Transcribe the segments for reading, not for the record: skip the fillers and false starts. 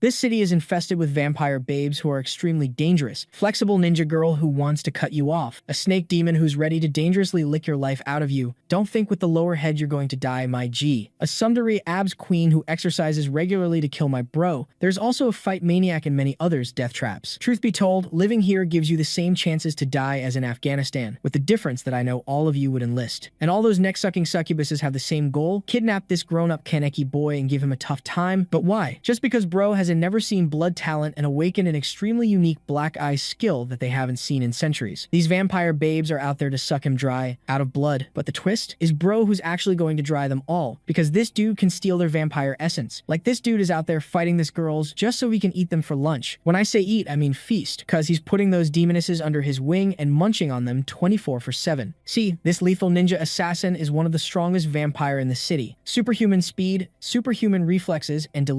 This city is infested with vampire babes who are extremely dangerous, flexible ninja girl who wants to cut you off, a snake demon who's ready to dangerously lick your life out of you. Don't think with the lower head you're going to die, my G. A sundari abs queen who exercises regularly to kill my bro. There's also a fight maniac and many others death traps. Truth be told, living here gives you the same chances to die as in Afghanistan, with the difference that I know all of you would enlist. And all those neck-sucking succubuses have the same goal: kidnap this grown-up Kaneki boy and give him a tough time. But why? Just because bro has a never-seen blood talent and awakened an extremely unique black eye skill that they haven't seen in centuries. These vampire babes are out there to suck him dry, out of blood. But the twist is bro who's actually going to dry them all, because this dude can steal their vampire essence. Like, this dude is out there fighting these girls just so he can eat them for lunch. When I say eat, I mean feast, because he's putting those demonesses under his wing and munching on them 24/7. See, this lethal ninja assassin is one of the strongest vampire in the city. Superhuman speed, superhuman reflexes, and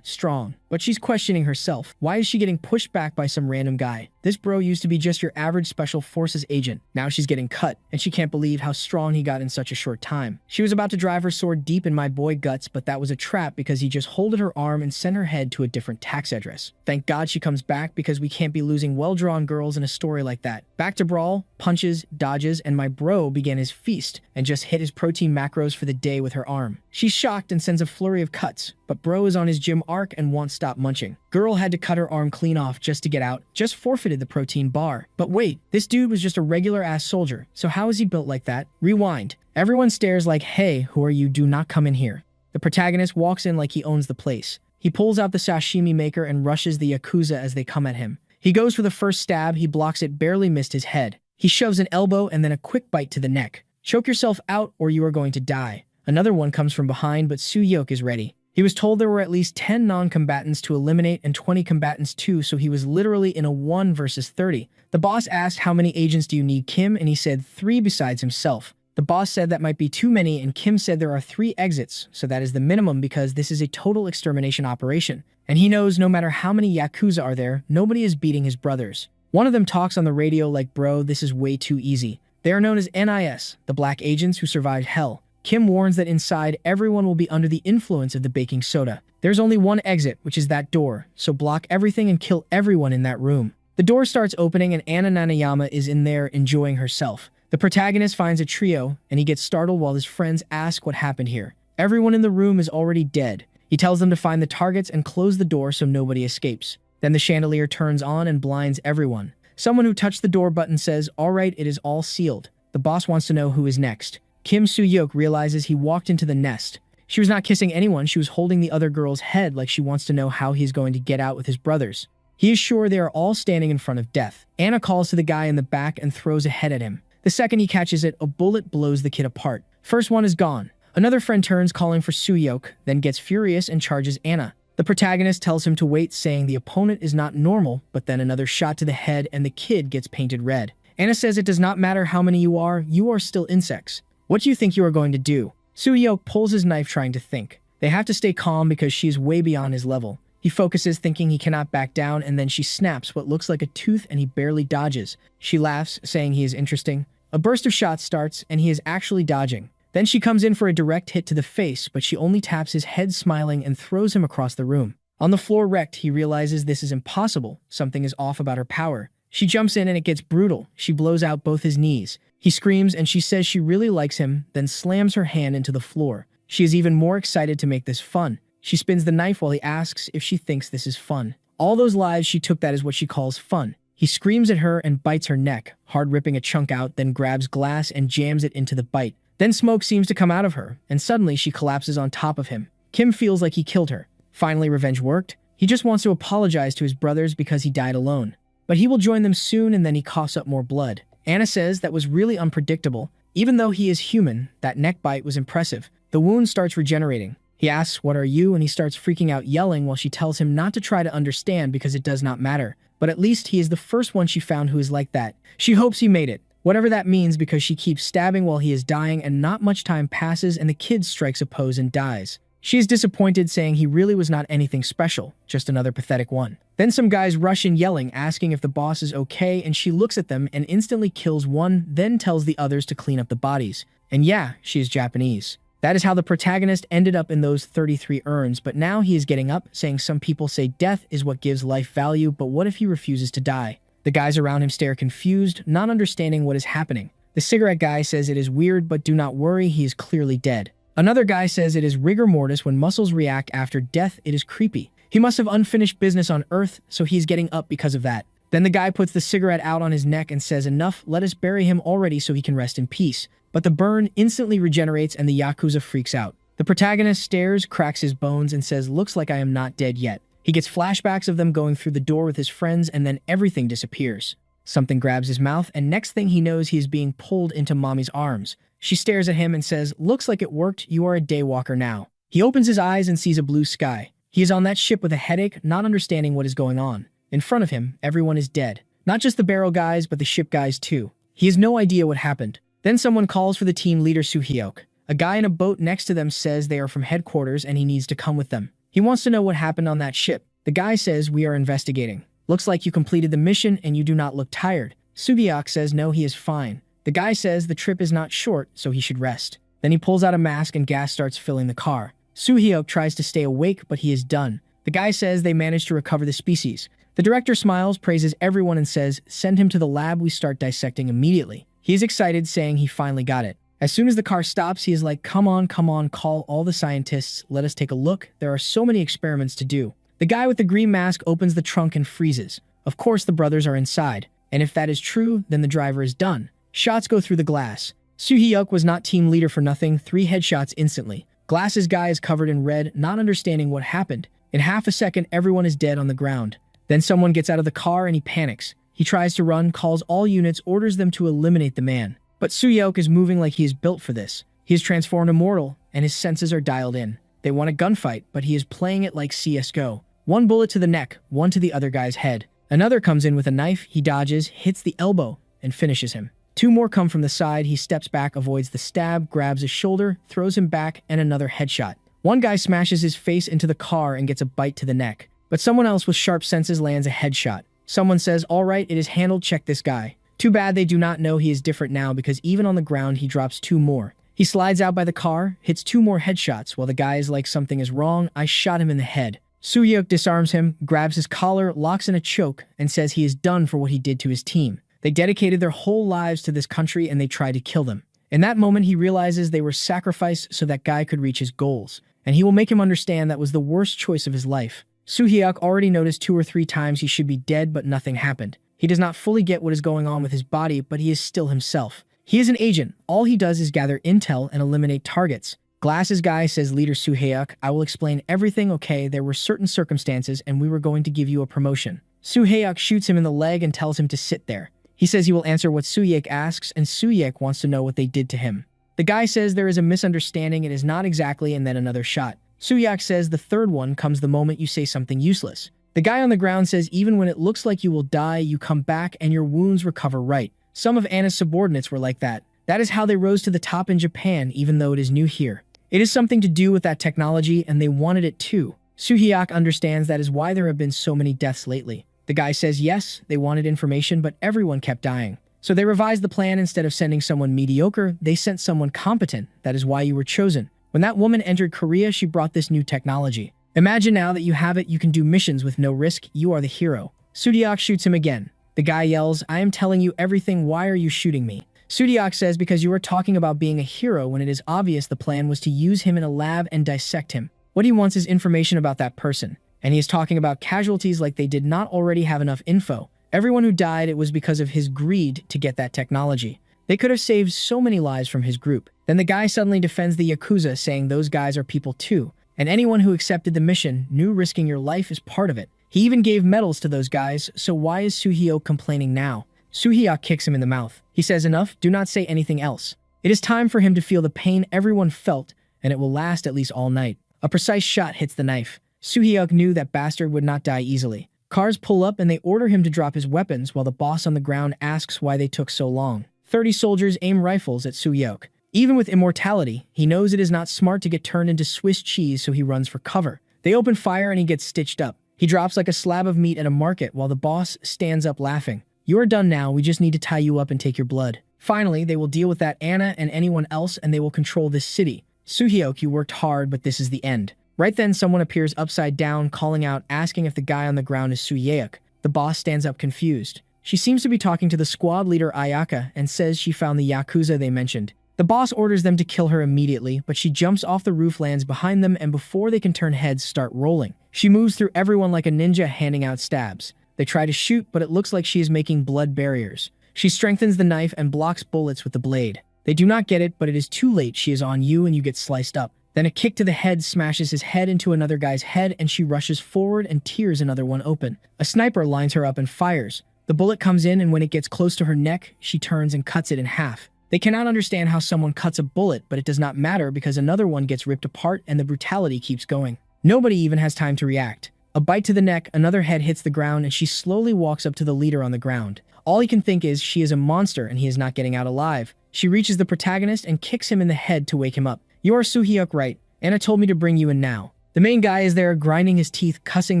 strong. But she's questioning herself. Why is she getting pushed back by some random guy? This bro used to be just your average special forces agent. Now she's getting cut, and she can't believe how strong he got in such a short time. She was about to drive her sword deep in my boy guts, but that was a trap because he just holded her arm and sent her head to a different tax address. Thank God she comes back, because we can't be losing well-drawn girls in a story like that. Back to brawl, punches, dodges, and my bro began his feast and just hit his protein macros for the day with her arm. She's shocked and sends a flurry of cuts, but bro is on his gym arc and won't stop munching. Girl had to cut her arm clean off just to get out, just forfeited the protein bar. But wait, this dude was just a regular ass soldier, so how is he built like that? Rewind. Everyone stares like, hey, who are you? Do not come in here. The protagonist walks in like he owns the place. He pulls out the sashimi maker and rushes the yakuza as they come at him. He goes for the first stab, he blocks it, barely missed his head. He shoves an elbow and then a quick bite to the neck. Choke yourself out or you are going to die. Another one comes from behind, but Soo-yeok is ready. He was told there were at least 10 non-combatants to eliminate and 20 combatants too, so he was literally in a 1 versus 30. The boss asked, how many agents do you need, Kim? And he said 3 besides himself. The boss said that might be too many, and Kim said there are 3 exits, so that is the minimum because this is a total extermination operation. And he knows no matter how many Yakuza are there, nobody is beating his brothers. One of them talks on the radio like, bro, this is way too easy. They are known as NIS, the black agents who survived hell. Kim warns that inside, everyone will be under the influence of the baking soda. There's only one exit, which is that door, so block everything and kill everyone in that room. The door starts opening and Anna Nanayama is in there enjoying herself. The protagonist finds a trio, and he gets startled while his friends ask what happened here. Everyone in the room is already dead. He tells them to find the targets and close the door so nobody escapes. Then the chandelier turns on and blinds everyone. Someone who touched the door button says, alright, it is all sealed. The boss wants to know who is next. Kim Soo-yeok realizes he walked into the nest. She was not kissing anyone, she was holding the other girl's head like she wants to know how he's going to get out with his brothers. He is sure they are all standing in front of death. Anna calls to the guy in the back and throws a head at him. The second he catches it, a bullet blows the kid apart. First one is gone. Another friend turns calling for Soo-yeok, then gets furious and charges Anna. The protagonist tells him to wait, saying the opponent is not normal, but then another shot to the head and the kid gets painted red. Anna says it does not matter how many you are still insects. What do you think you are going to do? Soo-yeok pulls his knife trying to think. They have to stay calm because she is way beyond his level. He focuses thinking he cannot back down, and then she snaps what looks like a tooth and he barely dodges. She laughs, saying he is interesting. A burst of shots starts and he is actually dodging. Then she comes in for a direct hit to the face, but she only taps his head smiling and throws him across the room. On the floor wrecked, he realizes this is impossible. Something is off about her power. She jumps in and it gets brutal. She blows out both his knees. He screams and she says she really likes him, then slams her hand into the floor. She is even more excited to make this fun. She spins the knife while he asks if she thinks this is fun. All those lives, she took that as what she calls fun. He screams at her and bites her neck, hard ripping a chunk out, then grabs glass and jams it into the bite. Then smoke seems to come out of her, and suddenly she collapses on top of him. Kim feels like he killed her. Finally, revenge worked. He just wants to apologize to his brothers because he died alone. But he will join them soon, and then he coughs up more blood. Anna says that was really unpredictable. Even though he is human, that neck bite was impressive. The wound starts regenerating. He asks, what are you? And he starts freaking out, yelling while she tells him not to try to understand because it does not matter. But at least he is the first one she found who is like that. She hopes he made it, whatever that means, because she keeps stabbing while he is dying and not much time passes and the kid strikes a pose and dies. She is disappointed, saying he really was not anything special, just another pathetic one. Then some guys rush in yelling, asking if the boss is okay, and she looks at them and instantly kills one, then tells the others to clean up the bodies. And yeah, she is Japanese. That is how the protagonist ended up in those 33 urns, but now he is getting up, saying some people say death is what gives life value, but what if he refuses to die? The guys around him stare confused, not understanding what is happening. The cigarette guy says it is weird, but do not worry, he is clearly dead. Another guy says it is rigor mortis when muscles react after death, it is creepy. He must have unfinished business on Earth, so he's getting up because of that. Then the guy puts the cigarette out on his neck and says enough, let us bury him already so he can rest in peace. But the burn instantly regenerates and the Yakuza freaks out. The protagonist stares, cracks his bones, and says, looks like I am not dead yet. He gets flashbacks of them going through the door with his friends and then everything disappears. Something grabs his mouth and next thing he knows he is being pulled into mommy's arms. She stares at him and says, looks like it worked, you are a daywalker now. He opens his eyes and sees a blue sky. He is on that ship with a headache, not understanding what is going on. In front of him, everyone is dead. Not just the barrel guys, but the ship guys too. He has no idea what happened. Then someone calls for the team leader Suhyok. A guy in a boat next to them says they are from headquarters and he needs to come with them. He wants to know what happened on that ship. The guy says, we are investigating. Looks like you completed the mission and you do not look tired. Suhyok says no, he is fine. The guy says the trip is not short, so he should rest. Then he pulls out a mask and gas starts filling the car. Suhyok tries to stay awake, but he is done. The guy says they managed to recover the species. The director smiles, praises everyone and says, send him to the lab, we start dissecting immediately. He is excited, saying he finally got it. As soon as the car stops, he is like, come on, call all the scientists, let us take a look, there are so many experiments to do. The guy with the green mask opens the trunk and freezes. Of course the brothers are inside, and if that is true, then the driver is done. Shots go through the glass. Suhyuk was not team leader for nothing, 3 headshots instantly. Glasses guy is covered in red, not understanding what happened. In half a second, everyone is dead on the ground. Then someone gets out of the car and he panics. He tries to run, calls all units, orders them to eliminate the man. But Suhyuk is moving like he is built for this. He is transformed immortal, and his senses are dialed in. They want a gunfight, but he is playing it like CSGO. 1 bullet to the neck, 1 to the other guy's head. Another comes in with a knife, he dodges, hits the elbow, and finishes him. 2 more come from the side, he steps back, avoids the stab, grabs his shoulder, throws him back, and another headshot. 1 guy smashes his face into the car and gets a bite to the neck. But someone else with sharp senses lands a headshot. Someone says, all right, it is handled, check this guy. Too bad they do not know he is different now because even on the ground he drops 2 more. He slides out by the car, hits 2 more headshots while the guy is like something is wrong, I shot him in the head. Suhyuk disarms him, grabs his collar, locks in a choke, and says he is done for what he did to his team. They dedicated their whole lives to this country and they tried to kill them. In that moment he realizes they were sacrificed so that guy could reach his goals. And he will make him understand that was the worst choice of his life. Suhyuk already noticed 2 or 3 times he should be dead, but nothing happened. He does not fully get what is going on with his body, but he is still himself. He is an agent. All he does is gather intel and eliminate targets. Glasses guy says, leader Suhyuk, I will explain everything, okay? There were certain circumstances and we were going to give you a promotion. Suhyuk shoots him in the leg and tells him to sit there. He says he will answer what Suhyuk asks, and Suhyuk wants to know what they did to him. The guy says there is a misunderstanding, it is not exactly, and then another shot. Suhyuk says the third one comes the moment you say something useless. The guy on the ground says even when it looks like you will die, you come back and your wounds recover right. Some of Anna's subordinates were like that. That is how they rose to the top in Japan, even though it is new here. It is something to do with that technology and they wanted it too. Suhyuk understands that is why there have been so many deaths lately. The guy says yes, they wanted information, but everyone kept dying. So they revised the plan. Instead of sending someone mediocre, they sent someone competent. That is why you were chosen. When that woman entered Korea, she brought this new technology. Imagine now that you have it, you can do missions with no risk, you are the hero. Suhyuk shoots him again. The guy yells, I am telling you everything, why are you shooting me? Suhyuk says because you are talking about being a hero when it is obvious the plan was to use him in a lab and dissect him. What he wants is information about that person. And he is talking about casualties like they did not already have enough info. Everyone who died, it was because of his greed to get that technology. They could have saved so many lives from his group. Then the guy suddenly defends the Yakuza, saying those guys are people too. And anyone who accepted the mission knew risking your life is part of it. He even gave medals to those guys, so why is Suhyuk complaining now? Suhyuk kicks him in the mouth. He says enough, do not say anything else. It is time for him to feel the pain everyone felt, and it will last at least all night. A precise shot hits the knife. Suhyuk knew that bastard would not die easily. Cars pull up and they order him to drop his weapons while the boss on the ground asks why they took so long. 30 soldiers aim rifles at Suhyuk. Even with immortality, he knows it is not smart to get turned into Swiss cheese, so he runs for cover. They open fire and he gets stitched up. He drops like a slab of meat at a market while the boss stands up laughing. You are done now, we just need to tie you up and take your blood. Finally, they will deal with that Anna and anyone else and they will control this city. Suhyok, you worked hard, but this is the end. Right then, someone appears upside down, calling out, asking if the guy on the ground is Suhyok. The boss stands up confused. She seems to be talking to the squad leader Ayaka and says she found the Yakuza they mentioned. The boss orders them to kill her immediately, but she jumps off the roof, lands behind them, and before they can turn heads, start rolling. She moves through everyone like a ninja, handing out stabs. They try to shoot, but it looks like she is making blood barriers. She strengthens the knife and blocks bullets with the blade. They do not get it, but it is too late. She is on you and you get sliced up. Then a kick to the head smashes his head into another guy's head, and she rushes forward and tears another one open. A sniper lines her up and fires. The bullet comes in, and when it gets close to her neck, she turns and cuts it in half. They cannot understand how someone cuts a bullet, but it does not matter because another one gets ripped apart and the brutality keeps going. Nobody even has time to react. A bite to the neck, another head hits the ground, and she slowly walks up to the leader on the ground. All he can think is she is a monster and he is not getting out alive. She reaches the protagonist and kicks him in the head to wake him up. "You are Suhyuk, right? Anna told me to bring you in now." The main guy is there, grinding his teeth, cussing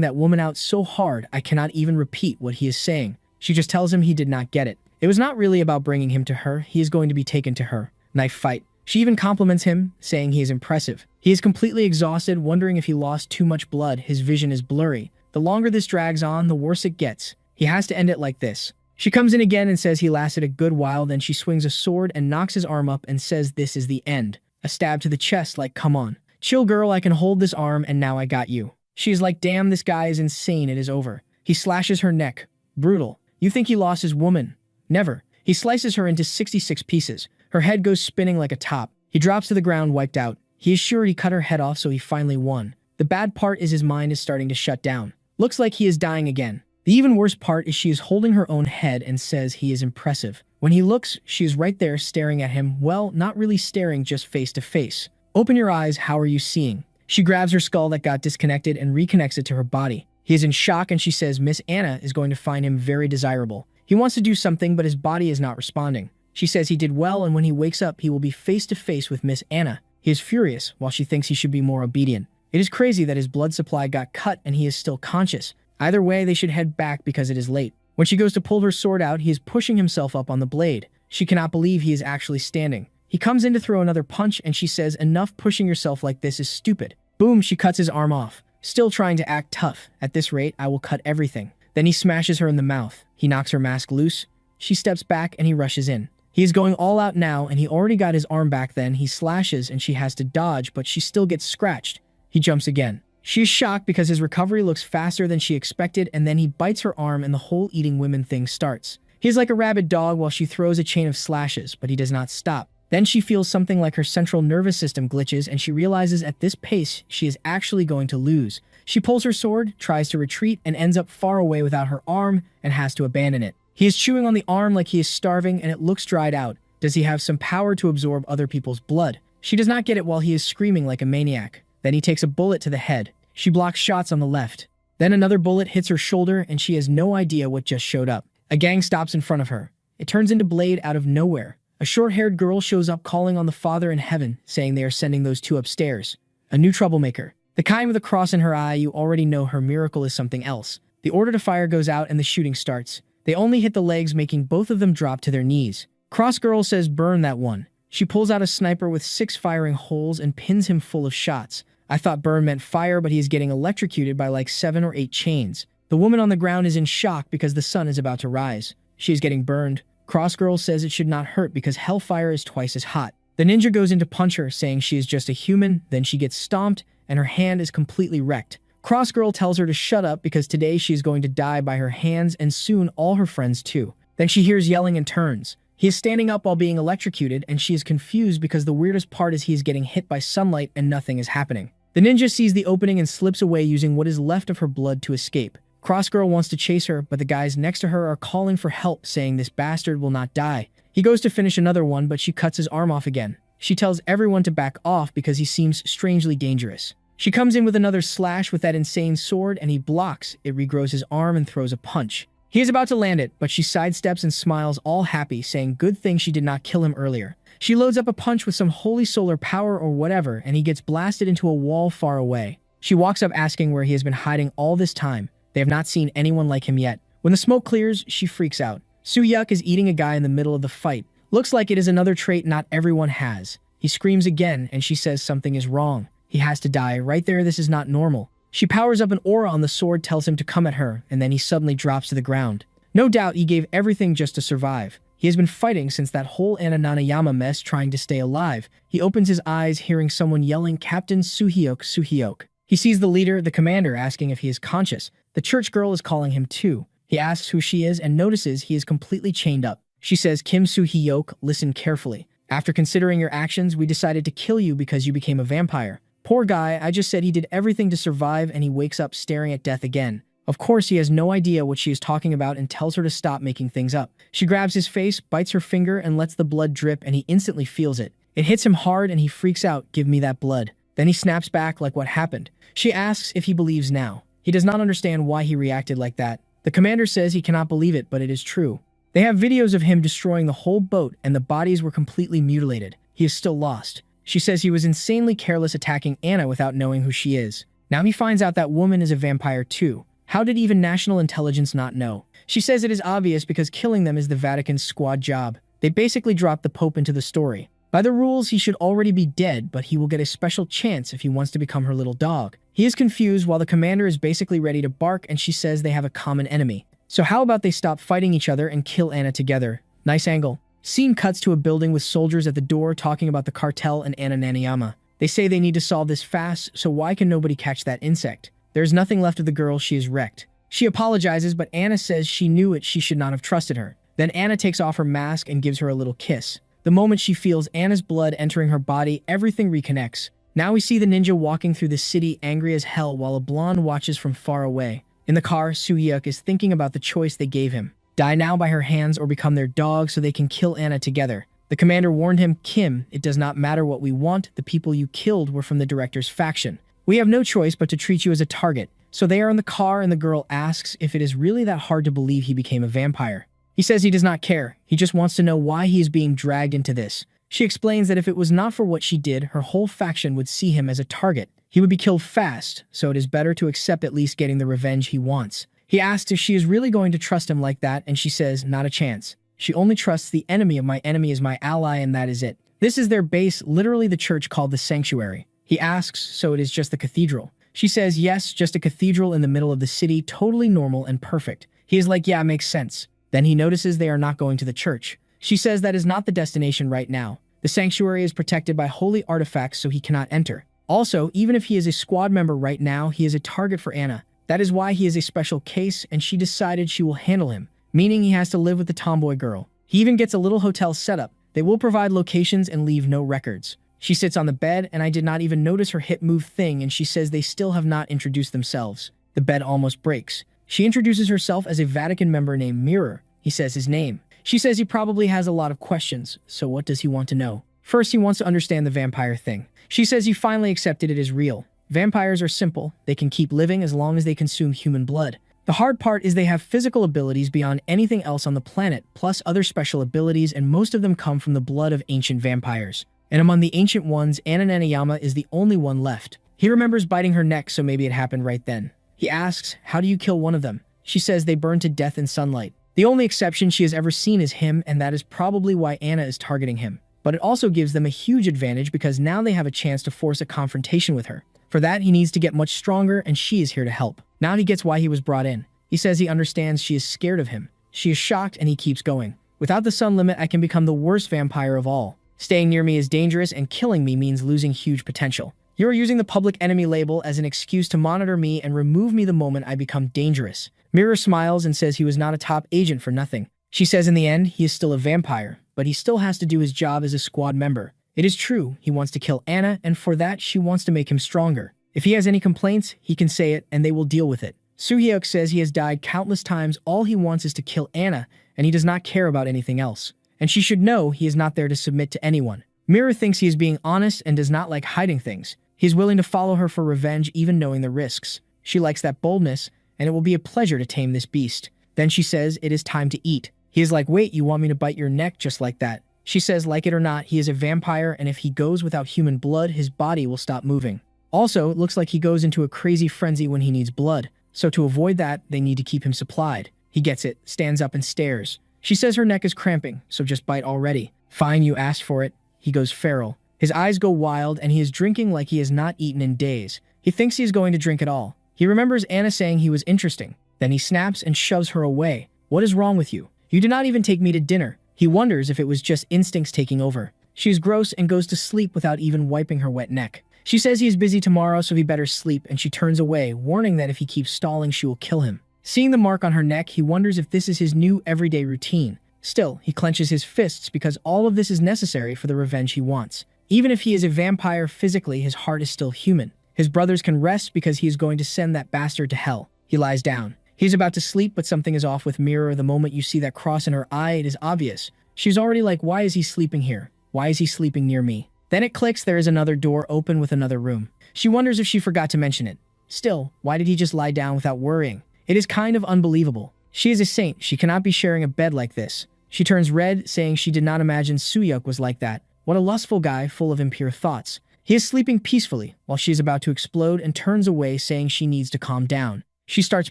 that woman out so hard I cannot even repeat what he is saying. She just tells him he did not get it. It was not really about bringing him to her. He is going to be taken to her. Knife fight. She even compliments him, saying he is impressive. He is completely exhausted, wondering if he lost too much blood. His vision is blurry. The longer this drags on, the worse it gets. He has to end it like this. She comes in again and says he lasted a good while, then she swings a sword and knocks his arm up and says this is the end. A stab to the chest like, come on. Chill girl, I can hold this arm and now I got you. She is like, damn, this guy is insane, it is over. He slashes her neck. Brutal. You think he lost his woman? Never. He slices her into 66 pieces. Her head goes spinning like a top. He drops to the ground, wiped out. He is sure he cut her head off, so he finally won. The bad part is his mind is starting to shut down. Looks like he is dying again. The even worse part is she is holding her own head and says he is impressive. When he looks, she is right there staring at him. Well, not really staring, just face to face. Open your eyes, how are you seeing? She grabs her skull that got disconnected and reconnects it to her body. He is in shock and she says Miss Anna is going to find him very desirable. He wants to do something, but his body is not responding. She says he did well, and when he wakes up, he will be face to face with Miss Anna. He is furious, while she thinks he should be more obedient. It is crazy that his blood supply got cut and he is still conscious. Either way, they should head back because it is late. When she goes to pull her sword out, he is pushing himself up on the blade. She cannot believe he is actually standing. He comes in to throw another punch and she says, enough pushing yourself like this is stupid. Boom, she cuts his arm off. Still trying to act tough. At this rate, I will cut everything. Then he smashes her in the mouth. He knocks her mask loose. She steps back and he rushes in. He is going all out now and he already got his arm back then. He slashes and she has to dodge, but she still gets scratched. He jumps again. She is shocked because his recovery looks faster than she expected, and then he bites her arm and the whole eating women thing starts. He is like a rabid dog while she throws a chain of slashes, but he does not stop. Then she feels something like her central nervous system glitches and she realizes at this pace she is actually going to lose. She pulls her sword, tries to retreat, and ends up far away without her arm and has to abandon it. He is chewing on the arm like he is starving and it looks dried out. Does he have some power to absorb other people's blood? She does not get it while he is screaming like a maniac. Then he takes a bullet to the head. She blocks shots on the left. Then another bullet hits her shoulder and she has no idea what just showed up. A gang stops in front of her. It turns into Blade out of nowhere. A short-haired girl shows up calling on the Father in heaven, saying they are sending those two upstairs. A new troublemaker. The kind with a cross in her eye, you already know her miracle is something else. The order to fire goes out and the shooting starts. They only hit the legs, making both of them drop to their knees. Cross girl says burn that one. She pulls out a sniper with 6 firing holes and pins him full of shots. I thought burn meant fire, but he is getting electrocuted by like 7 or 8 chains. The woman on the ground is in shock because the sun is about to rise. She is getting burned. Cross girl says it should not hurt because hellfire is twice as hot. The ninja goes in to punch her, saying she is just a human, then she gets stomped and her hand is completely wrecked. Cross girl tells her to shut up because today she is going to die by her hands and soon all her friends too. Then she hears yelling and turns. He is standing up while being electrocuted and she is confused because the weirdest part is he is getting hit by sunlight and nothing is happening. The ninja sees the opening and slips away using what is left of her blood to escape. Cross girl wants to chase her, but the guys next to her are calling for help, saying this bastard will not die. He goes to finish another one, but she cuts his arm off again. She tells everyone to back off because he seems strangely dangerous. She comes in with another slash with that insane sword and he blocks. It regrows his arm and throws a punch. He is about to land it, but she sidesteps and smiles all happy, saying good thing she did not kill him earlier. She loads up a punch with some holy solar power or whatever, and he gets blasted into a wall far away. She walks up asking where he has been hiding all this time. They have not seen anyone like him yet. When the smoke clears, she freaks out. Suhyuk is eating a guy in the middle of the fight. Looks like it is another trait not everyone has. He screams again, and she says something is wrong. He has to die. Right there, this is not normal. She powers up an aura on the sword, tells him to come at her, and then he suddenly drops to the ground. No doubt he gave everything just to survive. He has been fighting since that whole Nanayama mess, trying to stay alive. He opens his eyes, hearing someone yelling, "Captain Suhyok, Suhyok." He sees the leader, the commander, asking if he is conscious. The church girl is calling him too. He asks who she is and notices he is completely chained up. She says, "Kim Suhyok, listen carefully. After considering your actions, we decided to kill you because you became a vampire." Poor guy, I just said he did everything to survive, and he wakes up staring at death again. Of course, he has no idea what she is talking about and tells her to stop making things up. She grabs his face, bites her finger, and lets the blood drip, and he instantly feels it. It hits him hard, and he freaks out, "Give me that blood." Then he snaps back like what happened. She asks if he believes now. He does not understand why he reacted like that. The commander says he cannot believe it, but it is true. They have videos of him destroying the whole boat, and the bodies were completely mutilated. He is still lost. She says he was insanely careless attacking Anna without knowing who she is. Now he finds out that woman is a vampire too. How did even national intelligence not know? She says it is obvious because killing them is the Vatican's squad job. They basically dropped the Pope into the story. By the rules, he should already be dead, but he will get a special chance if he wants to become her little dog. He is confused while the commander is basically ready to bark, and she says they have a common enemy. So how about they stop fighting each other and kill Anna together? Nice angle. Scene cuts to a building with soldiers at the door talking about the cartel and Anna Nanayama. They say they need to solve this fast, so why can nobody catch that insect? There's nothing left of the girl, she is wrecked. She apologizes, but Anna says she knew it, she should not have trusted her. Then Anna takes off her mask and gives her a little kiss. The moment she feels Anna's blood entering her body, everything reconnects. Now we see the ninja walking through the city angry as hell while a blonde watches from far away. In the car, Suhyuk is thinking about the choice they gave him. Die now by her hands or become their dog so they can kill Anna together. The commander warned him, "Kim, it does not matter what we want, the people you killed were from the director's faction. We have no choice but to treat you as a target." So they are in the car, and the girl asks if it is really that hard to believe he became a vampire. He says he does not care. He just wants to know why he is being dragged into this. She explains that if it was not for what she did, her whole faction would see him as a target. He would be killed fast, so it is better to accept at least getting the revenge he wants. He asks if she is really going to trust him like that, and she says, "Not a chance. She only trusts the enemy of my enemy as my ally, and that is it." This is their base, literally the church called the Sanctuary. He asks, so it is just the cathedral? She says, yes, just a cathedral in the middle of the city, totally normal and perfect. He is like, yeah, makes sense. Then he notices they are not going to the church. She says that is not the destination right now. The sanctuary is protected by holy artifacts, so he cannot enter. Also, even if he is a squad member right now, he is a target for Anna. That is why he is a special case, and she decided she will handle him, meaning he has to live with the tomboy girl. He even gets a little hotel set up. They will provide locations and leave no records. She sits on the bed, and I did not even notice her hip move thing, and she says they still have not introduced themselves. The bed almost breaks. She introduces herself as a Vatican member named Mirror. He says his name. She says he probably has a lot of questions, so what does he want to know? First, he wants to understand the vampire thing. She says he finally accepted it is real. Vampires are simple. They can keep living as long as they consume human blood. The hard part is they have physical abilities beyond anything else on the planet, plus other special abilities, and most of them come from the blood of ancient vampires. And among the ancient ones, Anna Nanayama is the only one left. He remembers biting her neck, so maybe it happened right then. He asks, how do you kill one of them? She says they burn to death in sunlight. The only exception she has ever seen is him, and that is probably why Anna is targeting him. But it also gives them a huge advantage because now they have a chance to force a confrontation with her. For that, he needs to get much stronger, and she is here to help. Now he gets why he was brought in. He says he understands she is scared of him. She is shocked, and he keeps going. Without the sun limit, I can become the worst vampire of all. Staying near me is dangerous, and killing me means losing huge potential. You are using the public enemy label as an excuse to monitor me and remove me the moment I become dangerous. Mirror smiles and says he was not a top agent for nothing. She says in the end, he is still a vampire, but he still has to do his job as a squad member. It is true, he wants to kill Anna, and for that, she wants to make him stronger. If he has any complaints, he can say it, and they will deal with it. Suhyuk says he has died countless times, all he wants is to kill Anna, and he does not care about anything else. And she should know he is not there to submit to anyone. Mirror thinks he is being honest and does not like hiding things. He is willing to follow her for revenge even knowing the risks. She likes that boldness, and it will be a pleasure to tame this beast. Then she says it is time to eat. He is like, wait, you want me to bite your neck just like that? She says like it or not, he is a vampire, and if he goes without human blood, his body will stop moving. Also, it looks like he goes into a crazy frenzy when he needs blood. So to avoid that, they need to keep him supplied. He gets it, stands up and stares. She says her neck is cramping, so just bite already. Fine, you asked for it. He goes feral. His eyes go wild and he is drinking like he has not eaten in days. He thinks he is going to drink it all. He remembers Anna saying he was interesting. Then he snaps and shoves her away. What is wrong with you? You did not even take me to dinner. He wonders if it was just instincts taking over. She is gross and goes to sleep without even wiping her wet neck. She says he is busy tomorrow, so he better sleep, and she turns away, warning that if he keeps stalling, she will kill him. Seeing the mark on her neck, he wonders if this is his new everyday routine. Still, he clenches his fists because all of this is necessary for the revenge he wants. Even if he is a vampire physically, his heart is still human. His brothers can rest because he is going to send that bastard to hell. He lies down. He's about to sleep, but something is off with Mirror. The moment you see that cross in her eye, it is obvious. She's already like, why is he sleeping here? Why is he sleeping near me? Then it clicks, there is another door open with another room. She wonders if she forgot to mention it. Still, why did he just lie down without worrying? It is kind of unbelievable. She is a saint. She cannot be sharing a bed like this. She turns red, saying she did not imagine Suyuk was like that. What a lustful guy, full of impure thoughts. He is sleeping peacefully while she is about to explode and turns away, saying she needs to calm down. She starts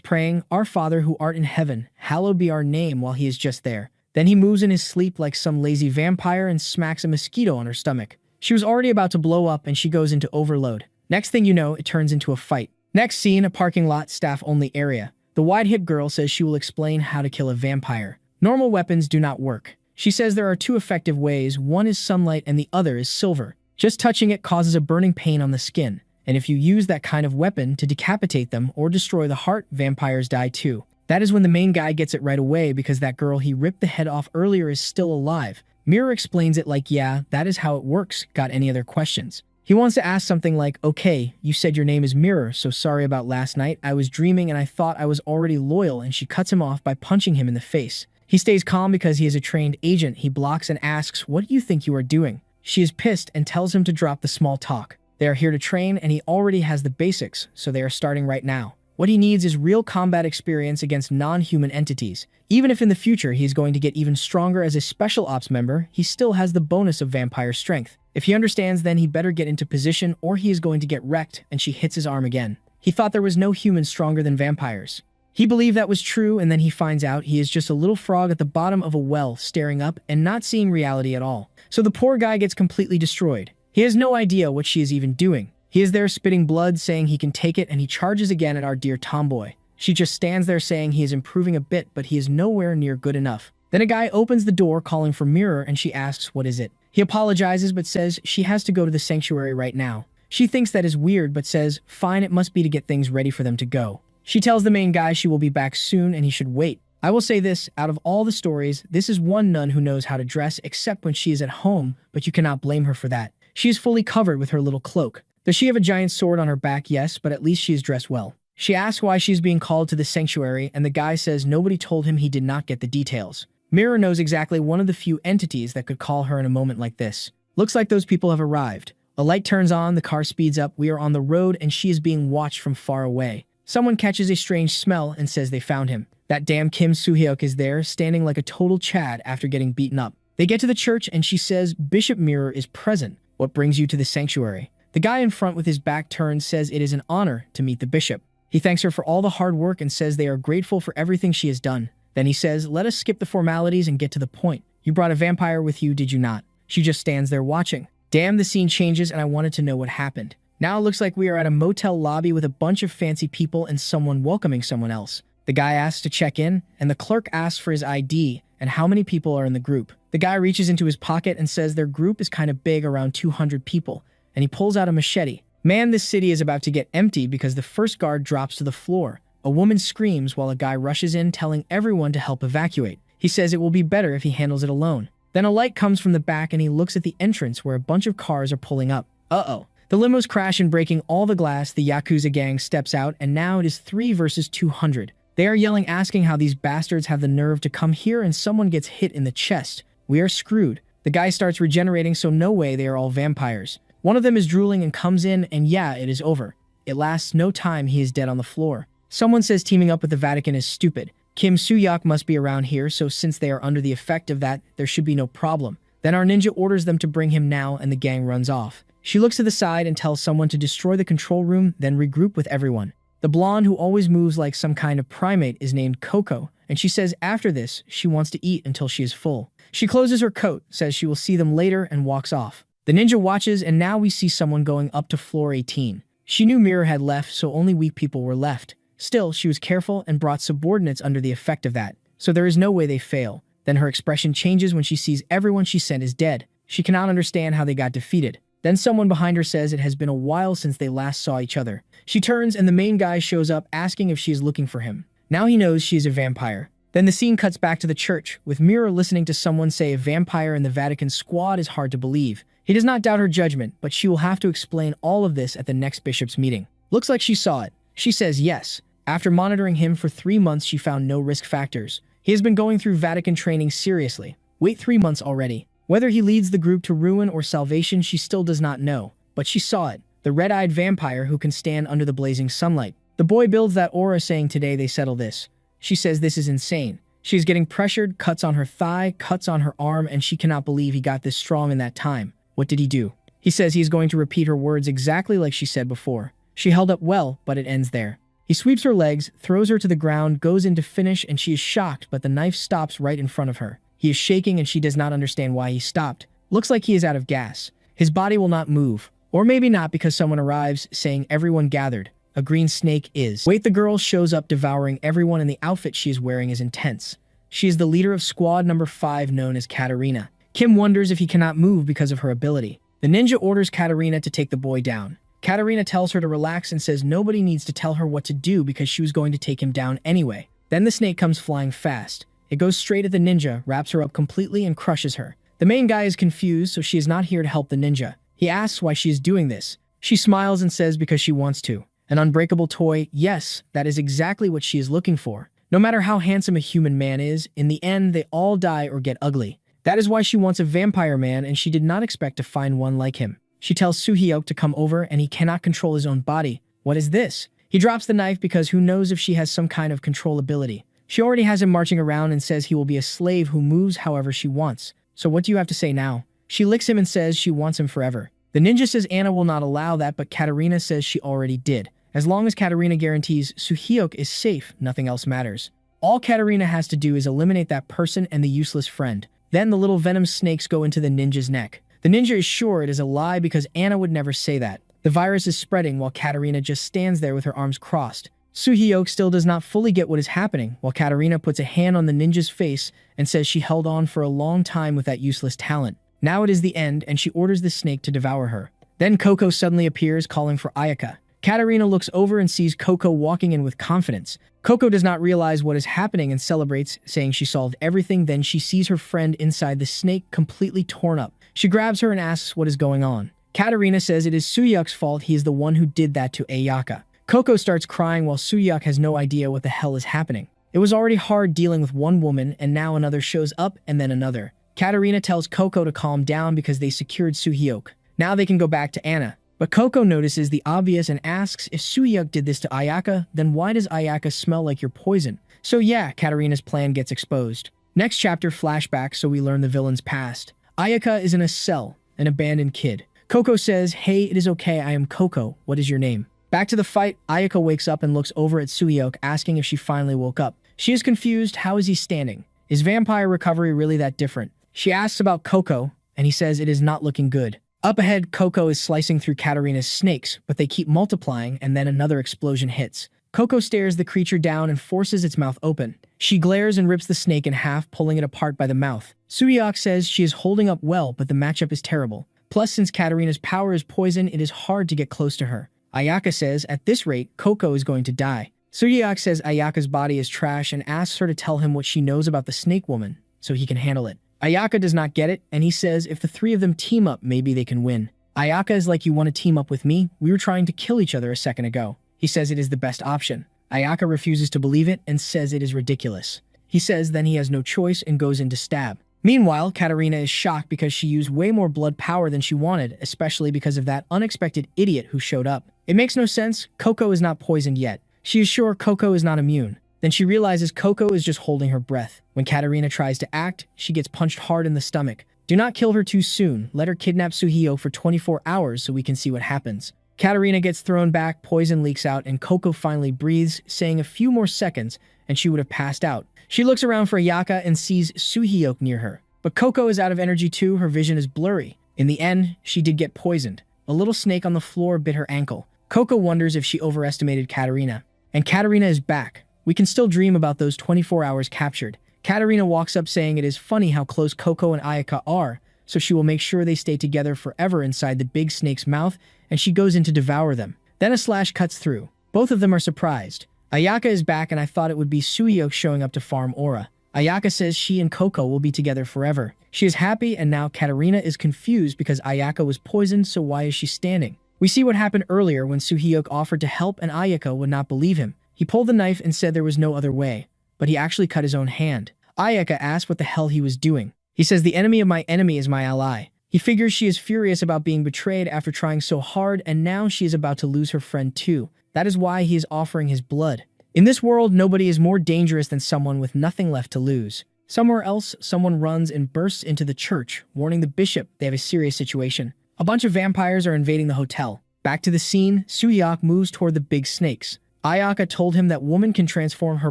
praying, "Our Father who art in heaven, hallowed be our name," while he is just there. Then he moves in his sleep like some lazy vampire and smacks a mosquito on her stomach. She was already about to blow up and she goes into overload. Next thing you know, it turns into a fight. Next scene, a parking lot, staff-only area. The wide-hip girl says she will explain how to kill a vampire. Normal weapons do not work. She says there are two effective ways, one is sunlight and the other is silver. Just touching it causes a burning pain on the skin, and if you use that kind of weapon to decapitate them or destroy the heart, vampires die too. That is when the main guy gets it right away because that girl he ripped the head off earlier is still alive. Mirror explains it like, yeah, that is how it works. Got any other questions? He wants to ask something like, okay, you said your name is Mirror, so sorry about last night. I was dreaming and I thought I was already loyal, and she cuts him off by punching him in the face. He stays calm because he is a trained agent. He blocks and asks, what do you think you are doing? She is pissed and tells him to drop the small talk. They are here to train and he already has the basics, so they are starting right now. What he needs is real combat experience against non-human entities. Even if in the future he is going to get even stronger as a special ops member, he still has the bonus of vampire strength. If he understands, then he better get into position or he is going to get wrecked, and she hits his arm again. He thought there was no human stronger than vampires. He believed that was true, and then he finds out he is just a little frog at the bottom of a well, staring up and not seeing reality at all. So the poor guy gets completely destroyed. He has no idea what she is even doing. He is there spitting blood, saying he can take it, and he charges again at our dear tomboy. She just stands there saying he is improving a bit, but he is nowhere near good enough. Then a guy opens the door calling for Mirror, and she asks what is it. He apologizes but says she has to go to the sanctuary right now. She thinks that is weird but says, fine, it must be to get things ready for them to go. She tells the main guy she will be back soon and he should wait. I will say this, out of all the stories, this is one nun who knows how to dress except when she is at home, but you cannot blame her for that. She is fully covered with her little cloak. Does she have a giant sword on her back? Yes, but at least she is dressed well. She asks why she is being called to the sanctuary, and the guy says nobody told him, he did not get the details. Mirror knows exactly one of the few entities that could call her in a moment like this. Looks like those people have arrived. A light turns on, the car speeds up, we are on the road, and she is being watched from far away. Someone catches a strange smell and says they found him. That damn Kim Soo-hyuk is there, standing like a total Chad after getting beaten up. They get to the church and she says Bishop Mirror is present. What brings you to the sanctuary? The guy in front with his back turned says it is an honor to meet the bishop. He thanks her for all the hard work and says they are grateful for everything she has done. Then he says, let us skip the formalities and get to the point. You brought a vampire with you, did you not? She just stands there watching. Damn, the scene changes and I wanted to know what happened. Now it looks like we are at a motel lobby with a bunch of fancy people and someone welcoming someone else. The guy asks to check in, and the clerk asks for his ID and how many people are in the group. The guy reaches into his pocket and says their group is kind of big, around 200 people, and he pulls out a machete. Man, this city is about to get empty because the first guard drops to the floor. A woman screams while a guy rushes in, telling everyone to help evacuate. He says it will be better if he handles it alone. Then a light comes from the back and he looks at the entrance where a bunch of cars are pulling up. Uh-oh. The limos crash and breaking all the glass. The Yakuza gang steps out and now it is 3 versus 200. They are yelling, asking how these bastards have the nerve to come here, and someone gets hit in the chest. We are screwed. The guy starts regenerating, so no way, they are all vampires. One of them is drooling and comes in, and yeah, it is over. It lasts no time, he is dead on the floor. Someone says teaming up with the Vatican is stupid. Kim Soo-hyuk must be around here, so since they are under the effect of that, there should be no problem. Then our ninja orders them to bring him now, and the gang runs off. She looks to the side and tells someone to destroy the control room, then regroup with everyone. The blonde who always moves like some kind of primate is named Coco, and she says after this, she wants to eat until she is full. She closes her coat, says she will see them later, and walks off. The ninja watches, and now we see someone going up to floor 18. She knew Mirror had left, so only weak people were left. Still, she was careful and brought subordinates under the effect of that, so there is no way they fail. Then her expression changes when she sees everyone she sent is dead. She cannot understand how they got defeated. Then someone behind her says it has been a while since they last saw each other. She turns and the main guy shows up asking if she is looking for him. Now he knows she is a vampire. Then the scene cuts back to the church, with Mirror listening to someone say a vampire in the Vatican squad is hard to believe. He does not doubt her judgment, but she will have to explain all of this at the next bishop's meeting. Looks like she saw it. She says yes. After monitoring him for 3 months, she found no risk factors. He has been going through Vatican training seriously. Wait 3 months already. Whether he leads the group to ruin or salvation, she still does not know. But she saw it. The red-eyed vampire who can stand under the blazing sunlight. The boy builds that aura saying today they settle this. She says this is insane. She is getting pressured, cuts on her thigh, cuts on her arm, and she cannot believe he got this strong in that time. What did he do? He says he is going to repeat her words exactly like she said before. She held up well, but it ends there. He sweeps her legs, throws her to the ground, goes in to finish, and she is shocked, but the knife stops right in front of her. He is shaking and she does not understand why he stopped. Looks like he is out of gas. His body will not move. Or maybe not, because someone arrives saying everyone gathered. A green snake is. Wait, the girl shows up devouring everyone, and the outfit she is wearing is intense. She is the leader of squad number 5, known as Katarina. Kim wonders if he cannot move because of her ability. The ninja orders Katarina to take the boy down. Katarina tells her to relax and says nobody needs to tell her what to do because she was going to take him down anyway. Then the snake comes flying fast. It goes straight at the ninja, wraps her up completely, and crushes her. The main guy is confused, so she is not here to help the ninja. He asks why she is doing this. She smiles and says because she wants to. An unbreakable toy, yes, that is exactly what she is looking for. No matter how handsome a human man is, in the end they all die or get ugly. That is why she wants a vampire man, and she did not expect to find one like him. She tells Soo-hyuk to come over, and he cannot control his own body. What is this? He drops the knife because who knows if she has some kind of control ability. She already has him marching around and says he will be a slave who moves however she wants. So what do you have to say now? She licks him and says she wants him forever. The ninja says Anna will not allow that, but Katarina says she already did. As long as Katarina guarantees Soo-hyuk is safe, nothing else matters. All Katarina has to do is eliminate that person and the useless friend. Then the little venom snakes go into the ninja's neck. The ninja is sure it is a lie because Anna would never say that. The virus is spreading while Katarina just stands there with her arms crossed. Soo-hyuk still does not fully get what is happening, while Katarina puts a hand on the ninja's face and says she held on for a long time with that useless talent. Now it is the end, and she orders the snake to devour her. Then Coco suddenly appears, calling for Ayaka. Katarina looks over and sees Coco walking in with confidence. Coco does not realize what is happening and celebrates, saying she solved everything. Then she sees her friend inside the snake, completely torn up. She grabs her and asks what is going on. Katarina says it is Soo-hyuk's fault, he is the one who did that to Ayaka. Coco starts crying while Soo-hyuk has no idea what the hell is happening. It was already hard dealing with one woman, and now another shows up, and then another. Katarina tells Coco to calm down because they secured Soo-hyuk. Now they can go back to Anna. But Coco notices the obvious and asks if Soo-hyuk did this to Ayaka, then why does Ayaka smell like your poison? So yeah, Katarina's plan gets exposed. Next chapter, flashback, so we learn the villain's past. Ayaka is in a cell, an abandoned kid. Coco says, hey, it is okay, I am Coco, what is your name? Back to the fight, Ayaka wakes up and looks over at Soo-hyuk, asking if she finally woke up. She is confused, how is he standing? Is vampire recovery really that different? She asks about Coco, and he says it is not looking good. Up ahead, Coco is slicing through Katarina's snakes, but they keep multiplying, and then another explosion hits. Coco stares the creature down and forces its mouth open. She glares and rips the snake in half, pulling it apart by the mouth. Soo-hyuk says she is holding up well, but the matchup is terrible. Plus, since Katarina's power is poison, it is hard to get close to her. Ayaka says, at this rate, Coco is going to die. Soo-hyuk says Ayaka's body is trash and asks her to tell him what she knows about the snake woman, so he can handle it. Ayaka does not get it, and he says if the three of them team up, maybe they can win. Ayaka is like, you want to team up with me? We were trying to kill each other a second ago. He says it is the best option. Ayaka refuses to believe it and says it is ridiculous. He says then he has no choice and goes in to stab. Meanwhile, Katarina is shocked because she used way more blood power than she wanted, especially because of that unexpected idiot who showed up. It makes no sense. Coco is not poisoned yet. She is sure Coco is not immune. Then she realizes Coco is just holding her breath. When Katarina tries to act, she gets punched hard in the stomach. Do not kill her too soon. Let her kidnap Soo-hyuk for 24 hours so we can see what happens. Katarina gets thrown back, poison leaks out, and Coco finally breathes, saying a few more seconds, and she would have passed out. She looks around for Ayaka and sees Soo-hyuk near her. But Coco is out of energy too, her vision is blurry. In the end, she did get poisoned. A little snake on the floor bit her ankle. Coco wonders if she overestimated Katarina. And Katarina is back. We can still dream about those 24 hours captured. Katarina walks up saying it is funny how close Coco and Ayaka are, so she will make sure they stay together forever inside the big snake's mouth, and she goes in to devour them. Then a slash cuts through. Both of them are surprised. Ayaka is back, and I thought it would be Suhyuk showing up to farm Aura. Ayaka says she and Coco will be together forever. She is happy, and now Katarina is confused because Ayaka was poisoned, so why is she standing? We see what happened earlier when Suhyuk offered to help and Ayaka would not believe him. He pulled the knife and said there was no other way, but he actually cut his own hand. Ayaka asked what the hell he was doing. He says the enemy of my enemy is my ally. He figures she is furious about being betrayed after trying so hard, and now she is about to lose her friend too. That is why he is offering his blood. In this world, nobody is more dangerous than someone with nothing left to lose. Somewhere else, someone runs and bursts into the church, warning the bishop they have a serious situation. A bunch of vampires are invading the hotel. Back to the scene, Suhyuk moves toward the big snakes. Ayaka told him that woman can transform her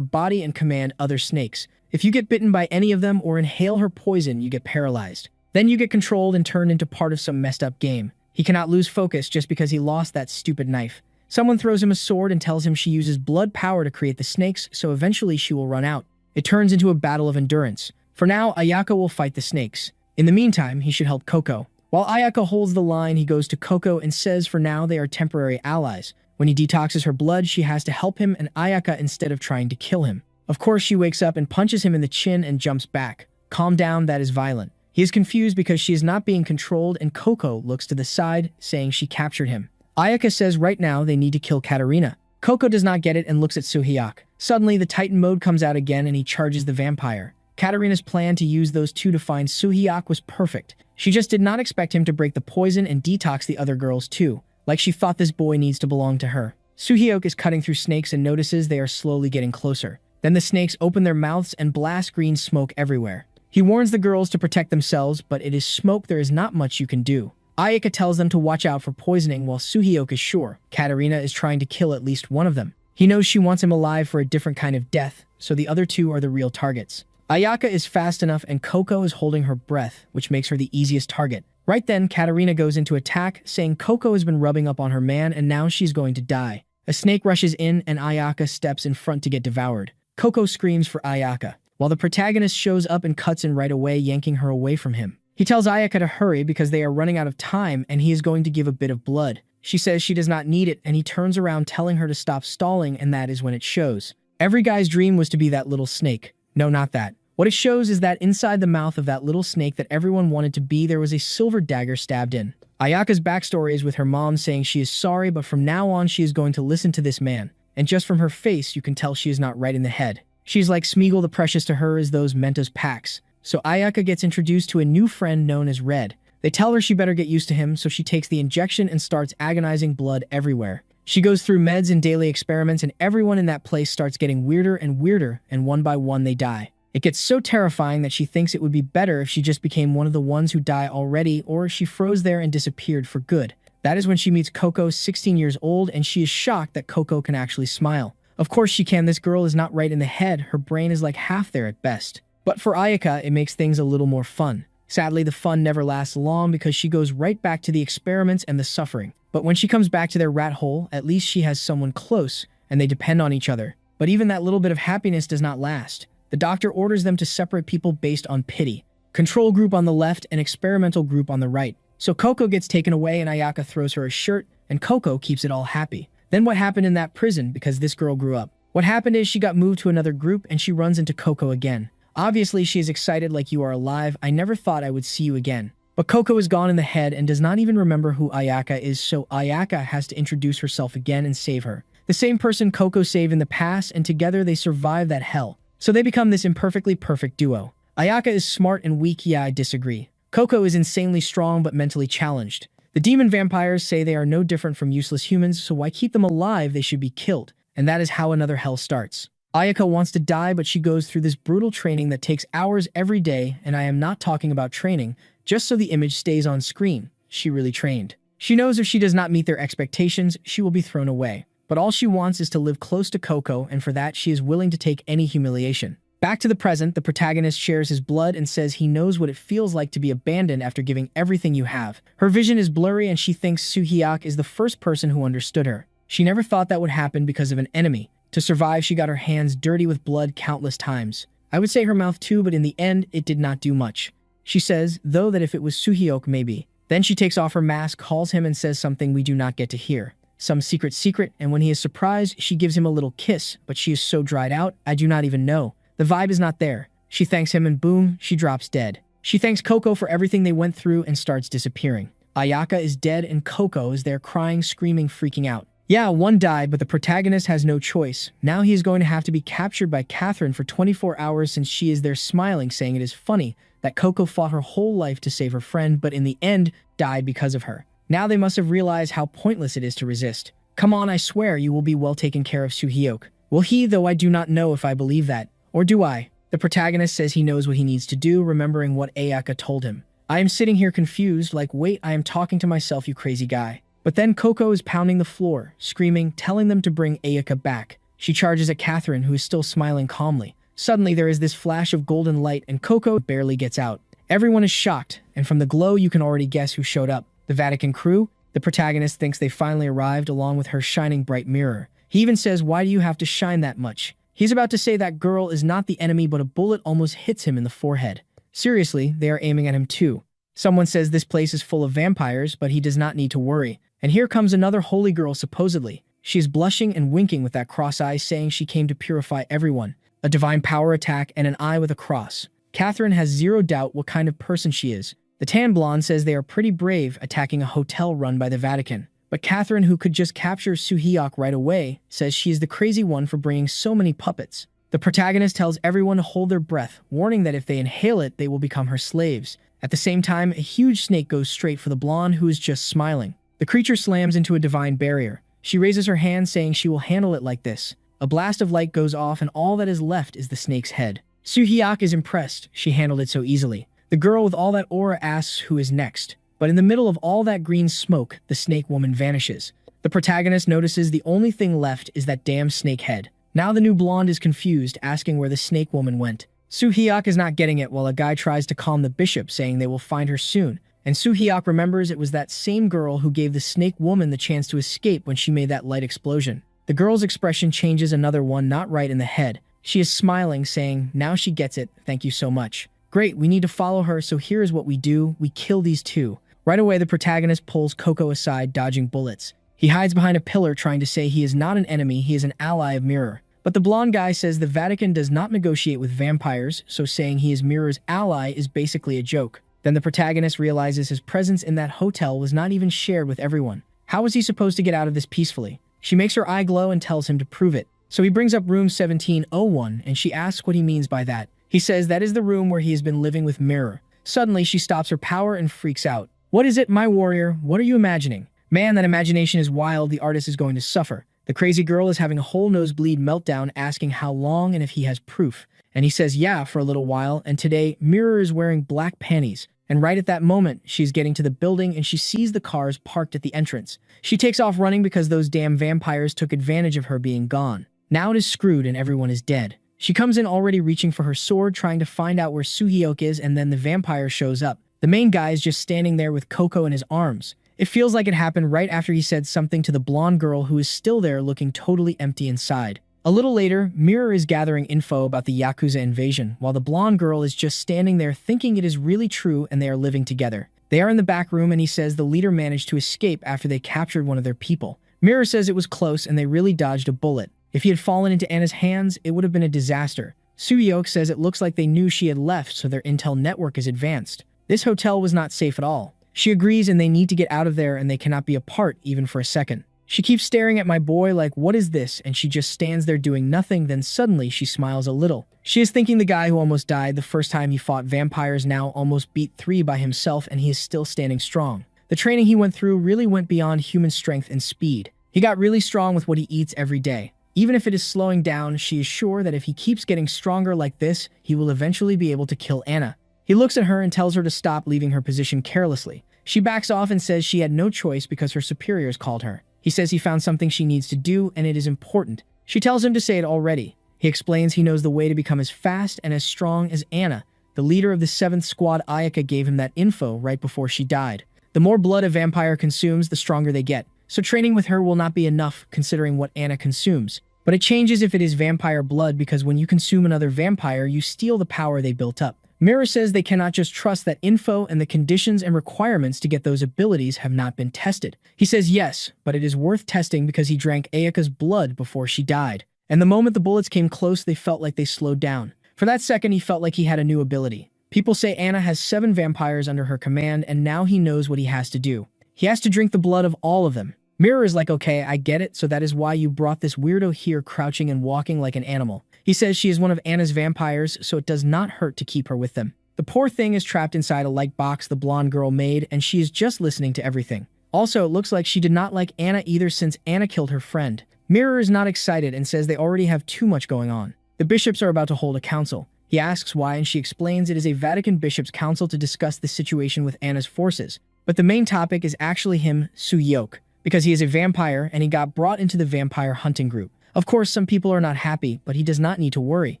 body and command other snakes. If you get bitten by any of them or inhale her poison, you get paralyzed. Then you get controlled and turned into part of some messed up game. He cannot lose focus just because he lost that stupid knife. Someone throws him a sword and tells him she uses blood power to create the snakes, so eventually she will run out. It turns into a battle of endurance. For now, Ayaka will fight the snakes. In the meantime, he should help Coco. While Ayaka holds the line, he goes to Coco and says for now they are temporary allies. When he detoxes her blood, she has to help him and Ayaka instead of trying to kill him. Of course, she wakes up and punches him in the chin and jumps back. Calm down, that is violent. He is confused because she is not being controlled, and Coco looks to the side, saying she captured him. Ayaka says right now they need to kill Katarina. Coco does not get it and looks at Suhyuk. Suddenly, the Titan mode comes out again and he charges the vampire. Katarina's plan to use those two to find Suhyuk was perfect. She just did not expect him to break the poison and detox the other girls too, like she thought this boy needs to belong to her. Suhyuk is cutting through snakes and notices they are slowly getting closer. Then the snakes open their mouths and blast green smoke everywhere. He warns the girls to protect themselves, but it is smoke, there is not much you can do. Ayaka tells them to watch out for poisoning while Suhyuk is sure Katarina is trying to kill at least one of them. He knows she wants him alive for a different kind of death, so the other two are the real targets. Ayaka is fast enough and Coco is holding her breath, which makes her the easiest target. Right then, Katarina goes into attack, saying Coco has been rubbing up on her man and now she's going to die. A snake rushes in and Ayaka steps in front to get devoured. Coco screams for Ayaka, while the protagonist shows up and cuts in right away, yanking her away from him. He tells Ayaka to hurry because they are running out of time and he is going to give a bit of blood. She says she does not need it and he turns around telling her to stop stalling, and that is when it shows. Every guy's dream was to be that little snake. No, not that. What it shows is that inside the mouth of that little snake that everyone wanted to be, there was a silver dagger stabbed in. Ayaka's backstory is with her mom saying she is sorry, but from now on she is going to listen to this man. And just from her face, you can tell she is not right in the head. She's like Smeagol the Precious to her as those Mentos packs. So Ayaka gets introduced to a new friend known as Red. They tell her she better get used to him, so she takes the injection and starts agonizing blood everywhere. She goes through meds and daily experiments, and everyone in that place starts getting weirder, and one by one they die. It gets so terrifying that she thinks it would be better if she just became one of the ones who die already, or she froze there and disappeared for good. That is when she meets Coco, 16 years old, and she is shocked that Coco can actually smile. Of course she can, this girl is not right in the head, her brain is like half there at best. But for Ayaka, it makes things a little more fun. Sadly, the fun never lasts long because she goes right back to the experiments and the suffering. But when she comes back to their rat hole, at least she has someone close, and they depend on each other. But even that little bit of happiness does not last. The doctor orders them to separate people based on pity. Control group on the left and experimental group on the right. So Coco gets taken away and Ayaka throws her a shirt, and Coco keeps it all happy. Then what happened in that prison, because this girl grew up? What happened is she got moved to another group and she runs into Coco again. Obviously, she is excited like you are alive. I never thought I would see you again. But Coco is gone in the head and does not even remember who Ayaka is, so Ayaka has to introduce herself again and save her. The same person Coco saved in the past, and together they survive that hell. So they become this imperfectly perfect duo. Ayaka is smart and weak, yeah, I disagree. Coco is insanely strong but mentally challenged. The demon vampires say they are no different from useless humans, so why keep them alive? They should be killed. And that is how another hell starts. Ayaka wants to die, but she goes through this brutal training that takes hours every day, and I am not talking about training, just so the image stays on screen. She really trained. She knows if she does not meet their expectations, she will be thrown away. But all she wants is to live close to Coco, and for that she is willing to take any humiliation. Back to the present, the protagonist shares his blood and says he knows what it feels like to be abandoned after giving everything you have. Her vision is blurry and she thinks Soo-hyuk is the first person who understood her. She never thought that would happen because of an enemy. To survive, she got her hands dirty with blood countless times. I would say her mouth too, but in the end, it did not do much. She says, though, that if it was Soo-hyuk, maybe. Then she takes off her mask, calls him, and says something we do not get to hear. Some secret, and when he is surprised, she gives him a little kiss, but she is so dried out, I do not even know. The vibe is not there. She thanks him and boom, she drops dead. She thanks Coco for everything they went through and starts disappearing. Ayaka is dead and Coco is there crying, screaming, freaking out. Yeah, one died, but the protagonist has no choice. Now he is going to have to be captured by Catherine for 24 hours since she is there smiling, saying it is funny that Coco fought her whole life to save her friend, but in the end, died because of her. Now they must have realized how pointless it is to resist. Come on, I swear you will be well taken care of, Soo-hyuk. Will he, though I do not know if I believe that. Or do I? The protagonist says he knows what he needs to do, remembering what Ayaka told him. I am sitting here confused, like, wait, I am talking to myself, you crazy guy. But then Coco is pounding the floor, screaming, telling them to bring Ayaka back. She charges at Catherine, who is still smiling calmly. Suddenly, there is this flash of golden light, and Coco barely gets out. Everyone is shocked, and from the glow, you can already guess who showed up. The Vatican crew? The protagonist thinks they finally arrived, along with her shining bright mirror. He even says, why do you have to shine that much? He's about to say that girl is not the enemy, but a bullet almost hits him in the forehead. Seriously, they are aiming at him too. Someone says this place is full of vampires, but he does not need to worry. And here comes another holy girl, supposedly. She is blushing and winking with that cross eye, saying she came to purify everyone. A divine power attack and an eye with a cross. Catherine has zero doubt what kind of person she is. The tan blonde says they are pretty brave, attacking a hotel run by the Vatican. But Catherine, who could just capture Soo-hyuk right away, says she is the crazy one for bringing so many puppets. The protagonist tells everyone to hold their breath, warning that if they inhale it, they will become her slaves. At the same time, a huge snake goes straight for the blonde, who is just smiling. The creature slams into a divine barrier. She raises her hand, saying she will handle it like this. A blast of light goes off, and all that is left is the snake's head. Soo-hyuk is impressed. She handled it so easily. The girl with all that aura asks who is next. But in the middle of all that green smoke, the snake woman vanishes. The protagonist notices the only thing left is that damn snake head. Now the new blonde is confused, asking where the snake woman went. Soo-hyuk is not getting it, while a guy tries to calm the bishop, saying they will find her soon. And Soo-hyuk remembers it was that same girl who gave the snake woman the chance to escape when she made that light explosion. The girl's expression changes, another one not right in the head. She is smiling, saying, now she gets it, thank you so much. Great, we need to follow her, so here is what we do. We kill these two. Right away, the protagonist pulls Coco aside, dodging bullets. He hides behind a pillar, trying to say he is not an enemy, he is an ally of Mirror. But the blonde guy says the Vatican does not negotiate with vampires, so saying he is Mirror's ally is basically a joke. Then the protagonist realizes his presence in that hotel was not even shared with everyone. How was he supposed to get out of this peacefully? She makes her eye glow and tells him to prove it. So he brings up room 1701, and she asks what he means by that. He says that is the room where he has been living with Mirror. Suddenly, she stops her power and freaks out. What is it, my warrior? What are you imagining? Man, that imagination is wild. The artist is going to suffer. The crazy girl is having a whole nosebleed meltdown, asking how long and if he has proof. And he says, yeah, for a little while. And today, Mirror is wearing black panties. And right at that moment, she's getting to the building and she sees the cars parked at the entrance. She takes off running because those damn vampires took advantage of her being gone. Now it is screwed and everyone is dead. She comes in already reaching for her sword, trying to find out where Soo-hyuk is, and then the vampire shows up. The main guy is just standing there with Coco in his arms. It feels like it happened right after he said something to the blonde girl, who is still there looking totally empty inside. A little later, Mirror is gathering info about the Yakuza invasion, while the blonde girl is just standing there thinking it is really true and they are living together. They are in the back room and he says the leader managed to escape after they captured one of their people. Mirror says it was close and they really dodged a bullet. If he had fallen into Anna's hands, it would have been a disaster. Soo-hyuk says it looks like they knew she had left, so their intel network is advanced. This hotel was not safe at all. She agrees and they need to get out of there and they cannot be apart even for a second. She keeps staring at my boy like, what is this? And she just stands there doing nothing, then suddenly she smiles a little. She is thinking the guy who almost died the first time he fought vampires now almost beat 3 by himself and he is still standing strong. The training he went through really went beyond human strength and speed. He got really strong with what he eats every day. Even if it is slowing down, she is sure that if he keeps getting stronger like this, he will eventually be able to kill Anna. He looks at her and tells her to stop, leaving her position carelessly. She backs off and says she had no choice because her superiors called her. He says he found something she needs to do and it is important. She tells him to say it already. He explains he knows the way to become as fast and as strong as Anna. The leader of the 7th Squad, Ayaka, gave him that info right before she died. The more blood a vampire consumes, the stronger they get. So training with her will not be enough, considering what Anna consumes. But it changes if it is vampire blood, because when you consume another vampire, you steal the power they built up. Mirror says they cannot just trust that info, and the conditions and requirements to get those abilities have not been tested. He says yes, but it is worth testing because he drank Ayaka's blood before she died. And the moment the bullets came close, they felt like they slowed down. For that second, he felt like he had a new ability. People say Anna has 7 vampires under her command, and now he knows what he has to do. He has to drink the blood of all of them. Mirror is like, okay, I get it, so that is why you brought this weirdo here crouching and walking like an animal. He says she is one of Anna's vampires, so it does not hurt to keep her with them. The poor thing is trapped inside a light box the blonde girl made, and she is just listening to everything. Also, it looks like she did not like Anna either, since Anna killed her friend. Mirror is not excited and says they already have too much going on. The bishops are about to hold a council. He asks why, and she explains it is a Vatican bishops' council to discuss the situation with Anna's forces. But the main topic is actually him, Soo-hyuk, because he is a vampire and he got brought into the vampire hunting group. Of course, some people are not happy, but he does not need to worry.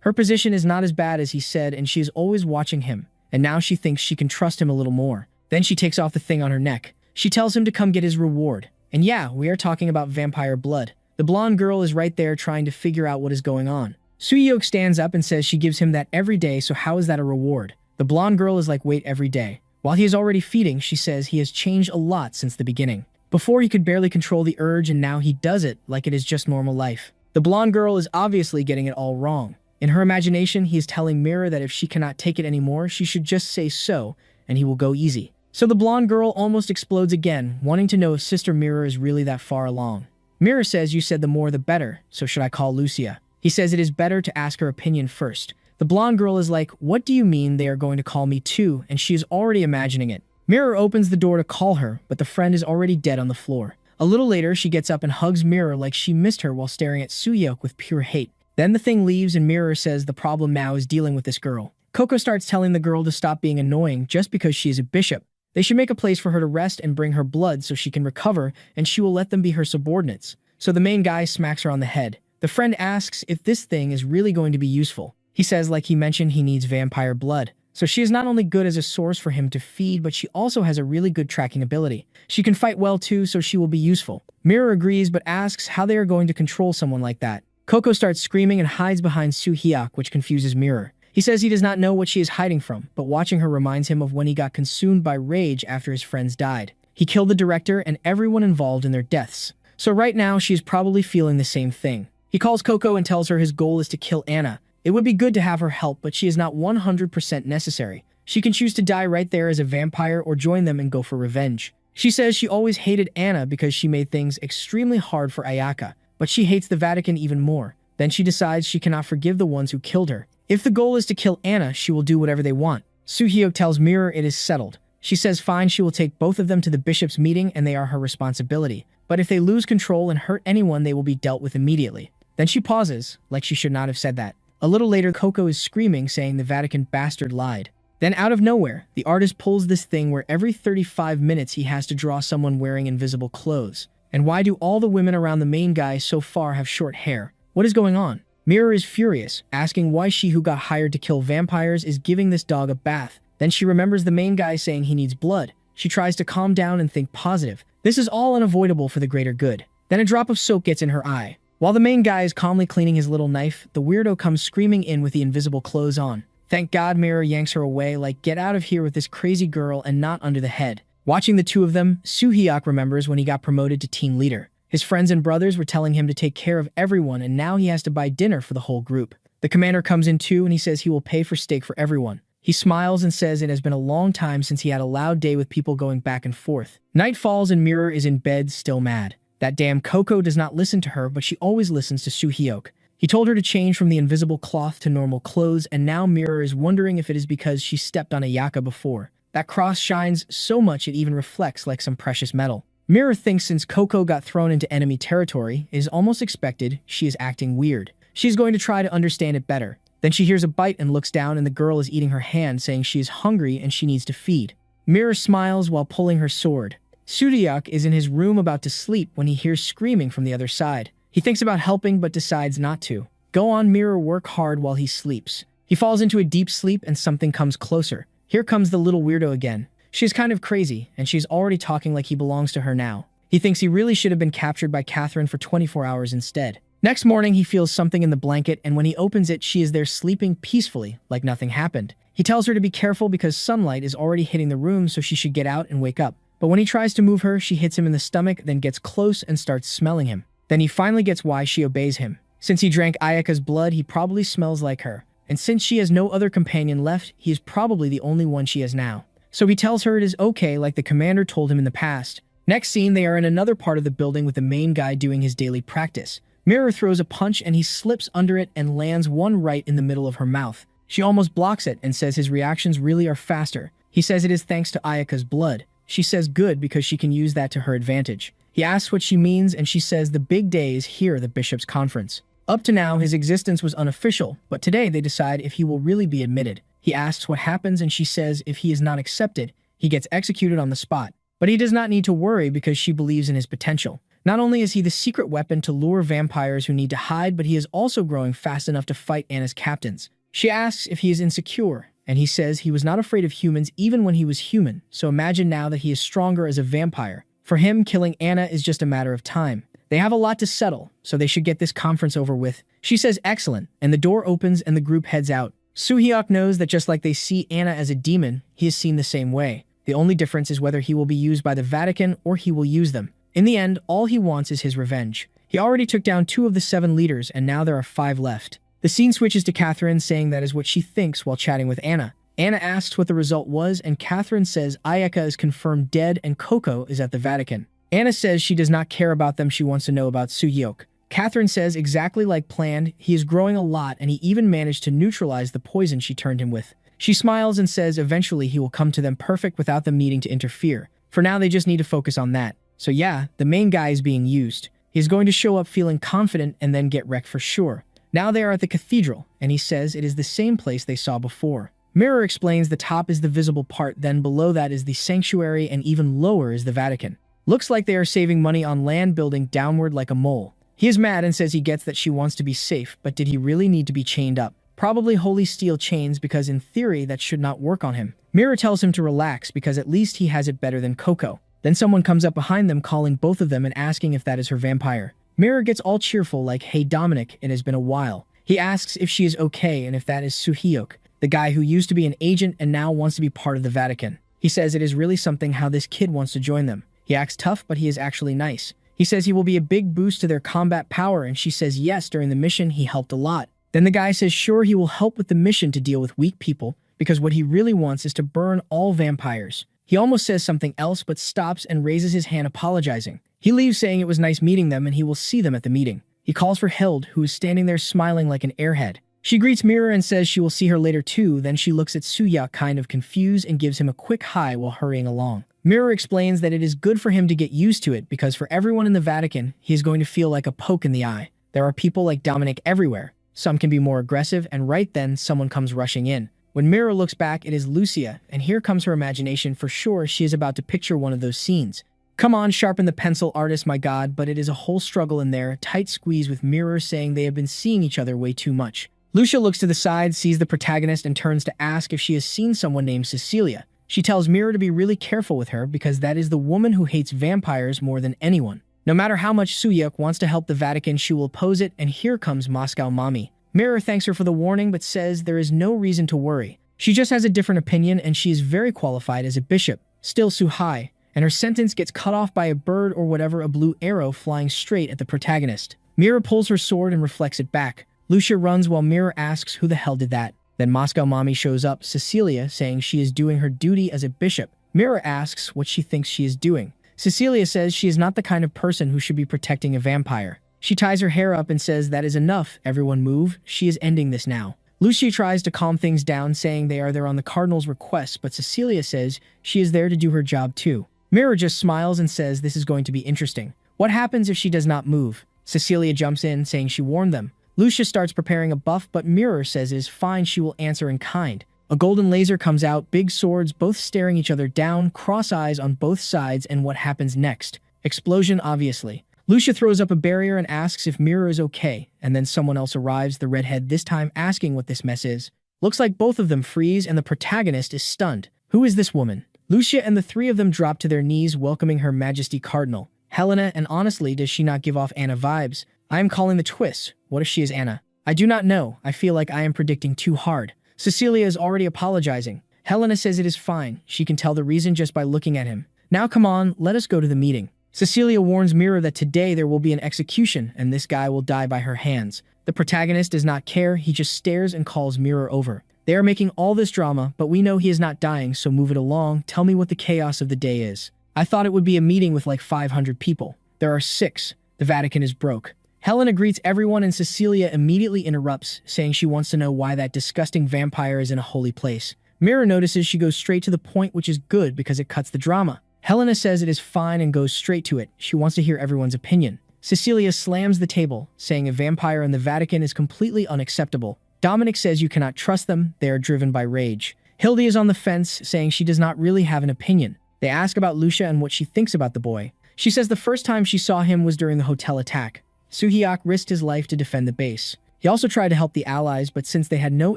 Her position is not as bad as he said, and she is always watching him. And now she thinks she can trust him a little more. Then she takes off the thing on her neck. She tells him to come get his reward. And yeah, we are talking about vampire blood. The blonde girl is right there trying to figure out what is going on. Soo-hyuk stands up and says she gives him that every day, so how is that a reward? The blonde girl is like, wait, every day. While he is already feeding, she says he has changed a lot since the beginning. Before he could barely control the urge, and now he does it like it is just normal life. The blonde girl is obviously getting it all wrong. In her imagination, he is telling Mirror that if she cannot take it anymore, she should just say so, and he will go easy. So the blonde girl almost explodes again, wanting to know if Sister Mirror is really that far along. Mirror says you said the more the better, so should I call Lucia? He says it is better to ask her opinion first. The blonde girl is like, what do you mean they are going to call me too? And she is already imagining it. Mirror opens the door to call her, but the friend is already dead on the floor. A little later, she gets up and hugs Mirror like she missed her while staring at Soo-hyuk with pure hate. Then the thing leaves and Mirror says the problem now is dealing with this girl. Coco starts telling the girl to stop being annoying just because she is a bishop. They should make a place for her to rest and bring her blood so she can recover, and she will let them be her subordinates. So the main guy smacks her on the head. The friend asks if this thing is really going to be useful. He says like he mentioned he needs vampire blood. So she is not only good as a source for him to feed, but she also has a really good tracking ability. She can fight well too, so she will be useful. Mirror agrees but asks how they are going to control someone like that. Coco starts screaming and hides behind Soo-hyuk, which confuses Mirror. He says he does not know what she is hiding from, but watching her reminds him of when he got consumed by rage after his friends died. He killed the director and everyone involved in their deaths. So right now she is probably feeling the same thing. He calls Coco and tells her his goal is to kill Anna. It would be good to have her help, but she is not 100% necessary. She can choose to die right there as a vampire or join them and go for revenge. She says she always hated Anna because she made things extremely hard for Ayaka, but she hates the Vatican even more. Then she decides she cannot forgive the ones who killed her. If the goal is to kill Anna, she will do whatever they want. Soo-hyuk tells Mirror it is settled. She says fine, she will take both of them to the bishop's meeting and they are her responsibility. But if they lose control and hurt anyone, they will be dealt with immediately. Then she pauses, like she should not have said that. A little later, Coco is screaming, saying the Vatican bastard lied. Then out of nowhere, the artist pulls this thing where every 35 minutes he has to draw someone wearing invisible clothes. And why do all the women around the main guy so far have short hair? What is going on? Mirror is furious, asking why she who got hired to kill vampires is giving this dog a bath. Then she remembers the main guy saying he needs blood. She tries to calm down and think positive. This is all unavoidable for the greater good. Then a drop of soap gets in her eye. While the main guy is calmly cleaning his little knife, the weirdo comes screaming in with the invisible clothes on. Thank God Mirror yanks her away like get out of here with this crazy girl and not under the head. Watching the two of them, Soo-hyuk remembers when he got promoted to team leader. His friends and brothers were telling him to take care of everyone and now he has to buy dinner for the whole group. The commander comes in too and he says he will pay for steak for everyone. He smiles and says it has been a long time since he had a loud day with people going back and forth. Night falls and Mirror is in bed still mad. That damn Coco does not listen to her, but she always listens to Soo-hyuk. He told her to change from the invisible cloth to normal clothes, and now Mirror is wondering if it is because she stepped on Ayaka before. That cross shines so much it even reflects like some precious metal. Mirror thinks since Coco got thrown into enemy territory, it is almost expected she is acting weird. She is going to try to understand it better. Then she hears a bite and looks down and the girl is eating her hand, saying she is hungry and she needs to feed. Mirror smiles while pulling her sword. Soo-hyuk is in his room about to sleep when he hears screaming from the other side. He thinks about helping but decides not to. Go on, Mirror, work hard while he sleeps. He falls into a deep sleep and something comes closer. Here comes the little weirdo again. She's kind of crazy, and she's already talking like he belongs to her now. He thinks he really should have been captured by Catherine for 24 hours instead. Next morning, he feels something in the blanket, and when he opens it, she is there sleeping peacefully, like nothing happened. He tells her to be careful because sunlight is already hitting the room, so she should get out and wake up. But when he tries to move her, she hits him in the stomach, then gets close and starts smelling him. Then he finally gets why she obeys him. Since he drank Ayaka's blood, he probably smells like her. And since she has no other companion left, he is probably the only one she has now. So he tells her it is okay, like the commander told him in the past. Next scene, they are in another part of the building with the main guy doing his daily practice. Mirror throws a punch and he slips under it and lands one right in the middle of her mouth. She almost blocks it and says his reactions really are faster. He says it is thanks to Ayaka's blood. She says good because she can use that to her advantage. He asks what she means and she says the big day is here at the bishop's conference. Up to now, his existence was unofficial, but today they decide if he will really be admitted. He asks what happens and she says if he is not accepted, he gets executed on the spot. But he does not need to worry because she believes in his potential. Not only is he the secret weapon to lure vampires who need to hide, but he is also growing fast enough to fight Anna's captains. She asks if he is insecure, and he says he was not afraid of humans even when he was human, so imagine now that he is stronger as a vampire. For him, killing Anna is just a matter of time. They have a lot to settle, so they should get this conference over with. She says excellent, and the door opens and the group heads out. Soo-hyuk knows that just like they see Anna as a demon, he is seen the same way. The only difference is whether he will be used by the Vatican or he will use them. In the end, all he wants is his revenge. He already took down 2 of the 7 leaders, and now there are 5 left. The scene switches to Catherine saying that is what she thinks while chatting with Anna. Anna asks what the result was, and Catherine says Ayaka is confirmed dead and Coco is at the Vatican. Anna says she does not care about them, she wants to know about Soo-hyuk. Catherine says exactly like planned, he is growing a lot and he even managed to neutralize the poison she turned him with. She smiles and says eventually he will come to them perfect without them needing to interfere. For now they just need to focus on that. So yeah, the main guy is being used. He's going to show up feeling confident and then get wrecked for sure. Now they are at the cathedral, and he says it is the same place they saw before. Mirror explains the top is the visible part, then below that is the sanctuary, and even lower is the Vatican. Looks like they are saving money on land building downward like a mole. He is mad and says he gets that she wants to be safe, but did he really need to be chained up? Probably holy steel chains because in theory that should not work on him. Mirror tells him to relax because at least he has it better than Coco. Then someone comes up behind them calling both of them and asking if that is her vampire. Mirror gets all cheerful like, hey Dominic, it has been a while. He asks if she is okay and if that is Soo-hyuk, the guy who used to be an agent and now wants to be part of the Vatican. He says it is really something how this kid wants to join them. He acts tough, but he is actually nice. He says he will be a big boost to their combat power, and she says yes, during the mission he helped a lot. Then the guy says sure he will help with the mission to deal with weak people, because what he really wants is to burn all vampires. He almost says something else but stops and raises his hand apologizing. He leaves saying it was nice meeting them and he will see them at the meeting. He calls for Hild, who is standing there smiling like an airhead. She greets Mirror and says she will see her later too, then she looks at Soo-hyuk kind of confused and gives him a quick hi while hurrying along. Mirror explains that it is good for him to get used to it because for everyone in the Vatican, he is going to feel like a poke in the eye. There are people like Dominic everywhere. Some can be more aggressive, and right then, someone comes rushing in. When Mirror looks back, it is Lucia, and here comes her imagination for sure. She is about to picture one of those scenes. Come on, sharpen the pencil, artist, my god, but it is a whole struggle in there, a tight squeeze with Mirror saying they have been seeing each other way too much. Lucia looks to the side, sees the protagonist, and turns to ask if she has seen someone named Cecilia. She tells Mirror to be really careful with her because that is the woman who hates vampires more than anyone. No matter how much Soo-hyuk wants to help the Vatican, she will oppose it, and here comes Moscow Mommy. Mirror thanks her for the warning but says there is no reason to worry. She just has a different opinion and she is very qualified as a bishop, still Su-hai, and her sentence gets cut off by a bird or whatever, a blue arrow flying straight at the protagonist. Mirror pulls her sword and reflects it back. Lucia runs while Mirror asks who the hell did that. Then Moscow Mommy shows up, Cecilia, saying she is doing her duty as a bishop. Mirror asks what she thinks she is doing. Cecilia says she is not the kind of person who should be protecting a vampire. She ties her hair up and says that is enough, everyone move, she is ending this now. Lucia tries to calm things down, saying they are there on the Cardinal's request, but Cecilia says she is there to do her job too. Mirror just smiles and says this is going to be interesting. What happens if she does not move? Cecilia jumps in, saying she warned them. Lucia starts preparing a buff, but Mirror says it is fine, she will answer in kind. A golden laser comes out, big swords both staring each other down, cross eyes on both sides, and what happens next? Explosion, obviously. Lucia throws up a barrier and asks if Mira is okay, and then someone else arrives, the redhead this time asking what this mess is. Looks like both of them freeze and the protagonist is stunned. Who is this woman? Lucia and the three of them drop to their knees welcoming Her Majesty Cardinal. Helena, and honestly, does she not give off Anna vibes? I am calling the twist. What if she is Anna? I do not know. I feel like I am predicting too hard. Cecilia is already apologizing. Helena says it is fine. She can tell the reason just by looking at him. Now come on, let us go to the meeting. Cecilia warns Mira that today there will be an execution and this guy will die by her hands. The protagonist does not care, he just stares and calls Mira over. They are making all this drama, but we know he is not dying, so move it along. Tell me what the chaos of the day is. I thought it would be a meeting with like 500 people. There are 6. The Vatican is broke. Helena greets everyone and Cecilia immediately interrupts, saying she wants to know why that disgusting vampire is in a holy place. Mira notices she goes straight to the point, which is good because it cuts the drama. Helena says it is fine and goes straight to it. She wants to hear everyone's opinion. Cecilia slams the table, saying a vampire in the Vatican is completely unacceptable. Dominic says you cannot trust them, they are driven by rage. Hildy is on the fence, saying she does not really have an opinion. They ask about Lucia and what she thinks about the boy. She says the first time she saw him was during the hotel attack. Soo-hyuk risked his life to defend the base. He also tried to help the allies, but since they had no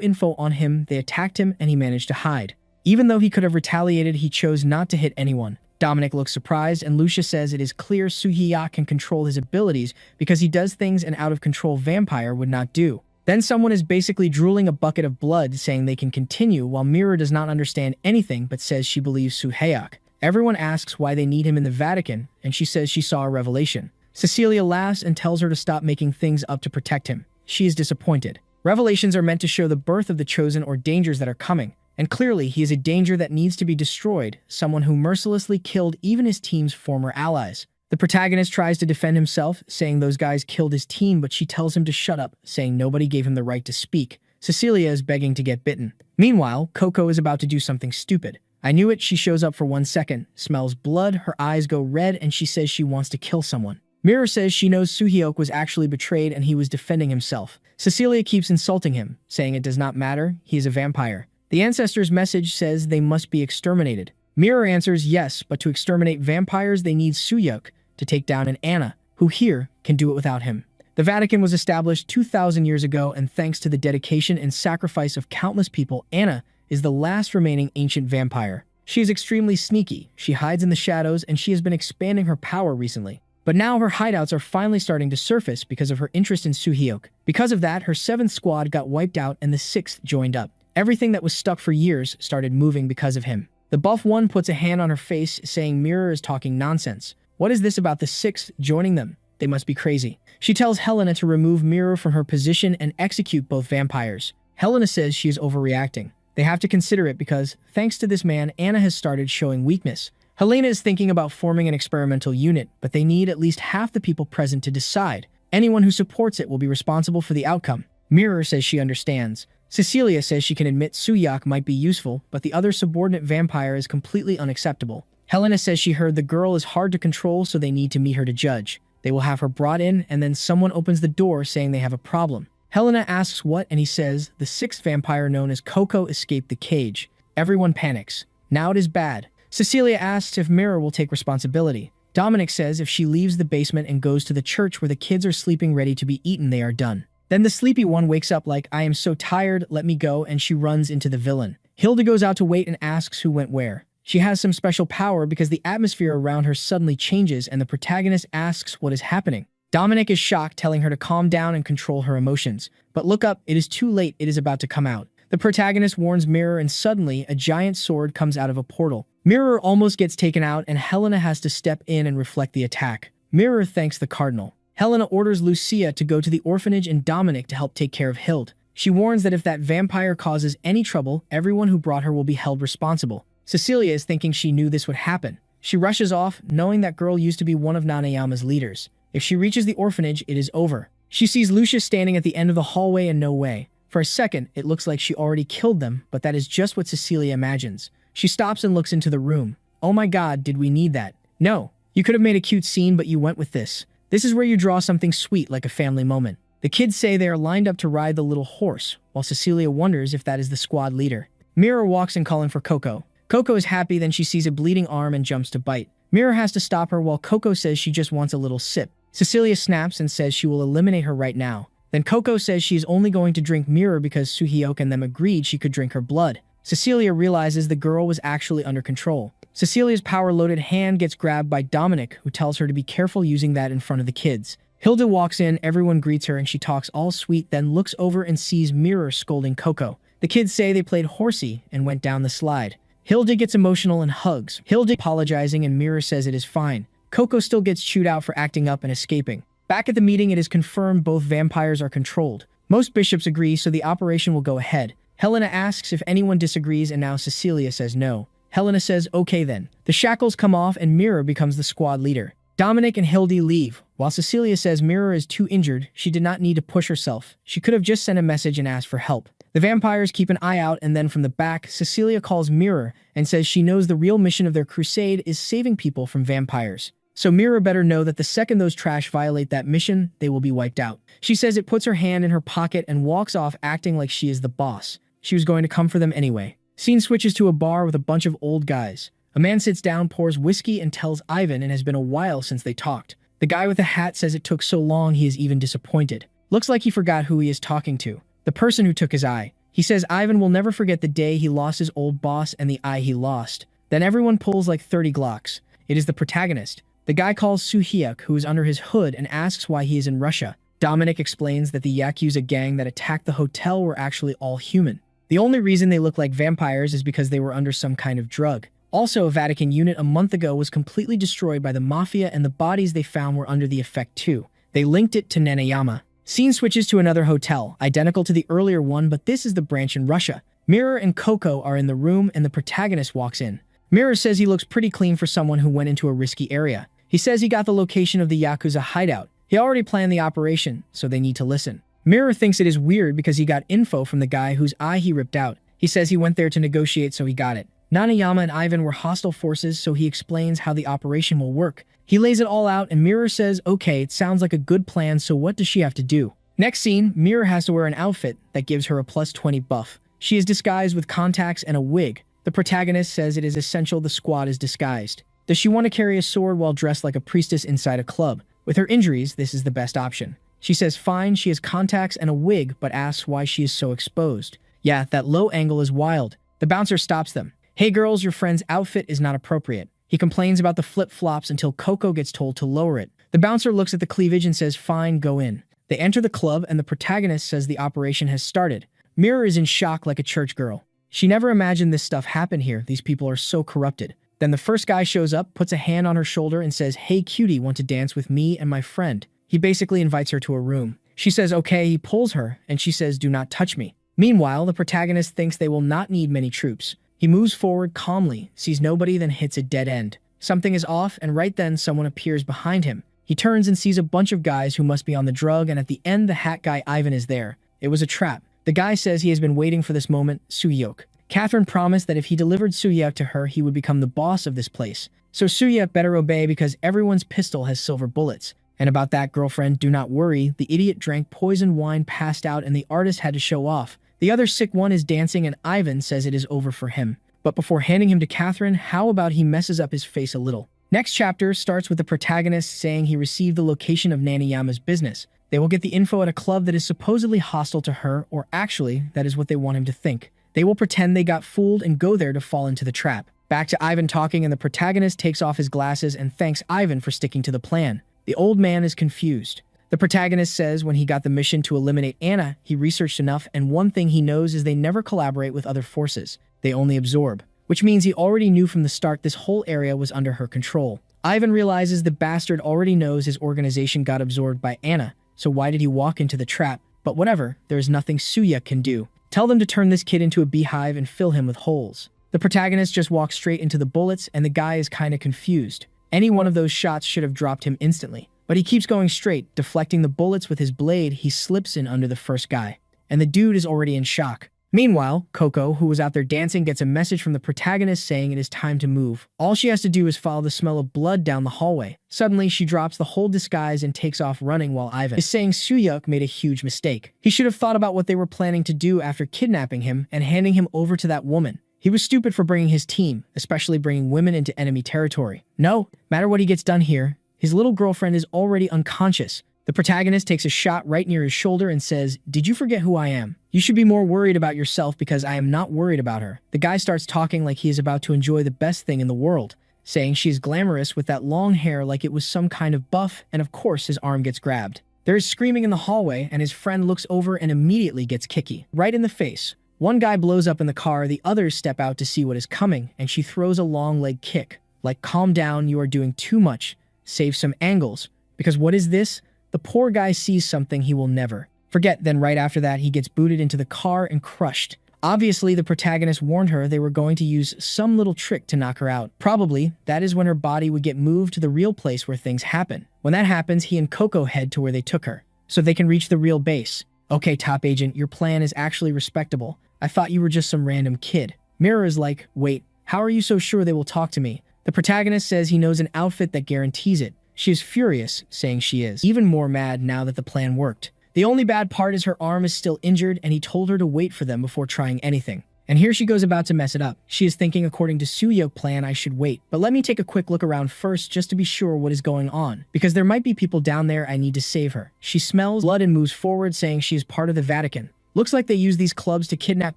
info on him, they attacked him and he managed to hide. Even though he could have retaliated, he chose not to hit anyone. Dominic looks surprised, and Lucia says it is clear Soo-hyuk can control his abilities because he does things an out-of-control vampire would not do. Then someone is basically drooling a bucket of blood, saying they can continue, while Mira does not understand anything but says she believes Soo-hyuk. Everyone asks why they need him in the Vatican, and she says she saw a revelation. Cecilia laughs and tells her to stop making things up to protect him. She is disappointed. Revelations are meant to show the birth of the chosen or dangers that are coming. And clearly, he is a danger that needs to be destroyed, someone who mercilessly killed even his team's former allies. The protagonist tries to defend himself, saying those guys killed his team, but she tells him to shut up, saying nobody gave him the right to speak. Cecilia is begging to get bitten. Meanwhile, Coco is about to do something stupid. I knew it. She shows up for 1 second, smells blood, her eyes go red, and she says she wants to kill someone. Mira says she knows Soo-hyuk was actually betrayed and he was defending himself. Cecilia keeps insulting him, saying it does not matter, he is a vampire. The ancestors' message says they must be exterminated. Mira answers yes, but to exterminate vampires they need Soo-hyuk to take down an Anna, who here can do it without him. The Vatican was established 2,000 years ago, and thanks to the dedication and sacrifice of countless people, Anna is the last remaining ancient vampire. She is extremely sneaky, she hides in the shadows, and she has been expanding her power recently. But now her hideouts are finally starting to surface because of her interest in Soo-hyuk. Because of that, her 7th squad got wiped out and the 6th joined up. Everything that was stuck for years started moving because of him. The buff one puts a hand on her face, saying Mira is talking nonsense. What is this about the 6th joining them? They must be crazy. She tells Helena to remove Mira from her position and execute both vampires. Helena says she is overreacting. They have to consider it because, thanks to this man, Anna has started showing weakness. Helena is thinking about forming an experimental unit, but they need at least half the people present to decide. Anyone who supports it will be responsible for the outcome. Mira says she understands. Cecilia says she can admit Soo-hyuk might be useful, but the other subordinate vampire is completely unacceptable. Helena says she heard the girl is hard to control, so they need to meet her to judge. They will have her brought in, and then someone opens the door saying they have a problem. Helena asks what, and he says the 6th vampire known as Coco escaped the cage. Everyone panics. Now it is bad. Cecilia asks if Mira will take responsibility. Dominic says if she leaves the basement and goes to the church where the kids are sleeping ready to be eaten, they are done. Then the sleepy one wakes up like, I am so tired, let me go, and she runs into the villain. Hilda goes out to wait and asks who went where. She has some special power because the atmosphere around her suddenly changes and the protagonist asks what is happening. Dominic is shocked, telling her to calm down and control her emotions. But look up, it is too late, it is about to come out. The protagonist warns Mirror and suddenly a giant sword comes out of a portal. Mirror almost gets taken out and Helena has to step in and reflect the attack. Mirror thanks the Cardinal. Helena orders Lucia to go to the orphanage and Dominic to help take care of Hild. She warns that if that vampire causes any trouble, everyone who brought her will be held responsible. Cecilia is thinking she knew this would happen. She rushes off, knowing that girl used to be one of Nanayama's leaders. If she reaches the orphanage, it is over. She sees Lucia standing at the end of the hallway and no way. For a second, it looks like she already killed them, but that is just what Cecilia imagines. She stops and looks into the room. Oh my god, did we need that? No. You could have made a cute scene, but you went with this. This is where you draw something sweet like a family moment. The kids say they are lined up to ride the little horse, while Cecilia wonders if that is the squad leader. Mirror walks in calling for Coco. Coco is happy, then she sees a bleeding arm and jumps to bite. Mirror has to stop her while Coco says she just wants a little sip. Cecilia snaps and says she will eliminate her right now. Then Coco says she is only going to drink Mirror because Suhyuk and them agreed she could drink her blood. Cecilia realizes the girl was actually under control. Cecilia's power-loaded hand gets grabbed by Dominic, who tells her to be careful using that in front of the kids. Hilda walks in, everyone greets her and she talks all sweet, then looks over and sees Mirror scolding Coco. The kids say they played horsey and went down the slide. Hilda gets emotional and hugs. Hilda apologizing and Mirror says it is fine. Coco still gets chewed out for acting up and escaping. Back at the meeting, it is confirmed both vampires are controlled. Most bishops agree, so the operation will go ahead. Helena asks if anyone disagrees, and now Cecilia says no. Helena says okay then. The shackles come off and Mirror becomes the squad leader. Dominic and Hildy leave. While Cecilia says Mirror is too injured, she did not need to push herself. She could have just sent a message and asked for help. The vampires keep an eye out, and then from the back, Cecilia calls Mirror and says she knows the real mission of their crusade is saving people from vampires. So Mirror better know that the second those trash violate that mission, they will be wiped out. She says it, puts her hand in her pocket and walks off acting like she is the boss. She was going to come for them anyway. Scene switches to a bar with a bunch of old guys. A man sits down, pours whiskey, and tells Ivan it has been a while since they talked. The guy with the hat says it took so long he is even disappointed. Looks like he forgot who he is talking to. The person who took his eye. He says Ivan will never forget the day he lost his old boss and the eye he lost. Then everyone pulls like 30 Glocks. It is the protagonist. The guy calls Suhyuk, who is under his hood, and asks why he is in Russia. Dominic explains that the Yakuza gang that attacked the hotel were actually all human. The only reason they look like vampires is because they were under some kind of drug. Also, a Vatican unit a month ago was completely destroyed by the Mafia, and the bodies they found were under the effect too. They linked it to Nanayama. Scene switches to another hotel, identical to the earlier one, but this is the branch in Russia. Mirror and Coco are in the room, and the protagonist walks in. Mirror says he looks pretty clean for someone who went into a risky area. He says he got the location of the Yakuza hideout. He already planned the operation, so they need to listen. Mirror thinks it is weird because he got info from the guy whose eye he ripped out. He says he went there to negotiate, so he got it. Nanayama and Ivan were hostile forces, so he explains how the operation will work. He lays it all out, and Mirror says, okay, it sounds like a good plan, so what does she have to do? Next scene, Mirror has to wear an outfit that gives her a +20 buff. She is disguised with contacts and a wig. The protagonist says it is essential the squad is disguised. Does she want to carry a sword while dressed like a priestess inside a club? With her injuries, this is the best option. She says fine, she has contacts and a wig, but asks why she is so exposed. Yeah, that low angle is wild. The bouncer stops them. Hey girls, your friend's outfit is not appropriate. He complains about the flip-flops until Coco gets told to lower it. The bouncer looks at the cleavage and says fine, go in. They enter the club and the protagonist says the operation has started. Mirror is in shock like a church girl. She never imagined this stuff happened here. These people are so corrupted. Then the first guy shows up, puts a hand on her shoulder and says, hey cutie, want to dance with me and my friend? He basically invites her to a room. She says okay, he pulls her, and she says do not touch me. Meanwhile, the protagonist thinks they will not need many troops. He moves forward calmly, sees nobody, then hits a dead end. Something is off, and right then someone appears behind him. He turns and sees a bunch of guys who must be on the drug, and at the end the hat guy Ivan is there. It was a trap. The guy says he has been waiting for this moment, Suhyuk. Catherine promised that if he delivered Suhyuk to her, he would become the boss of this place. So Suhyuk better obey because everyone's pistol has silver bullets. And about that, girlfriend, do not worry. The idiot drank poison wine, passed out, and the artist had to show off. The other sick one is dancing, and Ivan says it is over for him. But before handing him to Catherine, how about he messes up his face a little? Next chapter starts with the protagonist saying he received the location of Nanayama's business. They will get the info at a club that is supposedly hostile to her, or actually, that is what they want him to think. They will pretend they got fooled and go there to fall into the trap. Back to Ivan talking, and the protagonist takes off his glasses and thanks Ivan for sticking to the plan. The old man is confused. The protagonist says when he got the mission to eliminate Anna, he researched enough, and one thing he knows is they never collaborate with other forces. They only absorb. Which means he already knew from the start this whole area was under her control. Ivan realizes the bastard already knows his organization got absorbed by Anna, so why did he walk into the trap? But whatever, there is nothing Suhyuk can do. Tell them to turn this kid into a beehive and fill him with holes. The protagonist just walks straight into the bullets, and the guy is kinda confused. Any one of those shots should have dropped him instantly. But he keeps going straight, deflecting the bullets with his blade. He slips in under the first guy. And the dude is already in shock. Meanwhile, Coco, who was out there dancing, gets a message from the protagonist saying it is time to move. All she has to do is follow the smell of blood down the hallway. Suddenly, she drops the whole disguise and takes off running while Ivan is saying Suhyuk made a huge mistake. He should have thought about what they were planning to do after kidnapping him and handing him over to that woman. He was stupid for bringing his team, especially bringing women into enemy territory. No matter what he gets done here, His little girlfriend is already unconscious. The protagonist takes a shot right near his shoulder and says, "Did you forget who I am? You should be more worried about yourself because I am not worried about her." The guy starts talking like he is about to enjoy the best thing in the world, saying she is glamorous with that long hair like it was some kind of buff, and of course his arm gets grabbed. There is screaming in the hallway, and his friend looks over and immediately gets kicky. Right in the face. One guy blows up in the car, the others step out to see what is coming, and she throws a long leg kick. Like, calm down, you are doing too much. Save some angles. Because what is this? The poor guy sees something he will never forget. Then right after that, he gets booted into the car and crushed. Obviously, the protagonist warned her they were going to use some little trick to knock her out. Probably, that is when her body would get moved to the real place where things happen. When that happens, he and Coco head to where they took her, so they can reach the real base. Okay, top agent, your plan is actually respectable. I thought you were just some random kid. Mirror is like, wait, how are you so sure they will talk to me? The protagonist says he knows an outfit that guarantees it. She is furious, saying she is even more mad now that the plan worked. The only bad part is her arm is still injured, and he told her to wait for them before trying anything. And here she goes about to mess it up. She is thinking, according to Suyo's plan, I should wait. But let me take a quick look around first just to be sure what is going on, because there might be people down there. I need to save her. She smells blood and moves forward, saying she is part of the Vatican. Looks like they use these clubs to kidnap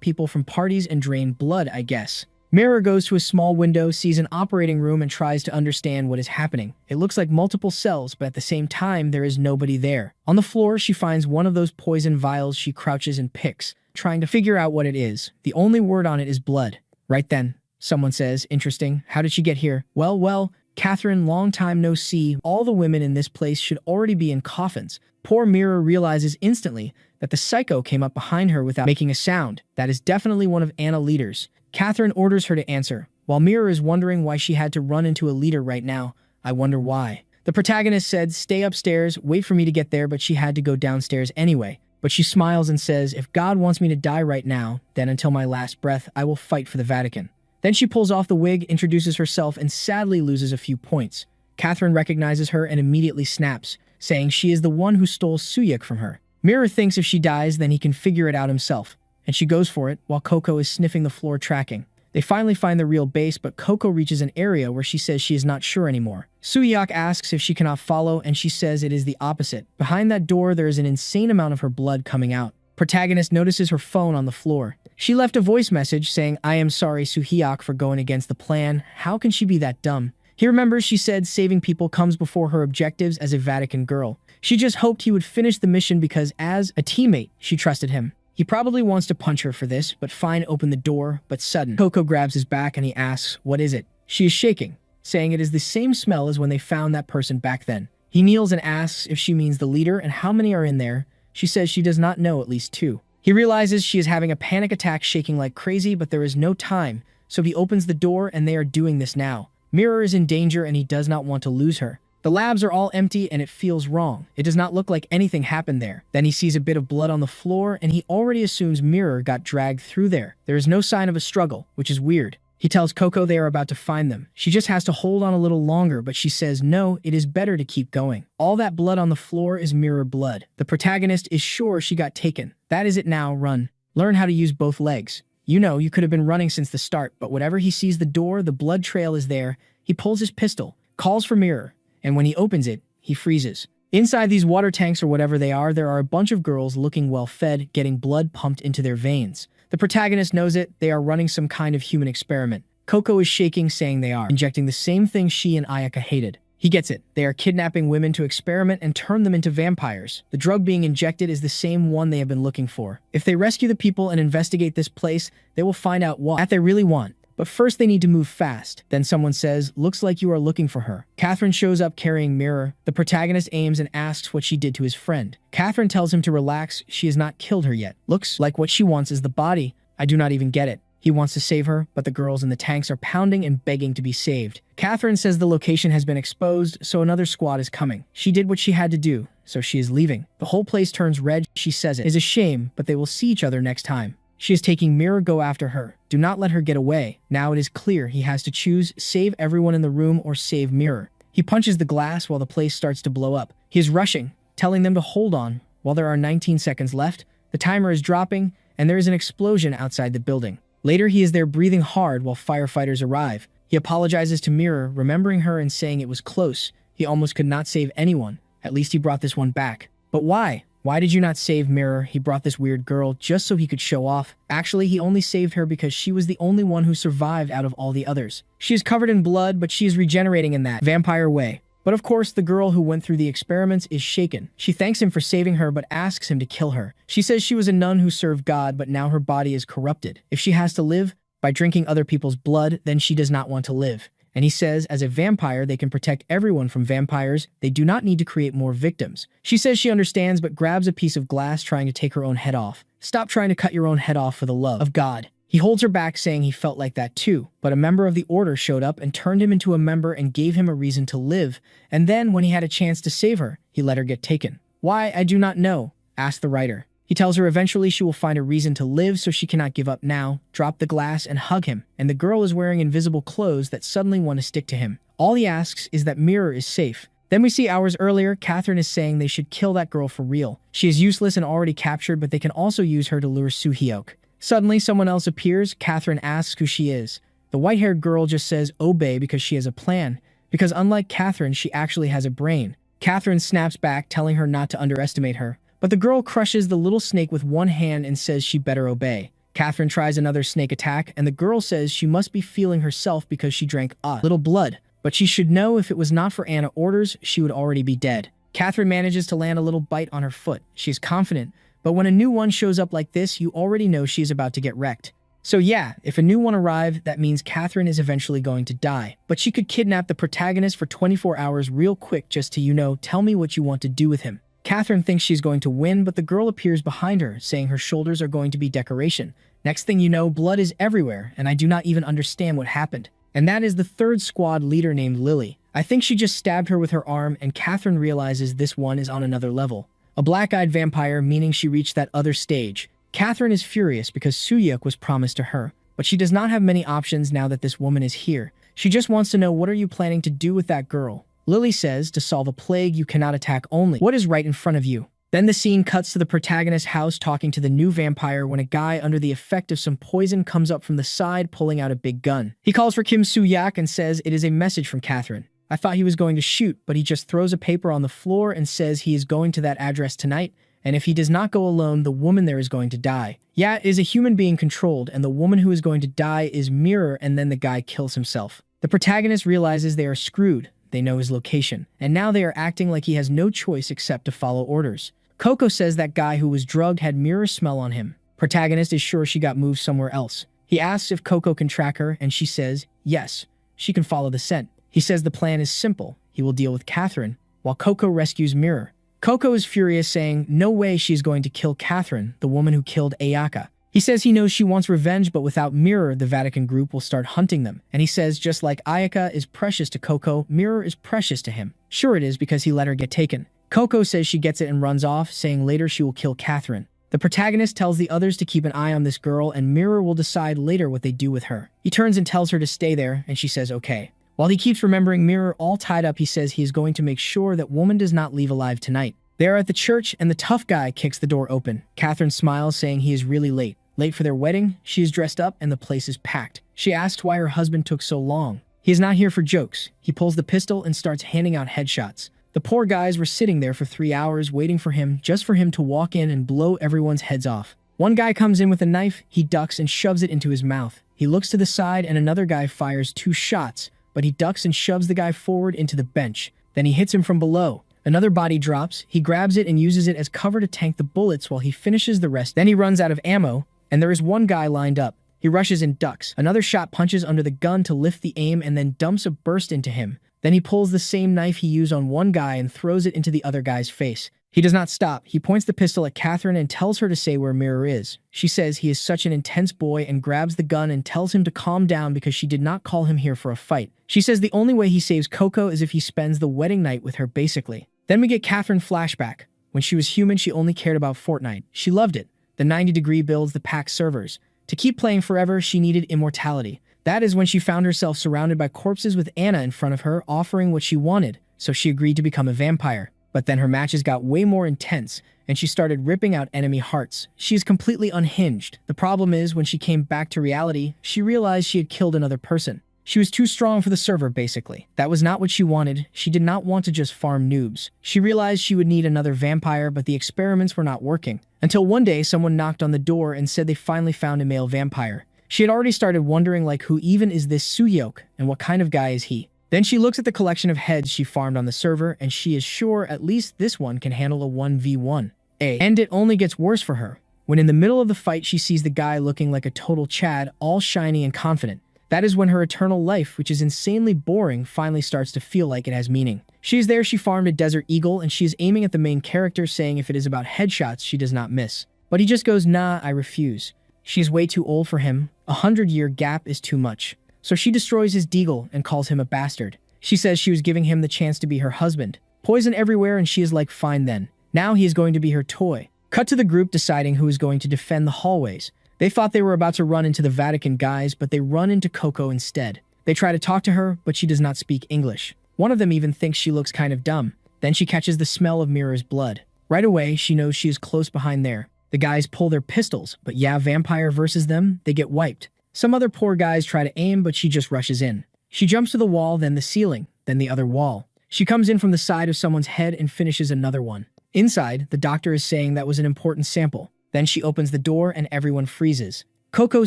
people from parties and drain blood, I guess. Mirror goes to a small window, sees an operating room, and tries to understand what is happening. It looks like multiple cells, but at the same time, there is nobody there. On the floor, she finds one of those poison vials. She crouches and picks, trying to figure out what it is. The only word on it is blood. Right then, someone says, "Interesting. How did she get here?" Well, Catherine, long time no see. All the women in this place should already be in coffins. Poor Mirror realizes instantly that the psycho came up behind her without making a sound. That is definitely one of Anna leaders. Catherine orders her to answer, while Mirror is wondering why she had to run into a leader right now. I wonder why. The protagonist said, "Stay upstairs, wait for me to get there," but she had to go downstairs anyway. But she smiles and says, "If God wants me to die right now, then until my last breath, I will fight for the Vatican." Then she pulls off the wig, introduces herself, and sadly loses a few points. Catherine recognizes her and immediately snaps, saying she is the one who stole Suyuk from her. Mirror thinks if she dies, then he can figure it out himself, and she goes for it while Coco is sniffing the floor tracking. They finally find the real base, but Coco reaches an area where she says she is not sure anymore. Suyuk asks if she cannot follow, and she says it is the opposite. Behind that door, there is an insane amount of her blood coming out. Protagonist notices her phone on the floor. She left a voice message saying, "I am sorry, Suhyok, for going against the plan. How can she be that dumb?" He remembers she said saving people comes before her objectives as a Vatican girl. She just hoped he would finish the mission because as a teammate, she trusted him. He probably wants to punch her for this, but fine, open the door, but sudden. Coco grabs his back and he asks, "What is it?" She is shaking, saying it is the same smell as when they found that person back then. He kneels and asks if she means the leader and how many are in there. She says she does not know, at least 2. He realizes she is having a panic attack, shaking like crazy, but there is no time, so he opens the door and they are doing this now. Mirror is in danger and he does not want to lose her. The labs are all empty and it feels wrong. It does not look like anything happened there. Then he sees a bit of blood on the floor and he already assumes Mirror got dragged through there. There is no sign of a struggle, which is weird. He tells Coco they are about to find them. She just has to hold on a little longer, but she says no, it is better to keep going. All that blood on the floor is Mirror blood. The protagonist is sure she got taken. That is it now, run. Learn how to use both legs. You know, you could have been running since the start, but whenever he sees the door, the blood trail is there. He pulls his pistol, calls for Mirror, and when he opens it, he freezes. Inside these water tanks or whatever they are, there are a bunch of girls looking well-fed, getting blood pumped into their veins. The protagonist knows it. They are running some kind of human experiment. Coco is shaking, saying they are injecting the same thing she and Ayaka hated. He gets it. They are kidnapping women to experiment and turn them into vampires. The drug being injected is the same one they have been looking for. If they rescue the people and investigate this place, they will find out what they really want. But first they need to move fast. Then someone says, "Looks like you are looking for her." Catherine shows up carrying Mirror. The protagonist aims and asks what she did to his friend. Catherine tells him to relax. She has not killed her yet. Looks like what she wants is the body. I do not even get it. He wants to save her, but the girls in the tanks are pounding and begging to be saved. Catherine says the location has been exposed, so another squad is coming. She did what she had to do, so she is leaving. The whole place turns red. She says it is a shame, but they will see each other next time. She is taking Mirror, go after her. Do not let her get away. Now it is clear he has to choose, save everyone in the room or save Mirror. He punches the glass while the place starts to blow up. He is rushing, telling them to hold on. While there are 19 seconds left, the timer is dropping, and there is an explosion outside the building. Later, he is there breathing hard while firefighters arrive. He apologizes to Mirror, remembering her and saying it was close. He almost could not save anyone. At least he brought this one back. But why? Why did you not save Mirror? He brought this weird girl just so he could show off. Actually, he only saved her because she was the only one who survived out of all the others. She is covered in blood, but she is regenerating in that vampire way. But of course, the girl who went through the experiments is shaken. She thanks him for saving her, but asks him to kill her. She says she was a nun who served God, but now her body is corrupted. If she has to live by drinking other people's blood, then she does not want to live. And he says, as a vampire, they can protect everyone from vampires. They do not need to create more victims. She says she understands, but grabs a piece of glass trying to take her own head off. Stop trying to cut your own head off for the love of God. He holds her back, saying he felt like that too, but a member of the Order showed up and turned him into a member and gave him a reason to live, and then when he had a chance to save her, he let her get taken. Why, I do not know, asked the writer. He tells her eventually she will find a reason to live, so she cannot give up now, drop the glass and hug him, and the girl is wearing invisible clothes that suddenly want to stick to him. All he asks is that Mirror is safe. Then we see hours earlier, Catherine is saying they should kill that girl for real. She is useless and already captured, but they can also use her to lure Soo-hyuk. Suddenly, someone else appears. Catherine asks who she is. The white-haired girl just says obey because she has a plan, because unlike Catherine, she actually has a brain. Catherine snaps back, telling her not to underestimate her, but the girl crushes the little snake with one hand and says she better obey. Catherine tries another snake attack, and the girl says she must be feeling herself because she drank a little blood, but she should know if it was not for Anna's orders, she would already be dead. Catherine manages to land a little bite on her foot. She is confident, but when a new one shows up like this, you already know she is about to get wrecked. So yeah, if a new one arrives, that means Catherine is eventually going to die. But she could kidnap the protagonist for 24 hours real quick just to, tell me what you want to do with him. Catherine thinks she's going to win, but the girl appears behind her, saying her shoulders are going to be decoration. Next thing you know, blood is everywhere, and I do not even understand what happened. And that is the third squad leader named Lily. I think she just stabbed her with her arm, and Catherine realizes this one is on another level. A black-eyed vampire, meaning she reached that other stage. Catherine is furious because Soo-hyuk was promised to her, but she does not have many options now that this woman is here. She just wants to know, what are you planning to do with that girl? Lily says, to solve a plague, you cannot attack only what is right in front of you. Then the scene cuts to the protagonist's house talking to the new vampire when a guy under the effect of some poison comes up from the side pulling out a big gun. He calls for Kim Soo-hyuk and says it is a message from Catherine. I thought he was going to shoot, but he just throws a paper on the floor and says he is going to that address tonight, and if he does not go alone, the woman there is going to die. Yeah, it is a human being controlled, and the woman who is going to die is Mirror, and then the guy kills himself. The protagonist realizes they are screwed. They know his location, and now they are acting like he has no choice except to follow orders. Coco says that guy who was drugged had Mirror smell on him. Protagonist is sure she got moved somewhere else. He asks if Coco can track her, and she says yes, she can follow the scent. He says the plan is simple. He will deal with Catherine, while Coco rescues Mirror. Coco is furious, saying no way she is going to kill Catherine, the woman who killed Ayaka. He says he knows she wants revenge, but without Mirror, the Vatican group will start hunting them. And he says just like Ayaka is precious to Coco, Mirror is precious to him. Sure it is, because he let her get taken. Coco says she gets it and runs off, saying later she will kill Catherine. The protagonist tells the others to keep an eye on this girl, and Mirror will decide later what they do with her. He turns and tells her to stay there, and she says okay. While he keeps remembering Mirror all tied up, he says he is going to make sure that woman does not leave alive tonight. They are at the church, and the tough guy kicks the door open. Catherine smiles, saying he is really late. Late for their wedding, she is dressed up, and the place is packed. She asks why her husband took so long. He is not here for jokes. He pulls the pistol and starts handing out headshots. The poor guys were sitting there for 3 hours waiting for him, just for him to walk in and blow everyone's heads off. One guy comes in with a knife, he ducks and shoves it into his mouth. He looks to the side, and another guy fires 2 shots, but he ducks and shoves the guy forward into the bench. Then he hits him from below. Another body drops, he grabs it and uses it as cover to tank the bullets while he finishes the rest. Then he runs out of ammo, and there is one guy lined up. He rushes and ducks. Another shot punches under the gun to lift the aim and then dumps a burst into him. Then he pulls the same knife he used on one guy and throws it into the other guy's face. He does not stop. He points the pistol at Catherine and tells her to say where Mirror is. She says he is such an intense boy and grabs the gun and tells him to calm down because she did not call him here for a fight. She says the only way he saves Coco is if he spends the wedding night with her, basically. Then we get Catherine flashback. When she was human, she only cared about Fortnite. She loved it. The 90-degree builds, the pack servers. To keep playing forever, she needed immortality. That is when she found herself surrounded by corpses with Anna in front of her, offering what she wanted, so she agreed to become a vampire. But then her matches got way more intense, and she started ripping out enemy hearts. She is completely unhinged. The problem is, when she came back to reality, she realized she had killed another person. She was too strong for the server, basically. That was not what she wanted. She did not want to just farm noobs. She realized she would need another vampire, but the experiments were not working. Until one day, someone knocked on the door and said they finally found a male vampire. She had already started wondering, like, who even is this Suyok, and what kind of guy is he? Then she looks at the collection of heads she farmed on the server, and she is sure at least this one can handle a 1v1. And it only gets worse for her. When in the middle of the fight, she sees the guy looking like a total Chad, all shiny and confident. That is when her eternal life, which is insanely boring, finally starts to feel like it has meaning. She is there, she farmed a desert eagle, and she is aiming at the main character, saying if it is about headshots, she does not miss. But he just goes, nah, I refuse. She is way too old for him. 100-year gap is too much. So she destroys his deagle and calls him a bastard. She says she was giving him the chance to be her husband. Poison everywhere, and she is like, fine then. Now he is going to be her toy. Cut to the group deciding who is going to defend the hallways. They thought they were about to run into the Vatican guys, but they run into Coco instead. They try to talk to her, but she does not speak English. One of them even thinks she looks kind of dumb. Then she catches the smell of Mirror's blood. Right away, she knows she is close behind there. The guys pull their pistols, but yeah, vampire versus them, they get wiped. Some other poor guys try to aim, but she just rushes in. She jumps to the wall, then the ceiling, then the other wall. She comes in from the side of someone's head and finishes another one. Inside, the doctor is saying that was an important sample. Then she opens the door and everyone freezes. Coco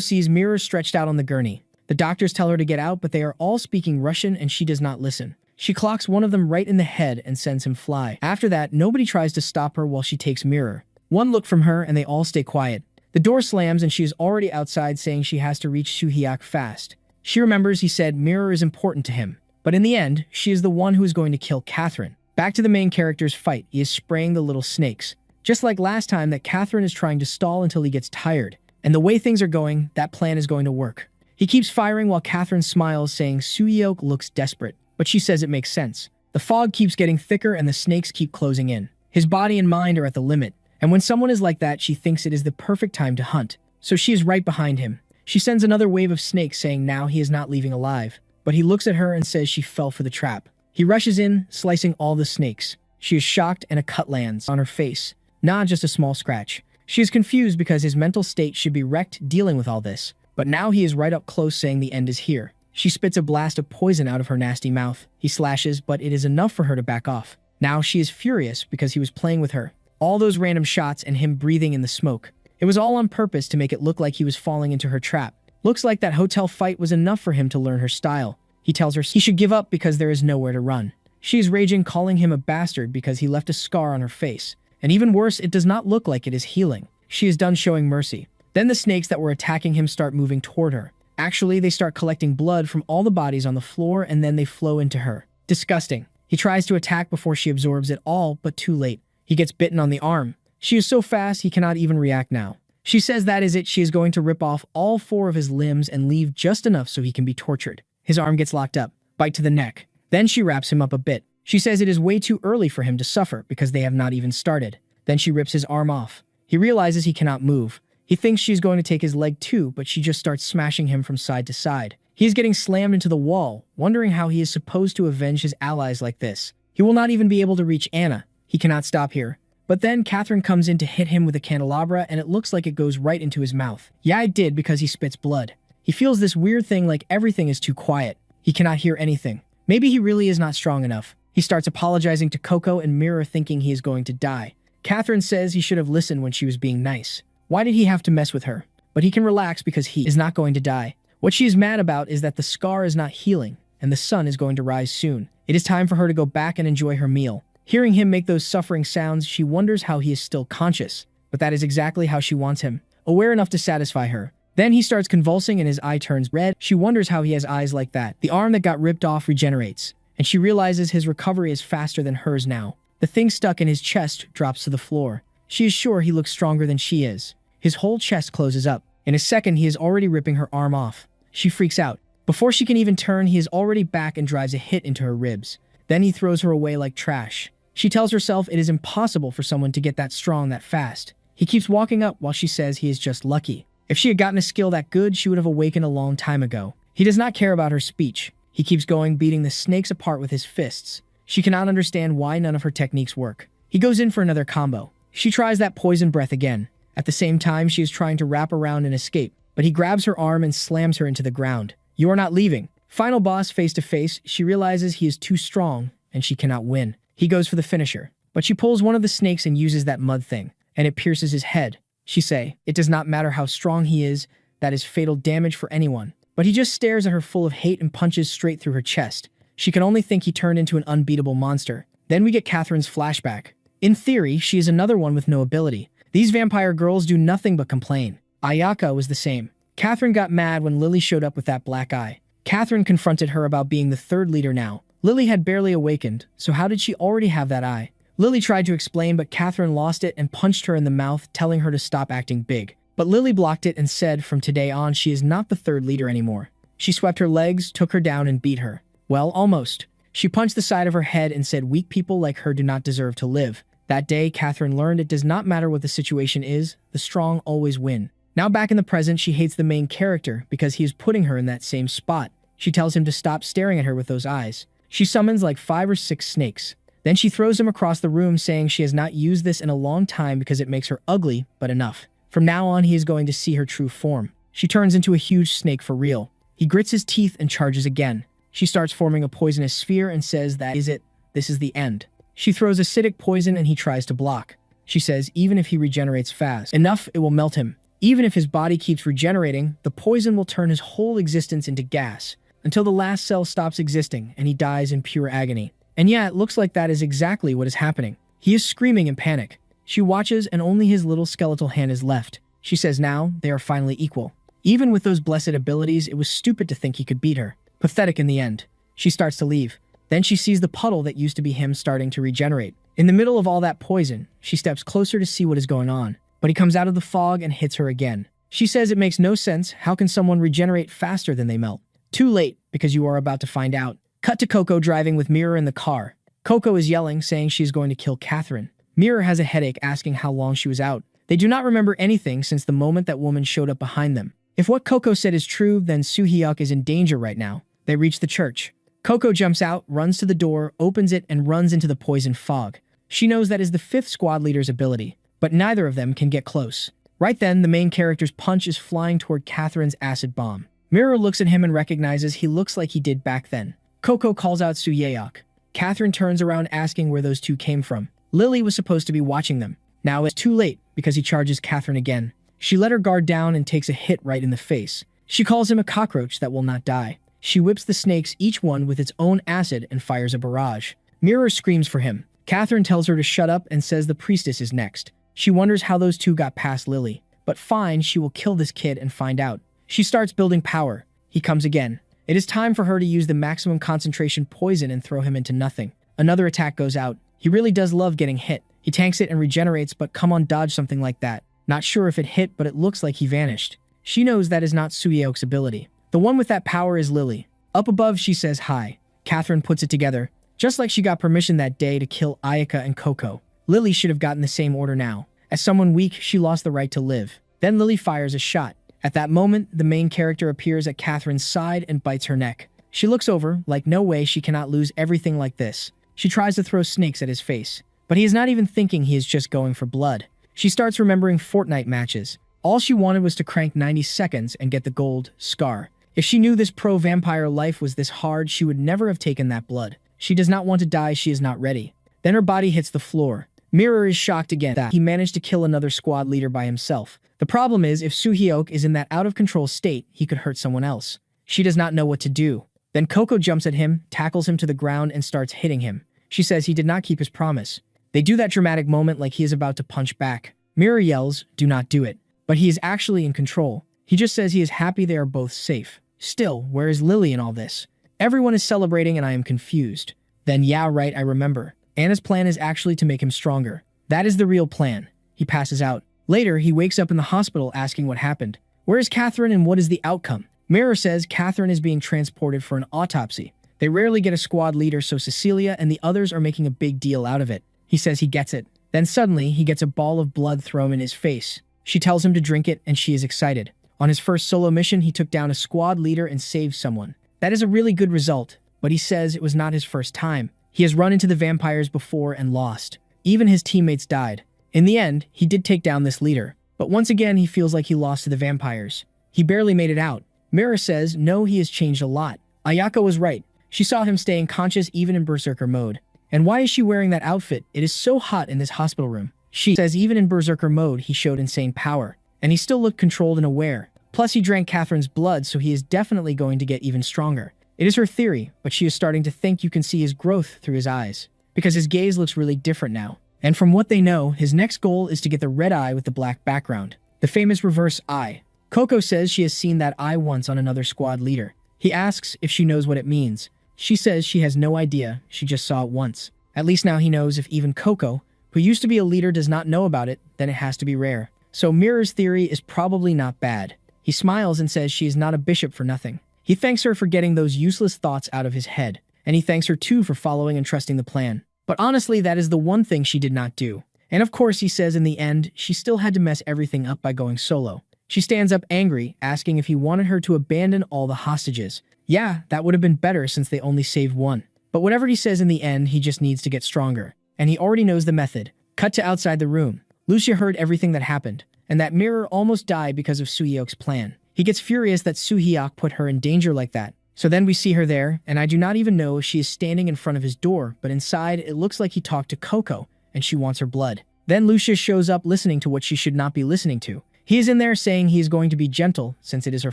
sees Mirror stretched out on the gurney. The doctors tell her to get out, but they are all speaking Russian and she does not listen. She clocks one of them right in the head and sends him fly. After that, nobody tries to stop her while she takes Mirror. One look from her and they all stay quiet. The door slams and she is already outside, saying she has to reach Suhyok fast. She remembers he said Mirror is important to him. But in the end, she is the one who is going to kill Catherine. Back to the main character's fight, he is spraying the little snakes. Just like last time, that Catherine is trying to stall until he gets tired. And the way things are going, that plan is going to work. He keeps firing while Catherine smiles, saying Suhyok looks desperate. But she says it makes sense. The fog keeps getting thicker and the snakes keep closing in. His body and mind are at the limit. And when someone is like that, she thinks it is the perfect time to hunt. So she is right behind him. She sends another wave of snakes, saying now he is not leaving alive. But he looks at her and says she fell for the trap. He rushes in, slicing all the snakes. She is shocked and a cut lands on her face. Not just a small scratch. She is confused because his mental state should be wrecked dealing with all this. But now he is right up close, saying the end is here. She spits a blast of poison out of her nasty mouth. He slashes, but it is enough for her to back off. Now she is furious because he was playing with her. All those random shots and him breathing in the smoke. It was all on purpose to make it look like he was falling into her trap. Looks like that hotel fight was enough for him to learn her style. He tells her he should give up because there is nowhere to run. She is raging, calling him a bastard because he left a scar on her face. And even worse, it does not look like it is healing. She is done showing mercy. Then the snakes that were attacking him start moving toward her. Actually, they start collecting blood from all the bodies on the floor and then they flow into her. Disgusting. He tries to attack before she absorbs it all, but too late. He gets bitten on the arm. She is so fast he cannot even react now. She says that is it. She is going to rip off all 4 of his limbs and leave just enough so he can be tortured. His arm gets locked up. Bite to the neck. Then she wraps him up a bit. She says it is way too early for him to suffer because they have not even started. Then she rips his arm off. He realizes he cannot move. He thinks she's going to take his leg too, but she just starts smashing him from side to side. He is getting slammed into the wall, wondering how he is supposed to avenge his allies like this. He will not even be able to reach Anna. He cannot stop here. But then Catherine comes in to hit him with a candelabra and it looks like it goes right into his mouth. Yeah, it did, because he spits blood. He feels this weird thing like everything is too quiet. He cannot hear anything. Maybe he really is not strong enough. He starts apologizing to Coco and Mirror, thinking he is going to die. Catherine says he should have listened when she was being nice. Why did he have to mess with her? But he can relax because he is not going to die. What she is mad about is that the scar is not healing, and the sun is going to rise soon. It is time for her to go back and enjoy her meal. Hearing him make those suffering sounds, she wonders how he is still conscious. But that is exactly how she wants him, aware enough to satisfy her. Then he starts convulsing and his eye turns red. She wonders how he has eyes like that. The arm that got ripped off regenerates, and she realizes his recovery is faster than hers now. The thing stuck in his chest drops to the floor. She is sure he looks stronger than she is. His whole chest closes up. In a second, he is already ripping her arm off. She freaks out. Before she can even turn, he is already back and drives a hit into her ribs. Then he throws her away like trash. She tells herself it is impossible for someone to get that strong that fast. He keeps walking up while she says he is just lucky. If she had gotten a skill that good, she would have awakened a long time ago. He does not care about her speech. He keeps going, beating the snakes apart with his fists. She cannot understand why none of her techniques work. He goes in for another combo. She tries that poison breath again. At the same time, she is trying to wrap around and escape, but he grabs her arm and slams her into the ground. You are not leaving. Final boss face to face, she realizes he is too strong and she cannot win. He goes for the finisher, but she pulls one of the snakes and uses that mud thing, and it pierces his head. She say, it does not matter how strong he is, that is fatal damage for anyone. But he just stares at her full of hate and punches straight through her chest. She can only think he turned into an unbeatable monster. Then we get Catherine's flashback. In theory, she is another one with no ability. These vampire girls do nothing but complain. Ayaka was the same. Catherine got mad when Lily showed up with that black eye. Catherine confronted her about being the third leader now. Lily had barely awakened, so how did she already have that eye? Lily tried to explain, but Catherine lost it and punched her in the mouth, telling her to stop acting big. But Lily blocked it and said from today on she is not the third leader anymore. She swept her legs, took her down, and beat her. Well, almost. She punched the side of her head and said weak people like her do not deserve to live. That day, Catherine learned it does not matter what the situation is, the strong always win. Now back in the present, she hates the main character because he is putting her in that same spot. She tells him to stop staring at her with those eyes. She summons like 5 or 6 snakes. Then she throws him across the room, saying she has not used this in a long time because it makes her ugly, but enough. From now on, he is going to see her true form. She turns into a huge snake for real. He grits his teeth and charges again. She starts forming a poisonous sphere and says that is it. This is the end. She throws acidic poison and he tries to block. She says even if he regenerates fast enough, it will melt him. Even if his body keeps regenerating, the poison will turn his whole existence into gas until the last cell stops existing and he dies in pure agony. And yeah, it looks like that is exactly what is happening. He is screaming in panic. She watches and only his little skeletal hand is left. She says now they are finally equal. Even with those blessed abilities, it was stupid to think he could beat her. Pathetic in the end. She starts to leave. Then she sees the puddle that used to be him starting to regenerate. In the middle of all that poison, she steps closer to see what is going on. But he comes out of the fog and hits her again. She says it makes no sense. How can someone regenerate faster than they melt? Too late, because you are about to find out. Cut to Coco driving with Mirror in the car. Coco is yelling, saying she's going to kill Catherine. Mirror has a headache, asking how long she was out. They do not remember anything since the moment that woman showed up behind them. If what Coco said is true, then Soo-hyuk is in danger right now. They reach the church. Coco jumps out, runs to the door, opens it, and runs into the poison fog. She knows that is the 5th squad leader's ability, but neither of them can get close. Right then, the main character's punch is flying toward Catherine's acid bomb. Mirror looks at him and recognizes he looks like he did back then. Coco calls out Soo-hyuk. Catherine turns around asking where those two came from. Lily was supposed to be watching them. Now it's too late because he charges Catherine again. She let her guard down and takes a hit right in the face. She calls him a cockroach that will not die. She whips the snakes, each one with its own acid, and fires a barrage. Mirror screams for him. Catherine tells her to shut up and says the priestess is next. She wonders how those two got past Lily. But fine, she will kill this kid and find out. She starts building power. He comes again. It is time for her to use the maximum concentration poison and throw him into nothing. Another attack goes out. He really does love getting hit. He tanks it and regenerates, but come on, dodge something like that. Not sure if it hit, but it looks like he vanished. She knows that is not Soo-hyuk's ability. The one with that power is Lily. Up above, she says hi. Catherine puts it together. Just like she got permission that day to kill Ayaka and Coco. Lily should have gotten the same order now. As someone weak, she lost the right to live. Then Lily fires a shot. At that moment, the main character appears at Catherine's side and bites her neck. She looks over, like no way she cannot lose everything like this. She tries to throw snakes at his face. But he is not even thinking, he is just going for blood. She starts remembering Fortnite matches. All she wanted was to crank 90 seconds and get the gold scar. If she knew this pro-vampire life was this hard, she would never have taken that blood. She does not want to die, she is not ready. Then her body hits the floor. Mirror is shocked again that he managed to kill another squad leader by himself. The problem is, if Soo-hyuk is in that out-of-control state, he could hurt someone else. She does not know what to do. Then Coco jumps at him, tackles him to the ground, and starts hitting him. She says he did not keep his promise. They do that dramatic moment like he is about to punch back. Mirror yells, do not do it. But he is actually in control. He just says he is happy they are both safe. Still, where is Lily in all this? Everyone is celebrating and I am confused. Then yeah, right, I remember. Anna's plan is actually to make him stronger. That is the real plan. He passes out. Later, he wakes up in the hospital asking what happened. Where is Catherine and what is the outcome? Mirror says Catherine is being transported for an autopsy. They rarely get a squad leader, so Cecilia and the others are making a big deal out of it. He says he gets it. Then suddenly, he gets a ball of blood thrown in his face. She tells him to drink it and she is excited. On his first solo mission, he took down a squad leader and saved someone. That is a really good result, but he says it was not his first time. He has run into the vampires before and lost. Even his teammates died. In the end, he did take down this leader, but once again he feels like he lost to the vampires. He barely made it out. Mirror says no, he has changed a lot. Ayaka was right. She saw him staying conscious even in berserker mode. And why is she wearing that outfit? It is so hot in this hospital room. She says even in berserker mode, he showed insane power. And he still looked controlled and aware. Plus, he drank Catherine's blood, so he is definitely going to get even stronger. It is her theory, but she is starting to think you can see his growth through his eyes. Because his gaze looks really different now. And from what they know, his next goal is to get the red eye with the black background. The famous reverse eye. Coco says she has seen that eye once on another squad leader. He asks if she knows what it means. She says she has no idea, she just saw it once. At least now he knows if even Coco, who used to be a leader, does not know about it, then it has to be rare. So Mirror's theory is probably not bad. He smiles and says she is not a bishop for nothing. He thanks her for getting those useless thoughts out of his head. And he thanks her too for following and trusting the plan. But honestly, that is the one thing she did not do. And of course, he says in the end, she still had to mess everything up by going solo. She stands up angry, asking if he wanted her to abandon all the hostages. Yeah, that would have been better since they only saved one. But whatever he says in the end, he just needs to get stronger. And he already knows the method. Cut to outside the room. Lucia heard everything that happened, and that Mirror almost died because of Suhyok's plan. He gets furious that Suhyok put her in danger like that. So then we see her there, and I do not even know if she is standing in front of his door, but inside it looks like he talked to Coco, and she wants her blood. Then Lucia shows up listening to what she should not be listening to. He is in there saying he is going to be gentle since it is her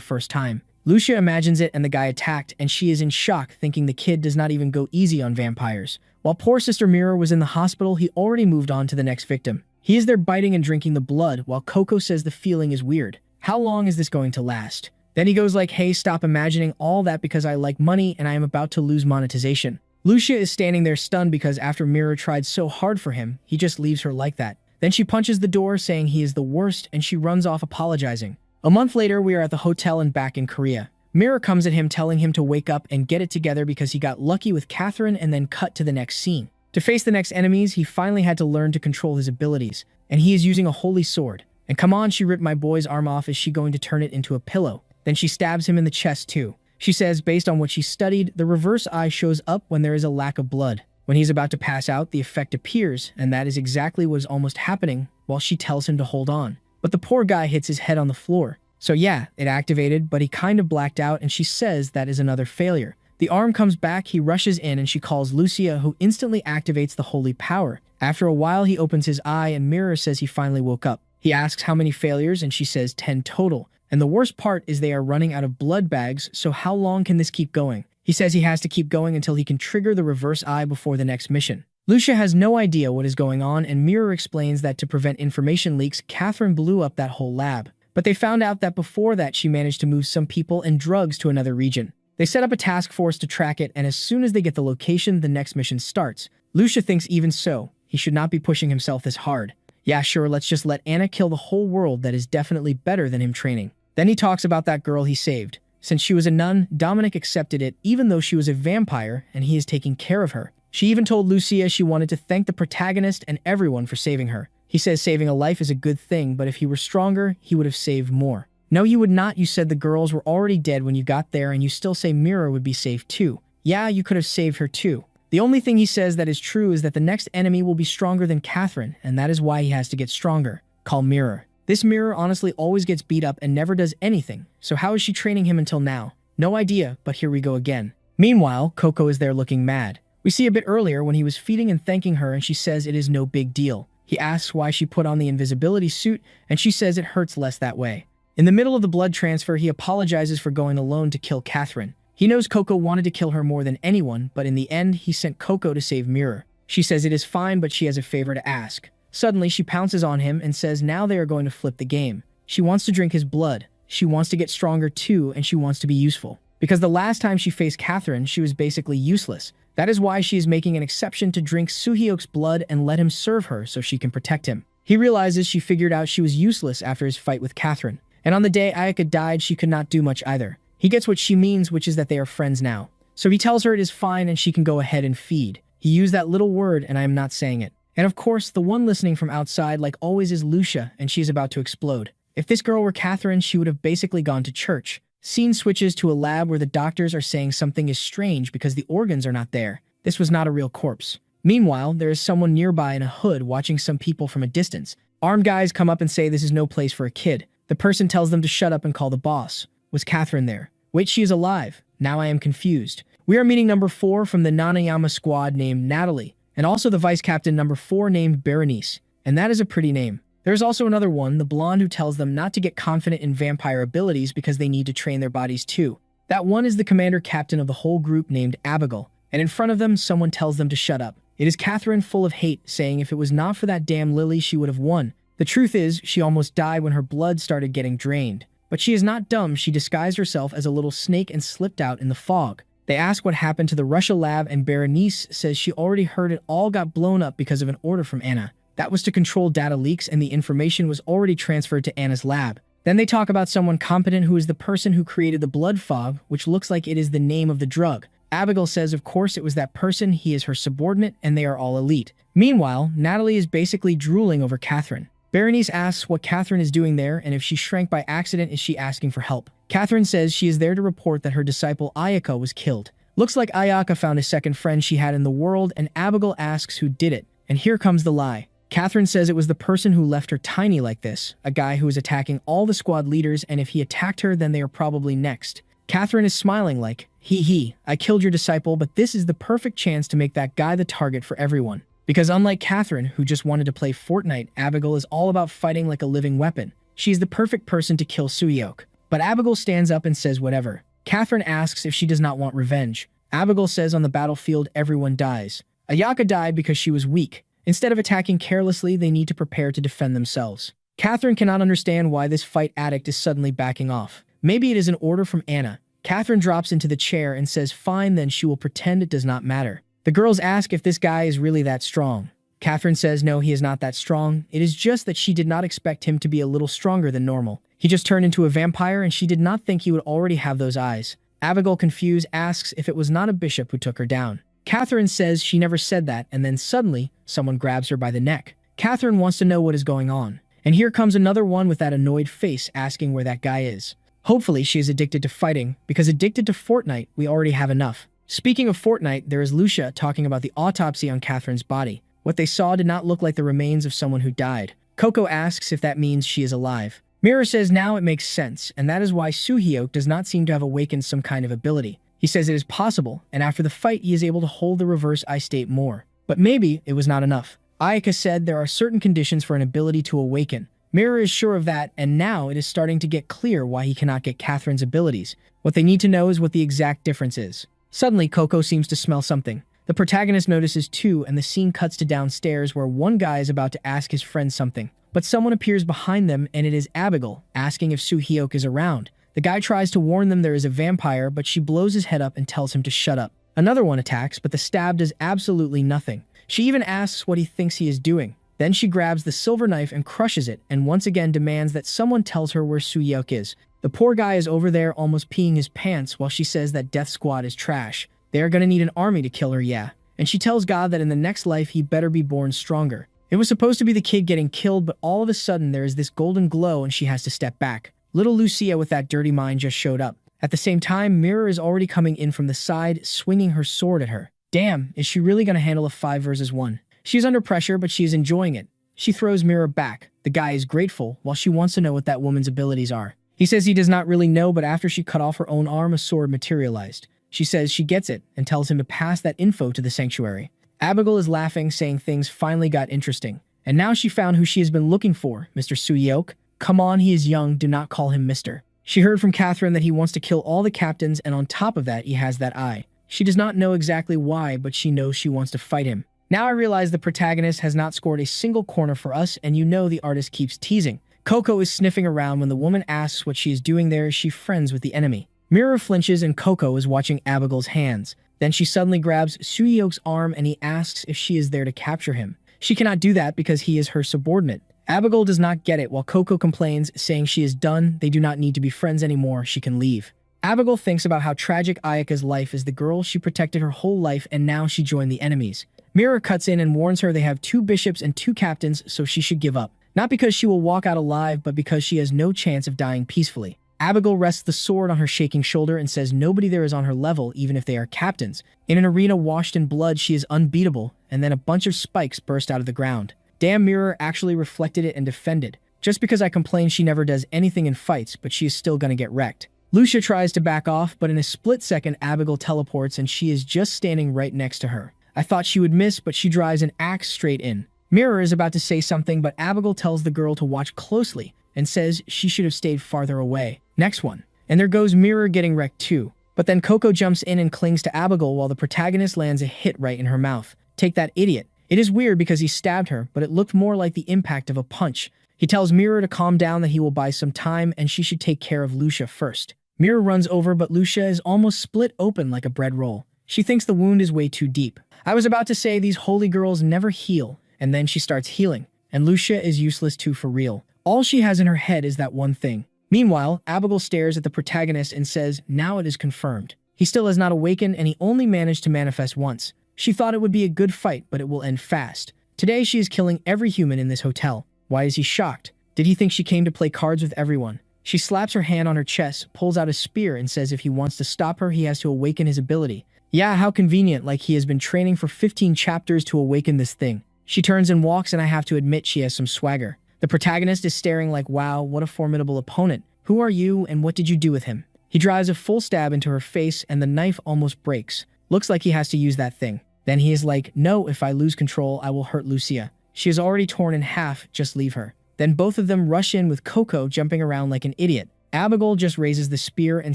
first time. Lucia imagines it and the guy attacked, and she is in shock thinking the kid does not even go easy on vampires. While poor Sister Mirror was in the hospital, he already moved on to the next victim. He is there biting and drinking the blood while Coco says the feeling is weird. How long is this going to last? Then he goes like, hey, stop imagining all that because I like money and I am about to lose monetization. Lucia is standing there stunned because after Mirror tried so hard for him, he just leaves her like that. Then she punches the door saying he is the worst and she runs off apologizing. A month later, we are at the hotel and back in Korea. Mirror comes at him telling him to wake up and get it together because he got lucky with Catherine and then cut to the next scene. To face the next enemies, he finally had to learn to control his abilities, and he is using a holy sword. And come on, she ripped my boy's arm off. Is she going to turn it into a pillow? Then she stabs him in the chest too. She says based on what she studied, the reverse eye shows up when there is a lack of blood. When he's about to pass out, the effect appears, and that is exactly what is almost happening while she tells him to hold on. But the poor guy hits his head on the floor. So yeah, it activated, but he kind of blacked out and she says that is another failure. The arm comes back, he rushes in and she calls Lucia, who instantly activates the holy power. After a while, he opens his eye and Mirror says he finally woke up. He asks how many failures and she says 10 total. And the worst part is they are running out of blood bags, so how long can this keep going? He says he has to keep going until he can trigger the reverse eye before the next mission. Lucia has no idea what is going on and Mirror explains that to prevent information leaks, Catherine blew up that whole lab. But they found out that before that she managed to move some people and drugs to another region. They set up a task force to track it, and as soon as they get the location, the next mission starts. Lucia thinks even so, he should not be pushing himself this hard. Yeah, sure, let's just let Anna kill the whole world. That is definitely better than him training. Then he talks about that girl he saved. Since she was a nun, Dominic accepted it even though she was a vampire, and he is taking care of her. She even told Lucia she wanted to thank the protagonist and everyone for saving her. He says saving a life is a good thing, but if he were stronger, he would have saved more. No, you would not. You said the girls were already dead when you got there, and you still say Mirror would be safe too. Yeah, you could have saved her too. The only thing he says that is true is that the next enemy will be stronger than Catherine, and that is why he has to get stronger. Call Mirror. This Mirror honestly always gets beat up and never does anything, so how is she training him until now? No idea, but here we go again. Meanwhile, Coco is there looking mad. We see a bit earlier when he was feeding and thanking her and she says it is no big deal. He asks why she put on the invisibility suit and she says it hurts less that way. In the middle of the blood transfer, he apologizes for going alone to kill Catherine. He knows Coco wanted to kill her more than anyone, but in the end, he sent Coco to save Mirror. She says it is fine, but she has a favor to ask. Suddenly, she pounces on him and says now they are going to flip the game. She wants to drink his blood. She wants to get stronger too, and she wants to be useful. Because the last time she faced Catherine, she was basically useless. That is why she is making an exception to drink Suhyok's blood and let him serve her so she can protect him. He realizes she figured out she was useless after his fight with Catherine. And on the day Ayaka died, she could not do much either. He gets what she means, which is that they are friends now. So he tells her it is fine and she can go ahead and feed. He used that little word and I am not saying it. And of course, the one listening from outside like always is Lucia, and she is about to explode. If this girl were Catherine, she would have basically gone to church. Scene switches to a lab where the doctors are saying something is strange because the organs are not there. This was not a real corpse. Meanwhile, there is someone nearby in a hood watching some people from a distance. Armed guys come up and say this is no place for a kid. The person tells them to shut up and call the boss. Was Catherine there? Wait, she is alive. Now I am confused. We are meeting number 4 from the Nanayama squad named Natalie, and also the vice captain number 4 named Berenice, and that is a pretty name. There's also another one, the blonde who tells them not to get confident in vampire abilities because they need to train their bodies too. That one is the commander captain of the whole group named Abigail, and in front of them someone tells them to shut up. It is Catherine, full of hate, saying if it was not for that damn Lily she would have won. The truth is, she almost died when her blood started getting drained. But she is not dumb, she disguised herself as a little snake and slipped out in the fog. They ask what happened to the Russia lab and Berenice says she already heard it all got blown up because of an order from Anna. That was to control data leaks and the information was already transferred to Anna's lab. Then they talk about someone competent who is the person who created the blood fog, which looks like it is the name of the drug. Abigail says of course it was that person, he is her subordinate, and they are all elite. Meanwhile, Natalie is basically drooling over Catherine. Berenice asks what Catherine is doing there and if she shrank by accident is she asking for help. Catherine says she is there to report that her disciple Ayaka was killed. Looks like Ayaka found a second friend she had in the world and Abigail asks who did it. And here comes the lie. Catherine says it was the person who left her tiny like this, a guy who is attacking all the squad leaders, and if he attacked her then they are probably next. Catherine is smiling like, hee, I killed your disciple, but this is the perfect chance to make that guy the target for everyone. Because unlike Catherine, who just wanted to play Fortnite, Abigail is all about fighting like a living weapon. She is the perfect person to kill Suhyok. But Abigail stands up and says whatever. Catherine asks if she does not want revenge. Abigail says on the battlefield everyone dies. Ayaka died because she was weak. Instead of attacking carelessly, they need to prepare to defend themselves. Catherine cannot understand why this fight addict is suddenly backing off. Maybe it is an order from Anna. Catherine drops into the chair and says fine, then she will pretend it does not matter. The girls ask if this guy is really that strong. Catherine says no, he is not that strong. It is just that she did not expect him to be a little stronger than normal. He just turned into a vampire and she did not think he would already have those eyes. Abigail, confused, asks if it was not a bishop who took her down. Catherine says she never said that, and then suddenly, someone grabs her by the neck. Catherine wants to know what is going on. And here comes another one with that annoyed face asking where that guy is. Hopefully she is addicted to fighting, because addicted to Fortnite, we already have enough. Speaking of Fortnite, there is Lucia talking about the autopsy on Catherine's body. What they saw did not look like the remains of someone who died. Coco asks if that means she is alive. Mirror says now it makes sense, and that is why Suhyok does not seem to have awakened some kind of ability. He says it is possible, and after the fight he is able to hold the reverse eye state more. But maybe it was not enough. Ayaka said there are certain conditions for an ability to awaken. Mirror is sure of that, and now it is starting to get clear why he cannot get Catherine's abilities. What they need to know is what the exact difference is. Suddenly, Coco seems to smell something. The protagonist notices too, and the scene cuts to downstairs where one guy is about to ask his friend something. But someone appears behind them, and it is Abigail, asking if Suhyok is around. The guy tries to warn them there is a vampire, but she blows his head up and tells him to shut up. Another one attacks, but the stab does absolutely nothing. She even asks what he thinks he is doing. Then she grabs the silver knife and crushes it, and once again demands that someone tells her where Suhyok is. The poor guy is over there almost peeing his pants while she says that Death Squad is trash. They are gonna need an army to kill her, yeah. And she tells God that in the next life he better be born stronger. It was supposed to be the kid getting killed, but all of a sudden there is this golden glow and she has to step back. Little Lucia with that dirty mind just showed up. At the same time, Mirror is already coming in from the side, swinging her sword at her. Damn, is she really gonna handle a 5 versus 1? She is under pressure, but she is enjoying it. She throws Mirror back. The guy is grateful, while she wants to know what that woman's abilities are. He says he does not really know, but after she cut off her own arm, a sword materialized. She says she gets it, and tells him to pass that info to the sanctuary. Abigail is laughing, saying things finally got interesting. And now she found who she has been looking for, Mr. Suhyok. Come on, he is young, do not call him Mr. She heard from Catherine that he wants to kill all the captains, and on top of that, he has that eye. She does not know exactly why, but she knows she wants to fight him. Now I realize the protagonist has not scored a single corner for us, and you know the artist keeps teasing. Coco is sniffing around when the woman asks what she is doing there. Is she friends with the enemy? Mirror flinches and Coco is watching Abigail's hands. Then she suddenly grabs Suhyok's arm and he asks if she is there to capture him. She cannot do that because he is her subordinate. Abigail does not get it while Coco complains, saying she is done, they do not need to be friends anymore, she can leave. Abigail thinks about how tragic Ayaka's life is. The girl she protected her whole life and now she joined the enemies. Mirror cuts in and warns her they have 2 bishops and 2 captains, so she should give up. Not because she will walk out alive, but because she has no chance of dying peacefully. Abigail rests the sword on her shaking shoulder and says nobody there is on her level, even if they are captains. In an arena washed in blood, she is unbeatable, and then a bunch of spikes burst out of the ground. Damn, Mirror actually reflected it and defended. Just because I complain she never does anything in fights, but she is still gonna get wrecked. Lucia tries to back off, but in a split second, Abigail teleports and she is just standing right next to her. I thought she would miss, but she drives an axe straight in. Mirror is about to say something, but Abigail tells the girl to watch closely and says she should have stayed farther away. Next one. And there goes Mirror getting wrecked too. But then Coco jumps in and clings to Abigail while the protagonist lands a hit right in her mouth. Take that, idiot. It is weird because he stabbed her, but it looked more like the impact of a punch. He tells Mirror to calm down, that he will buy some time and she should take care of Lucia first. Mirror runs over, but Lucia is almost split open like a bread roll. She thinks the wound is way too deep. I was about to say these holy girls never heal, and then she starts healing, and Lucia is useless too for real. All she has in her head is that one thing. Meanwhile, Abigail stares at the protagonist and says, now it is confirmed. He still has not awakened and he only managed to manifest once. She thought it would be a good fight, but it will end fast. Today she is killing every human in this hotel. Why is he shocked? Did he think she came to play cards with everyone? She slaps her hand on her chest, pulls out a spear and says if he wants to stop her, he has to awaken his ability. Yeah, how convenient, like he has been training for 15 chapters to awaken this thing. She turns and walks, and I have to admit she has some swagger. The protagonist is staring like, wow, what a formidable opponent. Who are you and what did you do with him? He drives a full stab into her face and the knife almost breaks. Looks like he has to use that thing. Then he is like, no, if I lose control, I will hurt Lucia. She is already torn in half, just leave her. Then both of them rush in with Coco jumping around like an idiot. Abigail just raises the spear and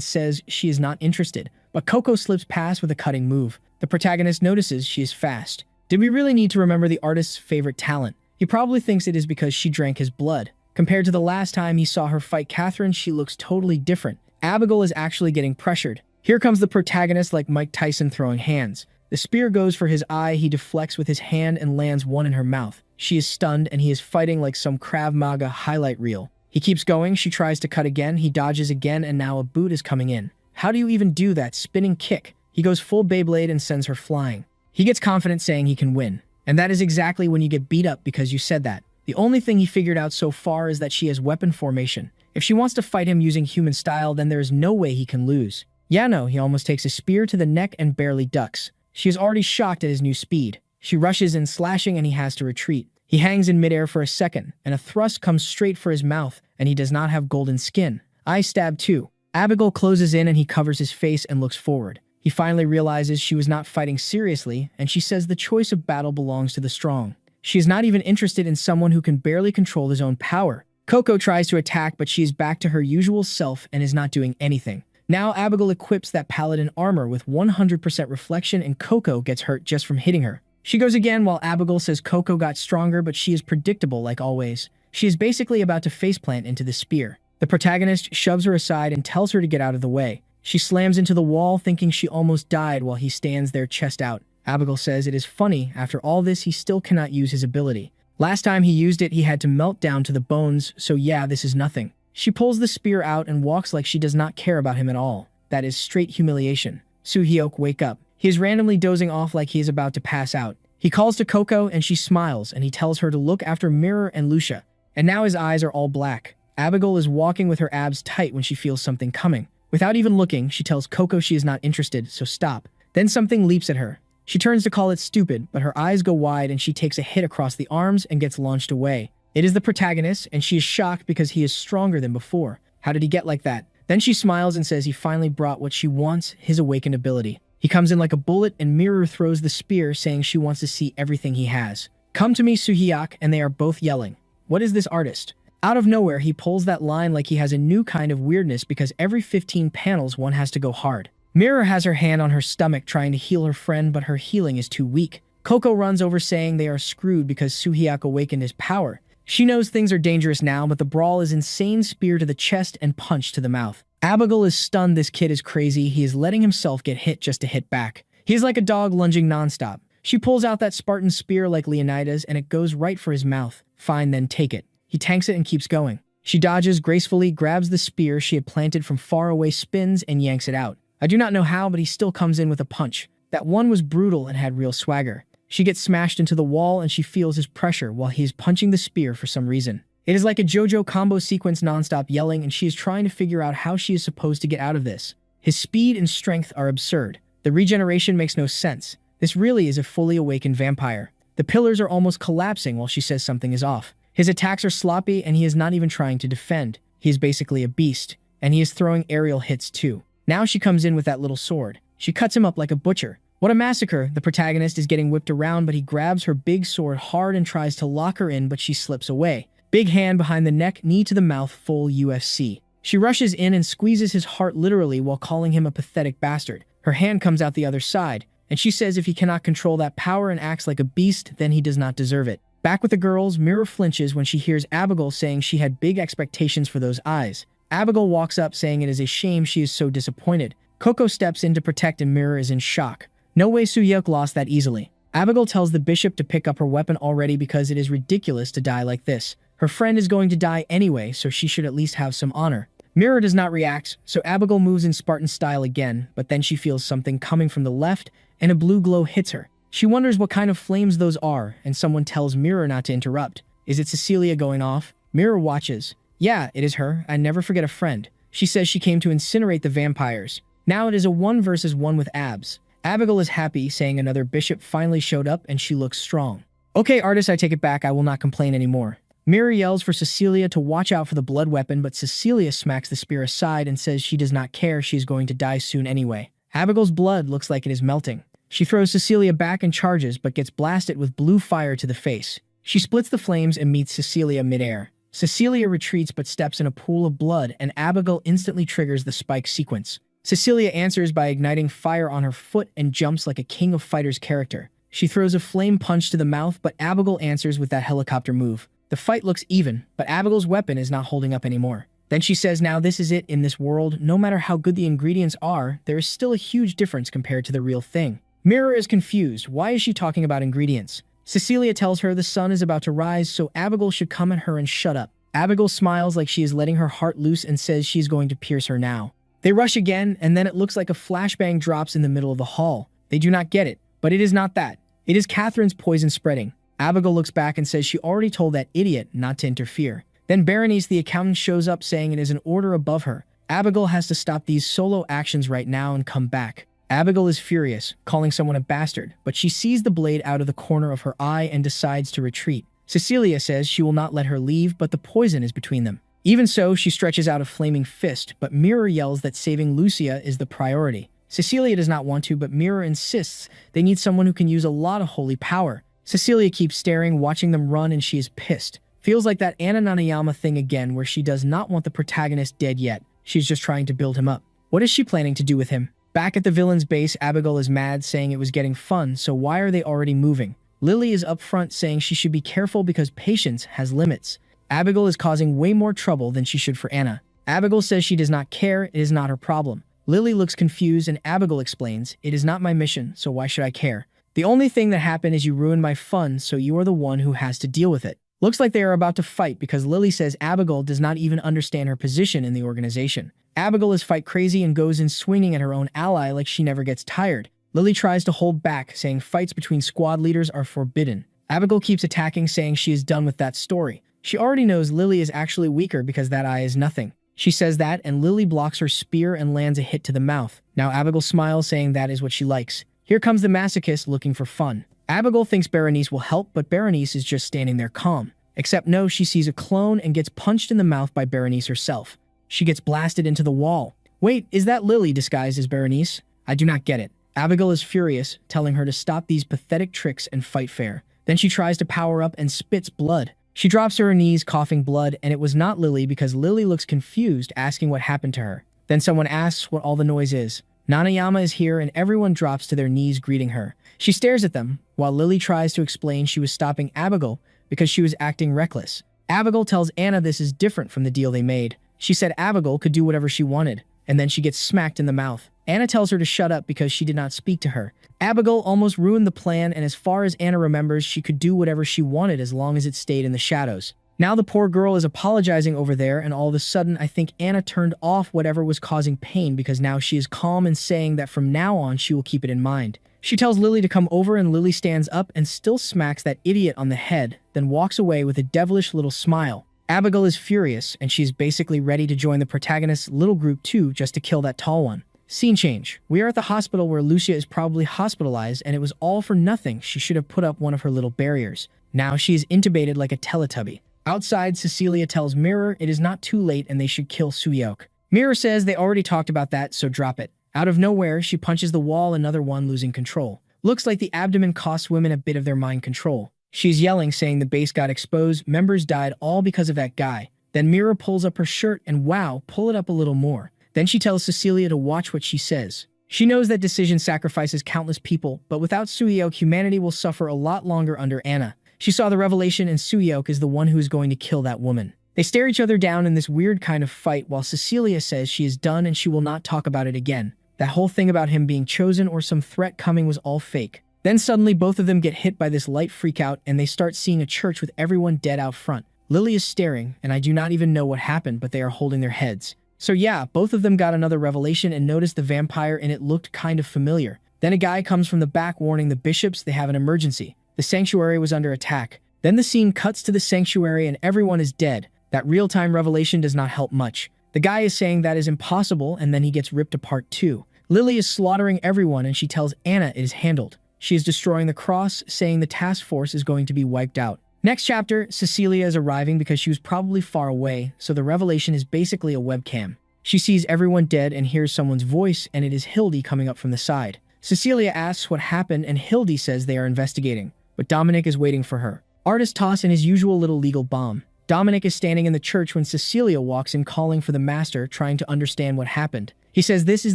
says she is not interested, but Coco slips past with a cutting move. The protagonist notices she is fast. Did we really need to remember the artist's favorite talent? He probably thinks it is because she drank his blood. Compared to the last time he saw her fight Catherine, she looks totally different. Abigail is actually getting pressured. Here comes the protagonist like Mike Tyson throwing hands. The spear goes for his eye, he deflects with his hand and lands one in her mouth. She is stunned and he is fighting like some Krav Maga highlight reel. He keeps going, she tries to cut again, he dodges again, and now a boot is coming in. How do you even do that spinning kick? He goes full Beyblade and sends her flying. He gets confident saying he can win. And that is exactly when you get beat up because you said that. The only thing he figured out so far is that she has weapon formation. If she wants to fight him using human style, then there is no way he can lose. Yeah, no, he almost takes a spear to the neck and barely ducks. She is already shocked at his new speed. She rushes in slashing and he has to retreat. He hangs in midair for a second, and a thrust comes straight for his mouth, and he does not have golden skin. I stab too. Abigail closes in and he covers his face and looks forward. He finally realizes she was not fighting seriously, and she says the choice of battle belongs to the strong. She is not even interested in someone who can barely control his own power. Coco tries to attack, but she is back to her usual self and is not doing anything. Now Abigail equips that paladin armor with 100% reflection and Coco gets hurt just from hitting her. She goes again while Abigail says Coco got stronger, but she is predictable like always. She is basically about to faceplant into the spear. The protagonist shoves her aside and tells her to get out of the way. She slams into the wall thinking she almost died while he stands there chest out. Abigail says it is funny, after all this he still cannot use his ability. Last time he used it he had to melt down to the bones, so yeah, this is nothing. She pulls the spear out and walks like she does not care about him at all. That is straight humiliation. Soo-hyuk, wake up. He is randomly dozing off like he is about to pass out. He calls to Coco and she smiles and he tells her to look after Mirror and Lucia. And now his eyes are all black. Abigail is walking with her abs tight when she feels something coming. Without even looking, she tells Coco she is not interested, so stop. Then something leaps at her. She turns to call it stupid, but her eyes go wide and she takes a hit across the arms and gets launched away. It is the protagonist, and she is shocked because he is stronger than before. How did he get like that? Then she smiles and says he finally brought what she wants, his awakened ability. He comes in like a bullet and Mirror throws the spear saying she wants to see everything he has. Come to me, Soo-hyuk, and they are both yelling. What is this artist? Out of nowhere, he pulls that line like he has a new kind of weirdness because every 15 panels one has to go hard. Mirror has her hand on her stomach trying to heal her friend, but her healing is too weak. Coco runs over saying they are screwed because Soo-hyuk awakened his power. She knows things are dangerous now, but the brawl is insane spear to the chest and punch to the mouth. Abigail is stunned. This kid is crazy. He is letting himself get hit just to hit back. He is like a dog lunging nonstop. She pulls out that Spartan spear like Leonidas and it goes right for his mouth. Fine, then take it. He tanks it and keeps going. She dodges gracefully, grabs the spear she had planted from far away, spins, and yanks it out. I do not know how, but he still comes in with a punch. That one was brutal and had real swagger. She gets smashed into the wall and she feels his pressure while he is punching the spear for some reason. It is like a JoJo combo sequence, nonstop yelling, and she is trying to figure out how she is supposed to get out of this. His speed and strength are absurd. The regeneration makes no sense. This really is a fully awakened vampire. The pillars are almost collapsing while she says something is off. His attacks are sloppy and he is not even trying to defend. He is basically a beast. and he is throwing aerial hits too. Now she comes in with that little sword. She cuts him up like a butcher. What a massacre. The protagonist is getting whipped around, but he grabs her big sword hard and tries to lock her in, but she slips away. Big hand behind the neck, knee to the mouth, full UFC. She rushes in and squeezes his heart literally while calling him a pathetic bastard. Her hand comes out the other side, and she says if he cannot control that power and acts like a beast, then he does not deserve it. Back with the girls, Mira flinches when she hears Abigail saying she had big expectations for those eyes. Abigail walks up saying it is a shame she is so disappointed. Coco steps in to protect and Mira is in shock. No way Soo-yeok lost that easily. Abigail tells the bishop to pick up her weapon already because it is ridiculous to die like this. Her friend is going to die anyway, so she should at least have some honor. Mira does not react, so Abigail moves in Spartan style again, but then she feels something coming from the left, and a blue glow hits her. She wonders what kind of flames those are, and someone tells Mira not to interrupt. Is it Cecilia going off? Mira watches. Yeah, it is her. I never forget a friend. She says she came to incinerate the vampires. Now it is a 1 versus 1 with abs. Abigail is happy, saying another bishop finally showed up and she looks strong. Okay, artist, I take it back. I will not complain anymore. Mira yells for Cecilia to watch out for the blood weapon, but Cecilia smacks the spear aside and says she does not care, she is going to die soon anyway. Abigail's blood looks like it is melting. She throws Cecilia back and charges, but gets blasted with blue fire to the face. She splits the flames and meets Cecilia midair. Cecilia retreats but steps in a pool of blood, and Abigail instantly triggers the spike sequence. Cecilia answers by igniting fire on her foot and jumps like a King of Fighters character. She throws a flame punch to the mouth, but Abigail answers with that helicopter move. The fight looks even, but Abigail's weapon is not holding up anymore. Then she says now this is it in this world, no matter how good the ingredients are, there is still a huge difference compared to the real thing. Mira is confused. Why is she talking about ingredients? Cecilia tells her the sun is about to rise, so Abigail should come at her and shut up. Abigail smiles like she is letting her heart loose and says she's going to pierce her now. They rush again, and then it looks like a flashbang drops in the middle of the hall. They do not get it, but it is not that. It is Catherine's poison spreading. Abigail looks back and says she already told that idiot not to interfere. Then Berenice the accountant shows up saying it is an order above her. Abigail has to stop these solo actions right now and come back. Abigail is furious, calling someone a bastard, but she sees the blade out of the corner of her eye and decides to retreat. Cecilia says she will not let her leave, but the poison is between them. Even so, she stretches out a flaming fist, but Mira yells that saving Lucia is the priority. Cecilia does not want to, but Mira insists they need someone who can use a lot of holy power. Cecilia keeps staring, watching them run, and she is pissed. Feels like that Anna Nanayama thing again, where she does not want the protagonist dead yet. She's just trying to build him up. What is she planning to do with him? Back at the villain's base, Abigail is mad, saying it was getting fun, so why are they already moving? Lily is up front, saying she should be careful because patience has limits. Abigail is causing way more trouble than she should for Anna. Abigail says she does not care, it is not her problem. Lily looks confused and Abigail explains, it is not my mission, so why should I care? The only thing that happened is you ruined my fun, so you are the one who has to deal with it. Looks like they are about to fight because Lily says Abigail does not even understand her position in the organization. Abigail is fight crazy and goes in swinging at her own ally like she never gets tired. Lily tries to hold back, saying fights between squad leaders are forbidden. Abigail keeps attacking, saying she is done with that story. She already knows Lily is actually weaker because that eye is nothing. She says that, and Lily blocks her spear and lands a hit to the mouth. Now Abigail smiles, saying that is what she likes. Here comes the masochist looking for fun. Abigail thinks Berenice will help, but Berenice is just standing there calm. Except no, she sees a clone and gets punched in the mouth by Berenice herself. She gets blasted into the wall. Wait, is that Lily disguised as Berenice? I do not get it. Abigail is furious, telling her to stop these pathetic tricks and fight fair. Then she tries to power up and spits blood. She drops to her knees, coughing blood, and it was not Lily because Lily looks confused, asking what happened to her. Then someone asks what all the noise is. Nanayama is here and everyone drops to their knees greeting her. She stares at them, while Lily tries to explain she was stopping Abigail because she was acting reckless. Abigail tells Anna this is different from the deal they made. She said Abigail could do whatever she wanted, and then she gets smacked in the mouth. Anna tells her to shut up because she did not speak to her. Abigail almost ruined the plan, and as far as Anna remembers, she could do whatever she wanted as long as it stayed in the shadows. Now the poor girl is apologizing over there, and all of a sudden I think Anna turned off whatever was causing pain because now she is calm and saying that from now on she will keep it in mind. She tells Lily to come over and Lily stands up and still smacks that idiot on the head, then walks away with a devilish little smile. Abigail is furious, and she's basically ready to join the protagonist's little group too just to kill that tall one. Scene change. We are at the hospital where Lucia is probably hospitalized, and it was all for nothing. She should have put up one of her little barriers. Now she is intubated like a Teletubby. Outside, Cecilia tells Mirror it is not too late and they should kill Soo-yeok. Mira says they already talked about that, so drop it. Out of nowhere, she punches the wall, another one losing control. Looks like the abdomen costs women a bit of their mind control. She's yelling, saying the base got exposed, members died all because of that guy. Then Mira pulls up her shirt and wow, pull it up a little more. Then she tells Cecilia to watch what she says. She knows that decision sacrifices countless people, but without Suhyok, humanity will suffer a lot longer under Anna. She saw the revelation and Suhyok is the one who is going to kill that woman. They stare each other down in this weird kind of fight while Cecilia says she is done and she will not talk about it again. That whole thing about him being chosen or some threat coming was all fake. Then suddenly both of them get hit by this light freakout and they start seeing a church with everyone dead out front. Lily is staring, and I do not even know what happened, but they are holding their heads. So yeah, both of them got another revelation and noticed the vampire and it looked kind of familiar. Then a guy comes from the back warning the bishops they have an emergency. The sanctuary was under attack. Then the scene cuts to the sanctuary and everyone is dead. That real-time revelation does not help much. The guy is saying that is impossible and then he gets ripped apart too. Lily is slaughtering everyone and she tells Anna it is handled. She is destroying the cross, saying the task force is going to be wiped out. Next chapter, Cecilia is arriving because she was probably far away, so the revelation is basically a webcam. She sees everyone dead and hears someone's voice, and it is Hildy coming up from the side. Cecilia asks what happened, and Hildy says they are investigating, but Dominic is waiting for her. Artist toss in his usual little legal bomb. Dominic is standing in the church when Cecilia walks in calling for the master, trying to understand what happened. He says this is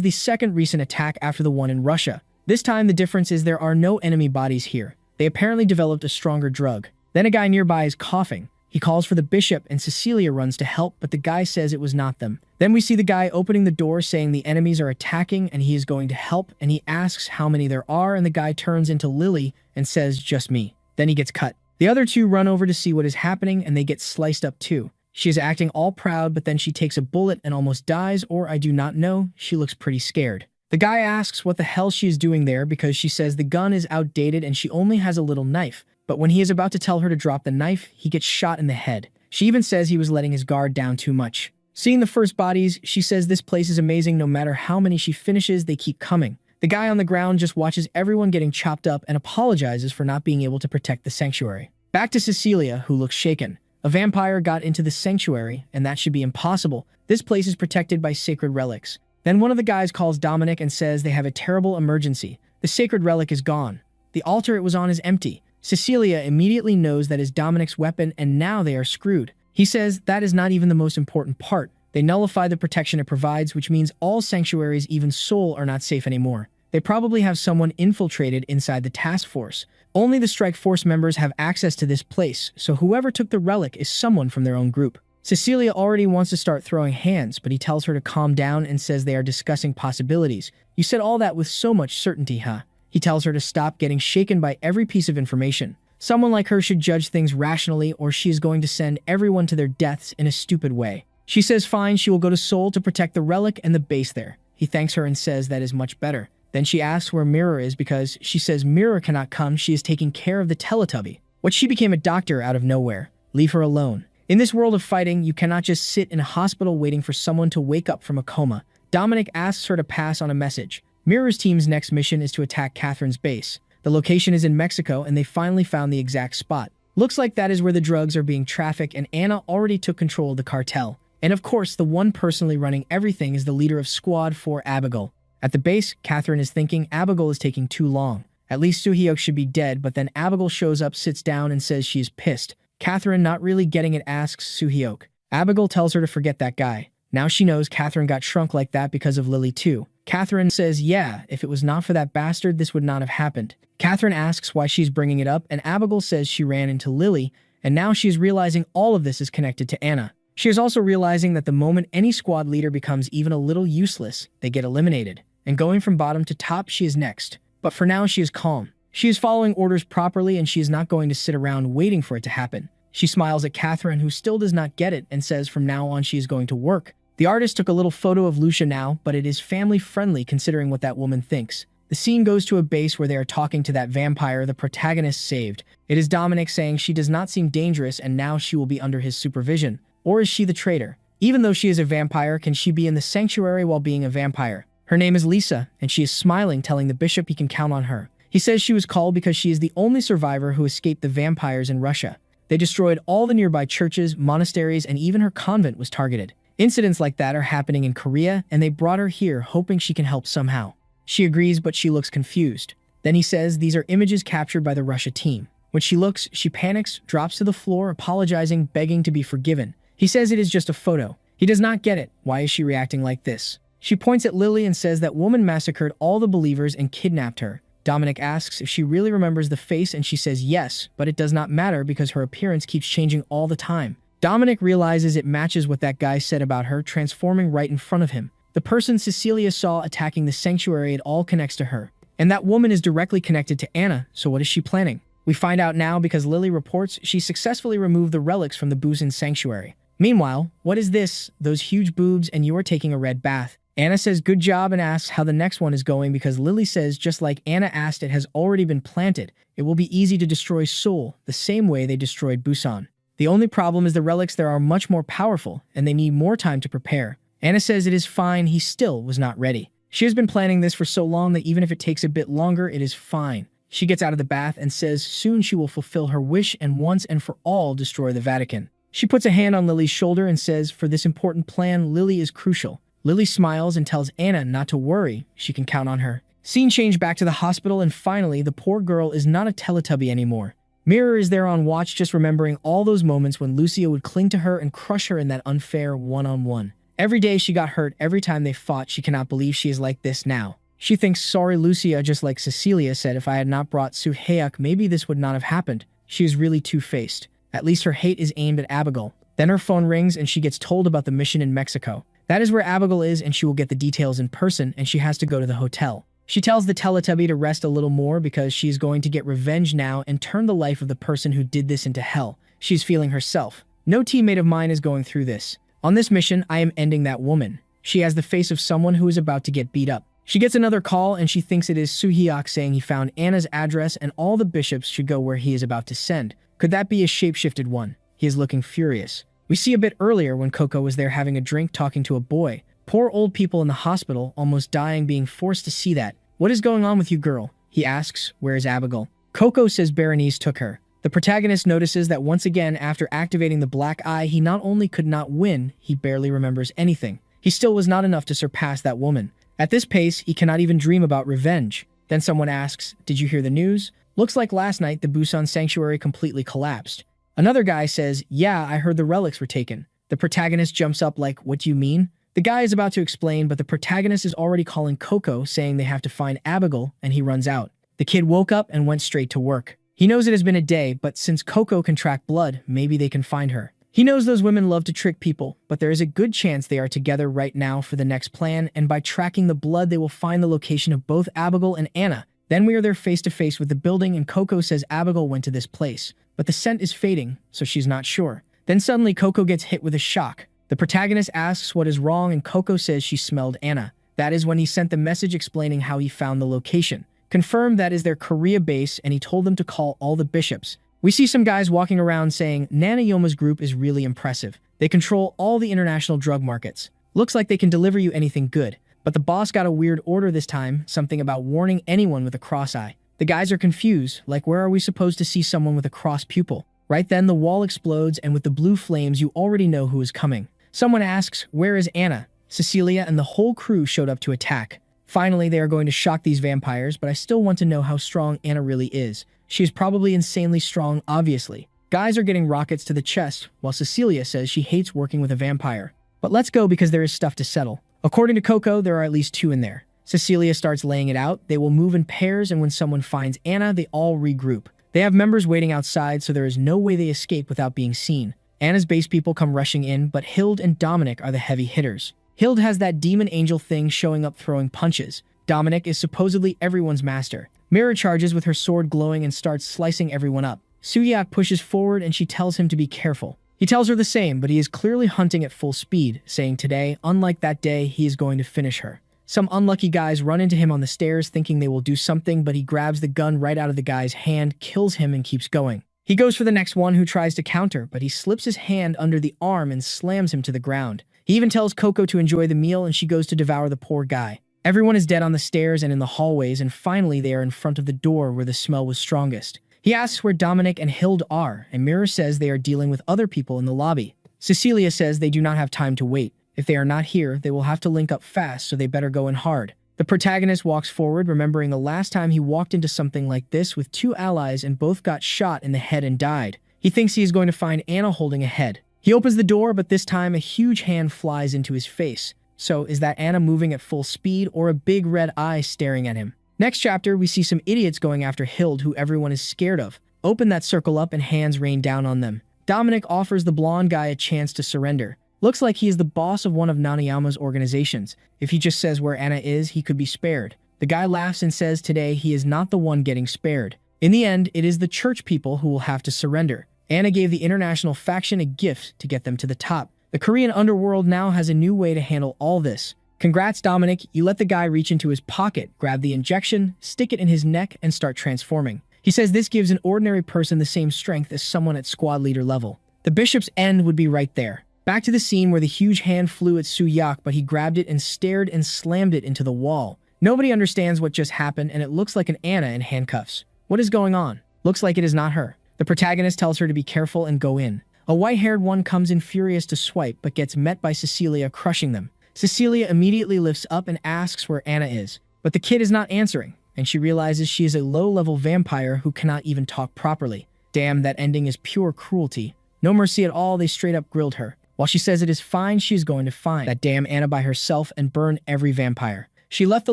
the second recent attack after the one in Russia. This time the difference is there are no enemy bodies here. They apparently developed a stronger drug. Then a guy nearby is coughing. He calls for the bishop and Cecilia runs to help, but the guy says it was not them. Then we see the guy opening the door saying the enemies are attacking and he is going to help, and he asks how many there are, and the guy turns into Lily and says just me. Then he gets cut. The other two run over to see what is happening and they get sliced up too. She is acting all proud, but then she takes a bullet and almost dies, or I do not know. She looks pretty scared. The guy asks what the hell she is doing there because she says the gun is outdated and she only has a little knife. But when he is about to tell her to drop the knife, he gets shot in the head. She even says he was letting his guard down too much. Seeing the first bodies, she says this place is amazing. No matter how many she finishes, they keep coming. The guy on the ground just watches everyone getting chopped up and apologizes for not being able to protect the sanctuary. Back to Cecilia, who looks shaken. A vampire got into the sanctuary, and that should be impossible. This place is protected by sacred relics. Then one of the guys calls Dominic and says they have a terrible emergency. The sacred relic is gone. The altar it was on is empty. Cecilia immediately knows that is Dominic's weapon, and now they are screwed. He says that is not even the most important part. They nullify the protection it provides, which means all sanctuaries, even Seoul, are not safe anymore. They probably have someone infiltrated inside the task force. Only the strike force members have access to this place, so whoever took the relic is someone from their own group. Cecilia already wants to start throwing hands, but he tells her to calm down and says they are discussing possibilities. You said all that with so much certainty, huh? He tells her to stop getting shaken by every piece of information. Someone like her should judge things rationally, or she is going to send everyone to their deaths in a stupid way. She says fine, she will go to Seoul to protect the relic and the base there. He thanks her and says that is much better. Then she asks where Mirror is because she says Mirror cannot come, she is taking care of the Teletubby. What, she became a doctor out of nowhere. Leave her alone. In this world of fighting, you cannot just sit in a hospital waiting for someone to wake up from a coma. Dominic asks her to pass on a message. Mirror's team's next mission is to attack Catherine's base. The location is in Mexico and they finally found the exact spot. Looks like that is where the drugs are being trafficked, and Anna already took control of the cartel. And of course, the one personally running everything is the leader of Squad 4, Abigail. At the base, Catherine is thinking Abigail is taking too long. At least Suhyok should be dead, but then Abigail shows up, sits down, and says she is pissed. Catherine, not really getting it, asks Suhyok. Abigail tells her to forget that guy. Now she knows Catherine got shrunk like that because of Lily too. Catherine says, yeah, if it was not for that bastard, this would not have happened. Catherine asks why she's bringing it up, and Abigail says she ran into Lily, and now she is realizing all of this is connected to Anna. She is also realizing that the moment any squad leader becomes even a little useless, they get eliminated. And going from bottom to top, she is next. But for now, she is calm. She is following orders properly, and she is not going to sit around waiting for it to happen. She smiles at Catherine, who still does not get it, and says from now on she is going to work. The artist took a little photo of Lucia now, but it is family-friendly considering what that woman thinks. The scene goes to a base where they are talking to that vampire the protagonist saved. It is Dominic saying she does not seem dangerous and now she will be under his supervision. Or is she the traitor? Even though she is a vampire, can she be in the sanctuary while being a vampire? Her name is Lisa, and she is smiling, telling the bishop he can count on her. He says she was called because she is the only survivor who escaped the vampires in Russia. They destroyed all the nearby churches, monasteries, and even her convent was targeted. Incidents like that are happening in Korea, and they brought her here hoping she can help somehow. She agrees, but she looks confused. Then he says these are images captured by the Russia team. When she looks, she panics, drops to the floor, apologizing, begging to be forgiven. He says it is just a photo. He does not get it. Why is she reacting like this? She points at Lily and says that woman massacred all the believers and kidnapped her. Dominic asks if she really remembers the face, and she says yes, but it does not matter because her appearance keeps changing all the time. Dominic realizes it matches what that guy said about her transforming right in front of him. The person Cecilia saw attacking the sanctuary, it all connects to her. And that woman is directly connected to Anna, so what is she planning? We find out now because Lily reports she successfully removed the relics from the Busan sanctuary. Meanwhile, what is this? Those huge boobs, and you are taking a red bath. Anna says good job and asks how the next one is going because Lily says just like Anna asked, it has already been planted. It will be easy to destroy Seoul, the same way they destroyed Busan. The only problem is the relics there are much more powerful, and they need more time to prepare. Anna says it is fine, he still was not ready. She has been planning this for so long that even if it takes a bit longer, it is fine. She gets out of the bath and says soon she will fulfill her wish and once and for all destroy the Vatican. She puts a hand on Lily's shoulder and says for this important plan, Lily is crucial. Lily smiles and tells Anna not to worry, she can count on her. Scene change back to the hospital, and finally, the poor girl is not a Teletubby anymore. Mirror is there on watch, just remembering all those moments when Lucia would cling to her and crush her in that unfair one-on-one. Every day she got hurt, every time they fought, she cannot believe she is like this now. She thinks sorry Lucia, just like Cecilia said, if I had not brought Soo-hyuk, maybe this would not have happened. She is really two-faced. At least her hate is aimed at Abigail. Then her phone rings and she gets told about the mission in Mexico. That is where Abigail is, and she will get the details in person, and she has to go to the hotel. She tells the Teletubby to rest a little more because she is going to get revenge now and turn the life of the person who did this into hell. She's feeling herself. No teammate of mine is going through this. On this mission, I am ending that woman. She has the face of someone who is about to get beat up. She gets another call and she thinks it is Soo-hyuk saying he found Anna's address and all the bishops should go where he is about to send. Could that be a shapeshifted one? He is looking furious. We see a bit earlier when Coco was there having a drink talking to a boy. Poor old people in the hospital, almost dying, being forced to see that. What is going on with you, girl? He asks, where is Abigail? Coco says Berenice took her. The protagonist notices that once again, after activating the black eye, he not only could not win, he barely remembers anything. He still was not enough to surpass that woman. At this pace, he cannot even dream about revenge. Then someone asks, did you hear the news? Looks like last night the Busan sanctuary completely collapsed. Another guy says, yeah, I heard the relics were taken. The protagonist jumps up like, what do you mean? The guy is about to explain, but the protagonist is already calling Coco, saying they have to find Abigail, and he runs out. The kid woke up and went straight to work. He knows it has been a day, but since Coco can track blood, maybe they can find her. He knows those women love to trick people, but there is a good chance they are together right now for the next plan, and by tracking the blood, they will find the location of both Abigail and Anna. Then we are there face to face with the building, and Coco says Abigail went to this place. But the scent is fading, so she's not sure. Then suddenly Coco gets hit with a shock. The protagonist asks what is wrong, and Coco says she smelled Anna. That is when he sent the message explaining how he found the location. Confirmed that is their Korea base, and he told them to call all the bishops. We see some guys walking around saying Nana Yoma's group is really impressive. They control all the international drug markets. Looks like they can deliver you anything good. But the boss got a weird order this time, something about warning anyone with a cross eye. The guys are confused, like where are we supposed to see someone with a cross pupil? Right then the wall explodes, and with the blue flames you already know who is coming. Someone asks, where is Anna? Cecilia and the whole crew showed up to attack. Finally, they are going to shock these vampires, but I still want to know how strong Anna really is. She is probably insanely strong, obviously. Guys are getting rockets to the chest, while Cecilia says she hates working with a vampire. But let's go because there is stuff to settle. According to Coco, there are at least 2 in there. Cecilia starts laying it out. They will move in pairs, and when someone finds Anna, they all regroup. They have members waiting outside, so there is no way they escape without being seen. Anna's base people come rushing in, but Hild and Dominic are the heavy hitters. Hild has that demon angel thing showing up throwing punches. Dominic is supposedly everyone's master. Mirror charges with her sword glowing and starts slicing everyone up. Soo-hyuk pushes forward and she tells him to be careful. He tells her the same, but he is clearly hunting at full speed, saying today, unlike that day, he is going to finish her. Some unlucky guys run into him on the stairs thinking they will do something, but he grabs the gun right out of the guy's hand, kills him, and keeps going. He goes for the next one who tries to counter, but he slips his hand under the arm and slams him to the ground. He even tells Coco to enjoy the meal, and she goes to devour the poor guy. Everyone is dead on the stairs and in the hallways, and finally they are in front of the door where the smell was strongest. He asks where Dominic and Hild are, and Mirror says they are dealing with other people in the lobby. Cecilia says they do not have time to wait. If they are not here, they will have to link up fast, so they better go in hard. The protagonist walks forward, remembering the last time he walked into something like this with two allies and both got shot in the head and died. He thinks he is going to find Anna holding a head. He opens the door, but this time a huge hand flies into his face. So, is that Anna moving at full speed or a big red eye staring at him? Next chapter, we see some idiots going after Hild, who everyone is scared of. Open that circle up and hands rain down on them. Dominic offers the blonde guy a chance to surrender. Looks like he is the boss of one of Nanayama's organizations. If he just says where Anna is, he could be spared. The guy laughs and says today he is not the one getting spared. In the end, it is the church people who will have to surrender. Anna gave the international faction a gift to get them to the top. The Korean underworld now has a new way to handle all this. Congrats, Dominic. You let the guy reach into his pocket, grab the injection, stick it in his neck, and start transforming. He says this gives an ordinary person the same strength as someone at squad leader level. The bishop's end would be right there. Back to the scene where the huge hand flew at Soo-hyuk, but he grabbed it and stared and slammed it into the wall. Nobody understands what just happened, and it looks like an Anna in handcuffs. What is going on? Looks like it is not her. The protagonist tells her to be careful and go in. A white-haired one comes in furious to swipe, but gets met by Cecilia, crushing them. Cecilia immediately lifts up and asks where Anna is, but the kid is not answering, and she realizes she is a low-level vampire who cannot even talk properly. Damn, that ending is pure cruelty. No mercy at all, they straight up grilled her. While she says it is fine, she is going to find that damn Anna by herself and burn every vampire. She left the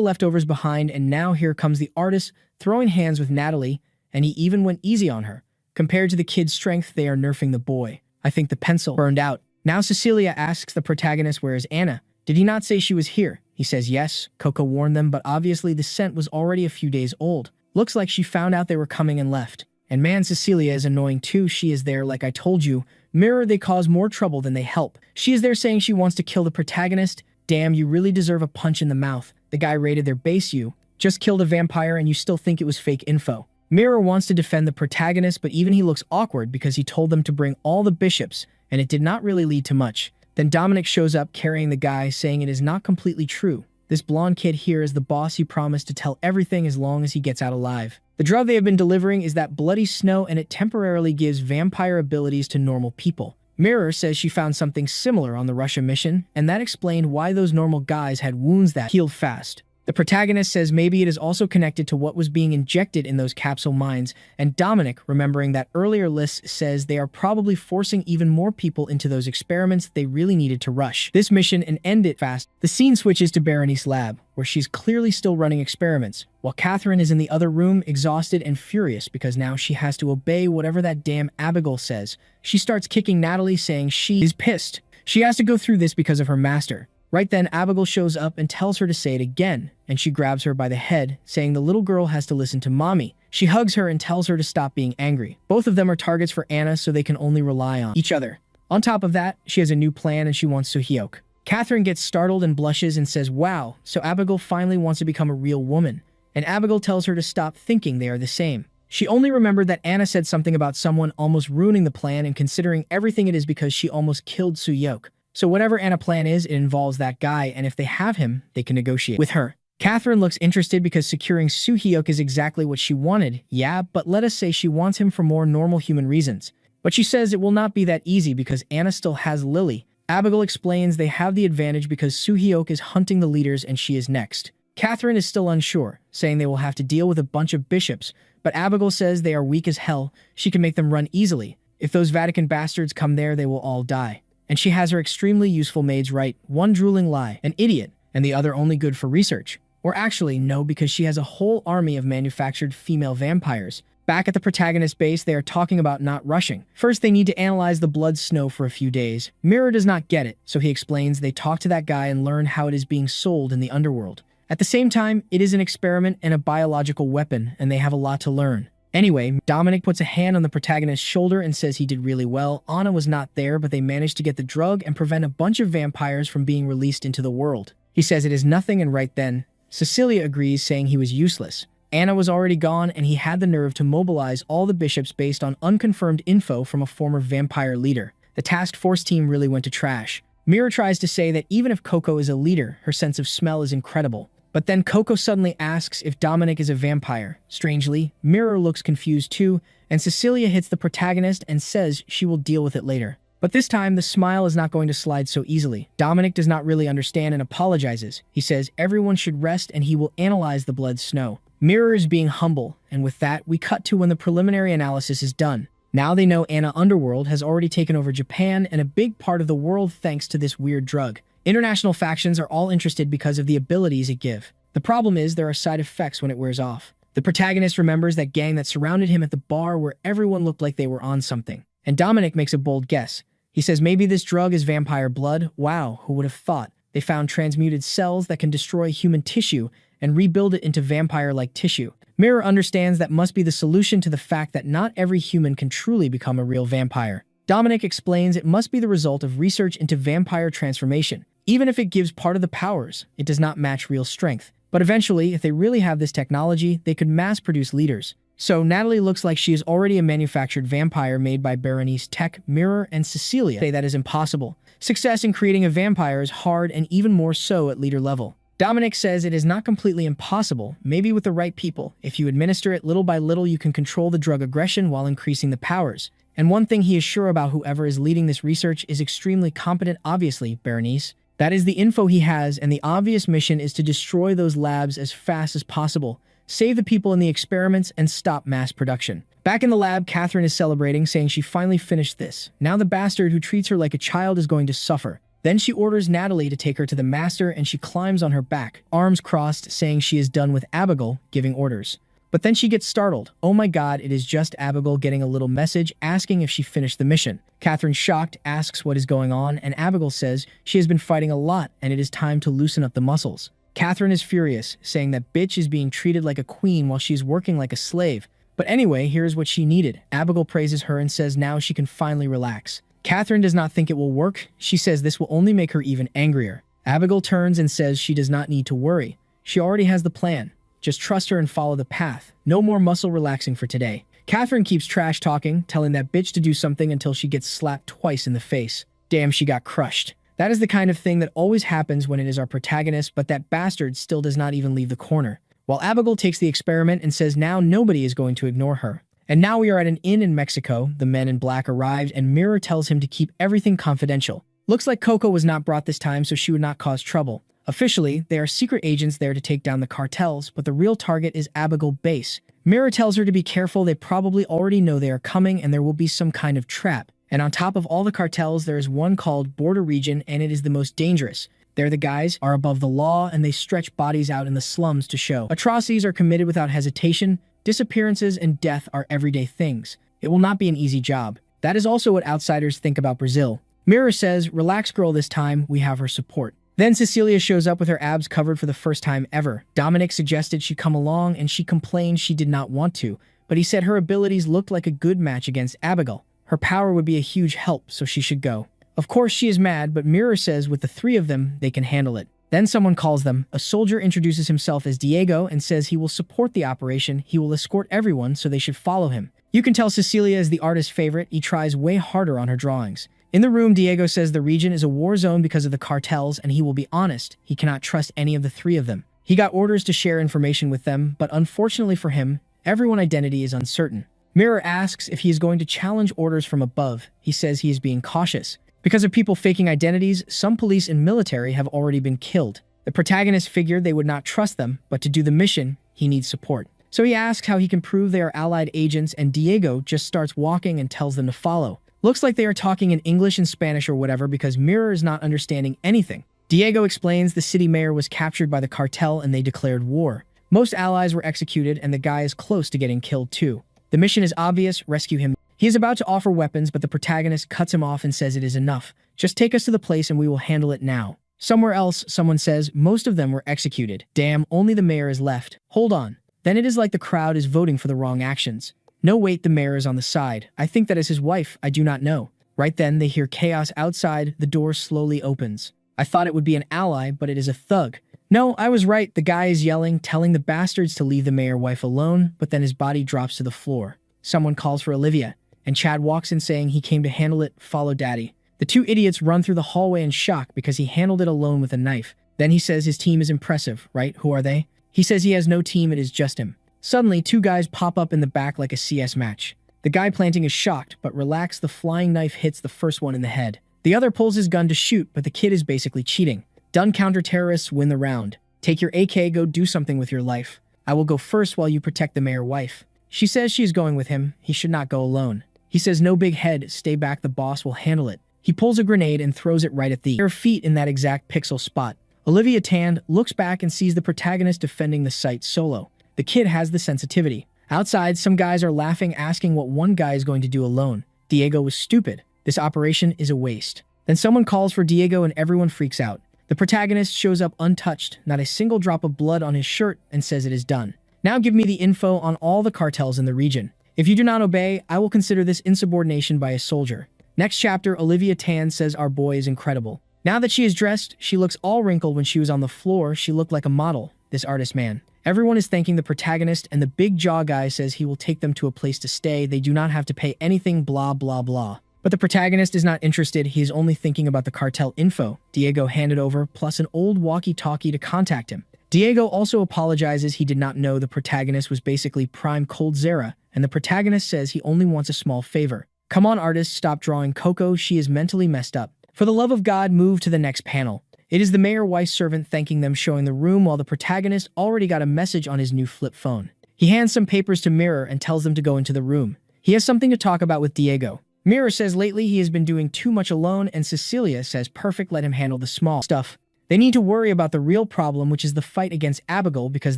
leftovers behind, and now here comes the artist throwing hands with Natalie, and he even went easy on her. Compared to the kid's strength, they are nerfing the boy. I think the pencil burned out. Now Cecilia asks the protagonist where is Anna. Did he not say she was here? He says yes. Coco warned them, but obviously the scent was already a few days old. Looks like she found out they were coming and left. And man, Cecilia is annoying too. She is there like I told you. Mirror, they cause more trouble than they help. She is there saying she wants to kill the protagonist. Damn, you really deserve a punch in the mouth. The guy raided their base. You just killed a vampire and you still think it was fake info. Mirror wants to defend the protagonist, but even he looks awkward because he told them to bring all the bishops, and it did not really lead to much. Then Dominic shows up carrying the guy, saying it is not completely true. This blonde kid here is the boss. He promised to tell everything as long as he gets out alive. The drug they have been delivering is that bloody snow, and it temporarily gives vampire abilities to normal people. Mirror says she found something similar on the Russia mission, and that explained why those normal guys had wounds that healed fast. The protagonist says maybe it is also connected to what was being injected in those capsule mines, and Dominic, remembering that earlier list, says they are probably forcing even more people into those experiments they really needed to rush this mission and end it fast. The scene switches to Berenice's lab, where she's clearly still running experiments, while Catherine is in the other room, exhausted and furious because now she has to obey whatever that damn Abigail says. She starts kicking Natalie, saying she is pissed. She has to go through this because of her master. Right then, Abigail shows up and tells her to say it again, and she grabs her by the head, saying the little girl has to listen to mommy. She hugs her and tells her to stop being angry. Both of them are targets for Anna, so they can only rely on each other. On top of that, she has a new plan and she wants Soo-hyuk. Catherine gets startled and blushes and says, wow, so Abigail finally wants to become a real woman. And Abigail tells her to stop thinking they are the same. She only remembered that Anna said something about someone almost ruining the plan, and considering everything it is because she almost killed Soo-hyuk. So whatever Anna's plan is, it involves that guy, and if they have him, they can negotiate with her. Catherine looks interested because securing Soo-hyuk is exactly what she wanted, yeah, but let us say she wants him for more normal human reasons. But she says it will not be that easy because Anna still has Lily. Abigail explains they have the advantage because Soo-hyuk is hunting the leaders and she is next. Catherine is still unsure, saying they will have to deal with a bunch of bishops, but Abigail says they are weak as hell. She can make them run easily. If those Vatican bastards come there, they will all die. And she has her extremely useful maids right, one drooling lie, an idiot, and the other only good for research. Or actually, no, because she has a whole army of manufactured female vampires. Back at the protagonist base, they are talking about not rushing. First, they need to analyze the blood snow for a few days. Mirror does not get it, so he explains they talk to that guy and learn how it is being sold in the underworld. At the same time, it is an experiment and a biological weapon, and they have a lot to learn. Anyway, Dominic puts a hand on the protagonist's shoulder and says he did really well. Anna was not there, but they managed to get the drug and prevent a bunch of vampires from being released into the world. He says it is nothing, and right then, Cecilia agrees, saying he was useless. Anna was already gone, and he had the nerve to mobilize all the bishops based on unconfirmed info from a former vampire leader. The task force team really went to trash. Mirror tries to say that even if Coco is a leader, her sense of smell is incredible. But then Coco suddenly asks if Dominic is a vampire. Strangely, Mirror looks confused too, and Cecilia hits the protagonist and says she will deal with it later. But this time, the smile is not going to slide so easily. Dominic does not really understand and apologizes. He says everyone should rest and he will analyze the blood snow. Mirror is being humble, and with that, we cut to when the preliminary analysis is done. Now they know Anna Underworld has already taken over Japan and a big part of the world thanks to this weird drug. International factions are all interested because of the abilities it gives. The problem is there are side effects when it wears off. The protagonist remembers that gang that surrounded him at the bar where everyone looked like they were on something. And Dominic makes a bold guess. He says maybe this drug is vampire blood. Wow, who would have thought? They found transmuted cells that can destroy human tissue and rebuild it into vampire-like tissue. Mirror understands that must be the solution to the fact that not every human can truly become a real vampire. Dominic explains it must be the result of research into vampire transformation. Even if it gives part of the powers, it does not match real strength. But eventually, if they really have this technology, they could mass-produce leaders. So Natalie looks like she is already a manufactured vampire made by Berenice, Tech, Mirror, and Cecilia. Say that is impossible. Success in creating a vampire is hard and even more so at leader level. Dominic says it is not completely impossible, maybe with the right people. If you administer it little by little, you can control the drug aggression while increasing the powers. And one thing he is sure about, whoever is leading this research is extremely competent, obviously, Berenice. That is the info he has, and the obvious mission is to destroy those labs as fast as possible, save the people in the experiments, and stop mass production. Back in the lab, Catherine is celebrating, saying she finally finished this. Now the bastard who treats her like a child is going to suffer. Then she orders Natalie to take her to the master, and she climbs on her back, arms crossed, saying she is done with Abigail giving orders. But then she gets startled. Oh my god, it is just Abigail getting a little message asking if she finished the mission. Catherine, shocked, asks what is going on, and Abigail says she has been fighting a lot and it is time to loosen up the muscles. Catherine is furious, saying that bitch is being treated like a queen while she is working like a slave. But anyway, here's what she needed. Abigail praises her and says now she can finally relax. Catherine does not think it will work. She says this will only make her even angrier. Abigail turns and says she does not need to worry. She already has the plan. Just trust her and follow the path. No more muscle relaxing for today. Catherine keeps trash talking, telling that bitch to do something until she gets slapped twice in the face. Damn, she got crushed. That is the kind of thing that always happens when it is our protagonist, but that bastard still does not even leave the corner. While Abigail takes the experiment and says now nobody is going to ignore her. And now we are at an inn in Mexico. The men in black arrived and Mirror tells him to keep everything confidential. Looks like Coco was not brought this time so she would not cause trouble. Officially, they are secret agents there to take down the cartels, but the real target is Abigail Base. Mirror tells her to be careful. They probably already know they are coming and there will be some kind of trap. And on top of all the cartels, there is one called Border Region, and it is the most dangerous. There the guys are above the law and they stretch bodies out in the slums to show. Atrocities are committed without hesitation. Disappearances and death are everyday things. It will not be an easy job. That is also what outsiders think about Brazil. Mirror says, relax girl, this time we have her support. Then Cecilia shows up with her abs covered for the first time ever. Dominic suggested she come along and she complained she did not want to, but he said her abilities looked like a good match against Abigail. Her power would be a huge help, so she should go. Of course she is mad, but Mirror says with the three of them, they can handle it. Then someone calls them. A soldier introduces himself as Diego and says he will support the operation. He will escort everyone, so they should follow him. You can tell Cecilia is the artist's favorite. He tries way harder on her drawings. In the room, Diego says the region is a war zone because of the cartels, and he will be honest. He cannot trust any of the three of them. He got orders to share information with them, but unfortunately for him, everyone's identity is uncertain. Mirror asks if he is going to challenge orders from above. He says he is being cautious. Because of people faking identities, some police and military have already been killed. The protagonist figured they would not trust them, but to do the mission, he needs support. So he asks how he can prove they are allied agents, and Diego just starts walking and tells them to follow. Looks like they are talking in English and Spanish or whatever because Mirror is not understanding anything. Diego explains the city mayor was captured by the cartel and they declared war. Most allies were executed and the guy is close to getting killed too. The mission is obvious, rescue him. He is about to offer weapons, but the protagonist cuts him off and says it is enough. Just take us to the place and we will handle it now. Somewhere else, someone says most of them were executed. Damn, only the mayor is left. Hold on. Then it is like the crowd is voting for the wrong actions. No, wait, the mayor is on the side. I think that is his wife. I do not know. Right then, they hear chaos outside. The door slowly opens. I thought it would be an ally, but it is a thug. No, I was right. The guy is yelling, telling the bastards to leave the mayor wife alone, but then his body drops to the floor. Someone calls for Olivia, and Chad walks in saying he came to handle it. Follow daddy. The two idiots run through the hallway in shock because he handled it alone with a knife. Then he says his team is impressive, right? Who are they? He says he has no team, it is just him. Suddenly, two guys pop up in the back like a CS match. The guy planting is shocked, but relaxed, the flying knife hits the first one in the head. The other pulls his gun to shoot, but the kid is basically cheating. Done, counter-terrorists win the round. Take your AK, go do something with your life. I will go first while you protect the mayor wife. She says she is going with him. He should not go alone. He says, no big head, stay back, the boss will handle it. He pulls a grenade and throws it right at their feet in that exact pixel spot. Olivia Tan looks back and sees the protagonist defending the site solo. The kid has the sensitivity. Outside, some guys are laughing, asking what one guy is going to do alone. Diego was stupid. This operation is a waste. Then someone calls for Diego and everyone freaks out. The protagonist shows up untouched, not a single drop of blood on his shirt, and says it is done. Now give me the info on all the cartels in the region. If you do not obey, I will consider this insubordination by a soldier. Next chapter, Olivia Tan says our boy is incredible. Now that she is dressed, she looks all wrinkled. When she was on the floor, she looked like a model. This artist man. Everyone is thanking the protagonist, and the big jaw guy says he will take them to a place to stay. They do not have to pay anything, blah blah blah. But the protagonist is not interested. He is only thinking about the cartel info Diego handed over, plus an old walkie-talkie to contact him. Diego also apologizes. He did not know the protagonist was basically Prime Cold Zera, and the protagonist says he only wants a small favor. Come on, artist, stop drawing Coco. She is mentally messed up. For the love of God, move to the next panel. It is the mayor wife's servant thanking them, showing the room while the protagonist already got a message on his new flip phone. He hands some papers to Mirror and tells them to go into the room. He has something to talk about with Diego. Mirror says lately he has been doing too much alone, and Cecilia says perfect, let him handle the small stuff. They need to worry about the real problem, which is the fight against Abigail, because